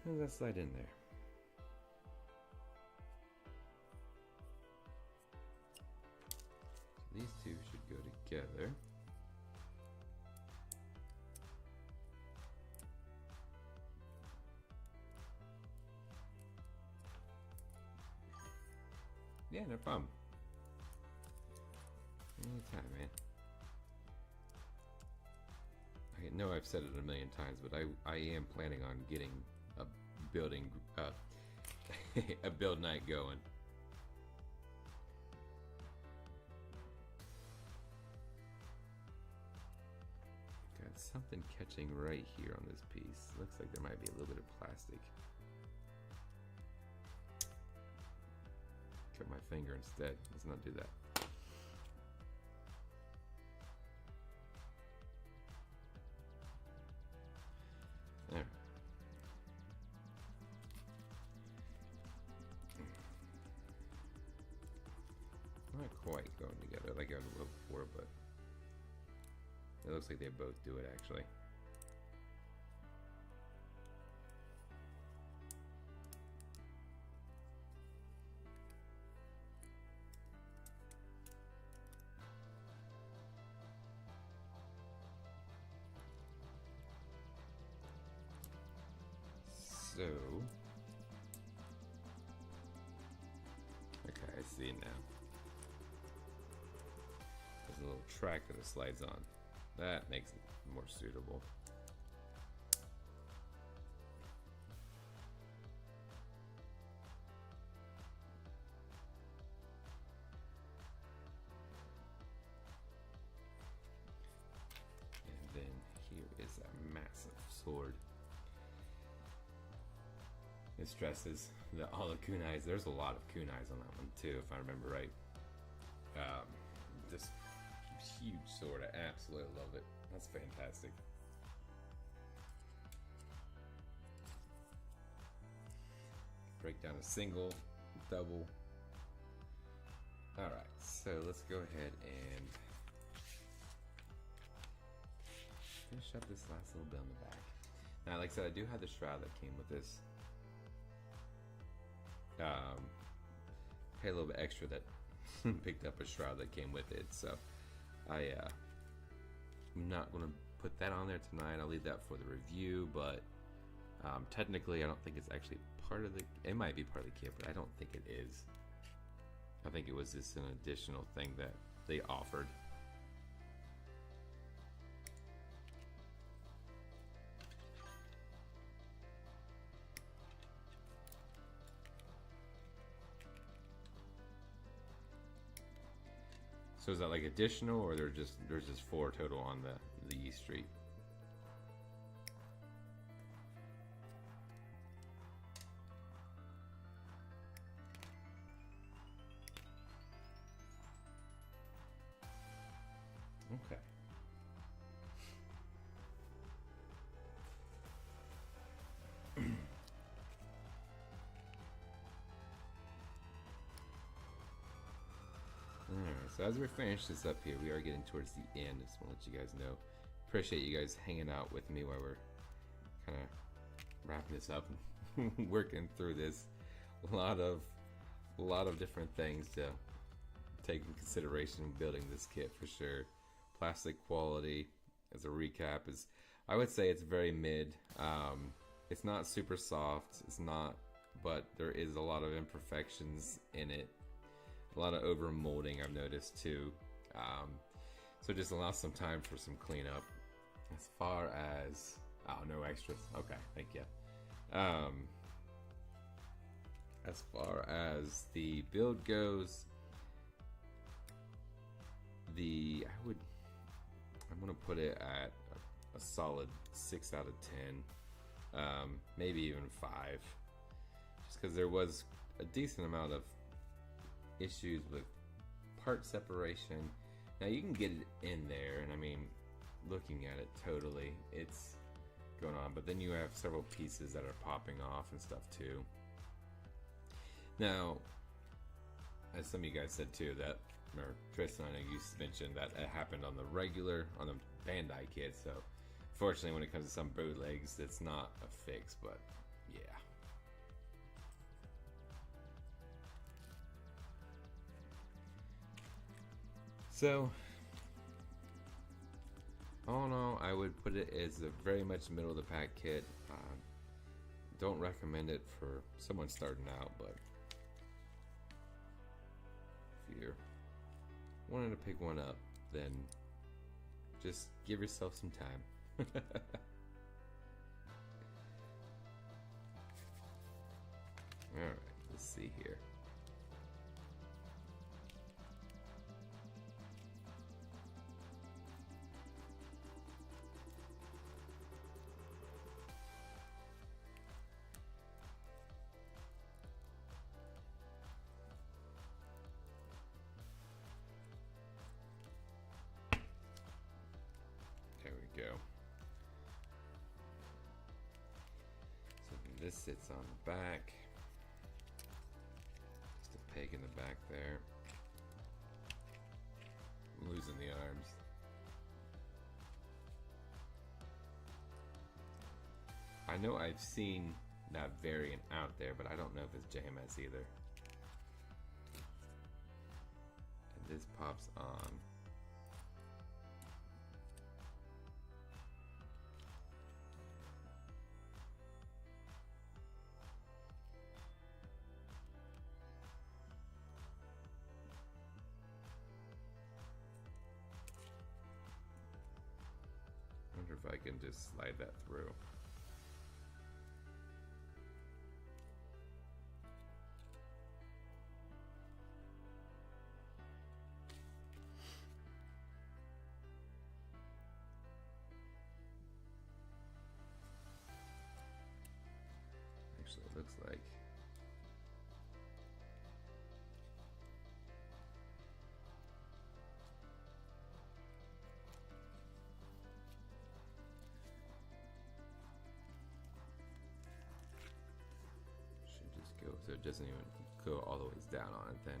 How does that slide in there? together. Yeah, no problem. Anytime, man. I know I've said it a million times, but I am planning on getting a building a build night going. Got something catching right here on this piece. Looks like there might be a little bit of plastic. Cut my finger instead. Let's not do that. There. Not quite going together like I was looking for, but it looks like they both do it actually. So, okay, I see it now. There's a little track that it slides on. That makes it more suitable. And then here is a massive sword. It stresses that all the kunais. There's a lot of kunais on that one too, if I remember right. This huge sword, I absolutely love it. That's fantastic. Break down a single, double. All right, so let's go ahead and finish up this last little bit on the back. Now, like I said, I do have the shroud that came with this. Pay a little bit extra that picked up a shroud that came with it, so I'm not going to put that on there tonight. I'll leave that for the review, but technically I don't think it's actually part of the, it might be part of the kit, but I don't think it is. I think it was just an additional thing that they offered. So is that like additional, or there's just 4 total on the E Street? Okay. Alright, so as we finish this up here, we are getting towards the end. Just want to let you guys know. Appreciate you guys hanging out with me while we're kind of wrapping this up and working through this. A lot of different things to take in consideration when building this kit for sure. Plastic quality, as a recap, is, I would say it's very mid. It's not super soft, it's not, but there is a lot of imperfections in it. A lot of over molding I've noticed too. So just allow some time for some cleanup. As far as, oh, no extras. Okay, thank you. As far as the build goes, I'm gonna put it at a solid 6 out of 10, maybe even 5, just because there was a decent amount of issues with part separation. Now you can get it in there, and I mean, looking at it totally, it's going on, but then you have several pieces that are popping off and stuff too. Now, as some of you guys said too, that, or Tristan, I know you mentioned that it happened on the regular, on the Bandai kit, so fortunately when it comes to some bootlegs, it's not a fix, but yeah. So, all in all, I would put it as a very much middle of the pack kit. Don't recommend it for someone starting out, but if you're wanting to pick one up, then just give yourself some time. Alright, let's see here. There we go. So this sits on the back. Just a peg in the back there. I'm losing the arms. I know I've seen that variant out there, but I don't know if it's JMS either. And this pops on. I wonder if I can just slide that through. Actually, it looks like should just go so it doesn't even go all the ways down on it then.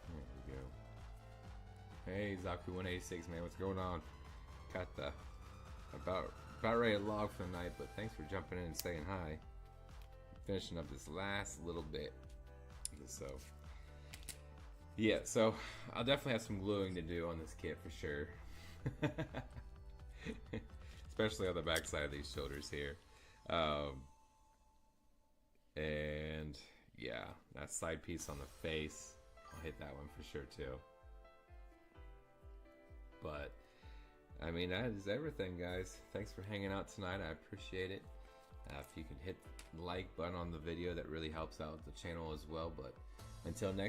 There we go. Hey Zaku186, man, what's going on? Got the about ready to log for the night, but thanks for jumping in and saying hi. Finishing up this last little bit. So yeah, so I'll definitely have some gluing to do on this kit for sure. Especially on the back side of these shoulders here. And yeah, that side piece on the face, I'll hit that one for sure too. But I mean, that is everything, guys. Thanks for hanging out tonight. I appreciate it. If you can hit the like button on the video, that really helps out the channel as well. But until next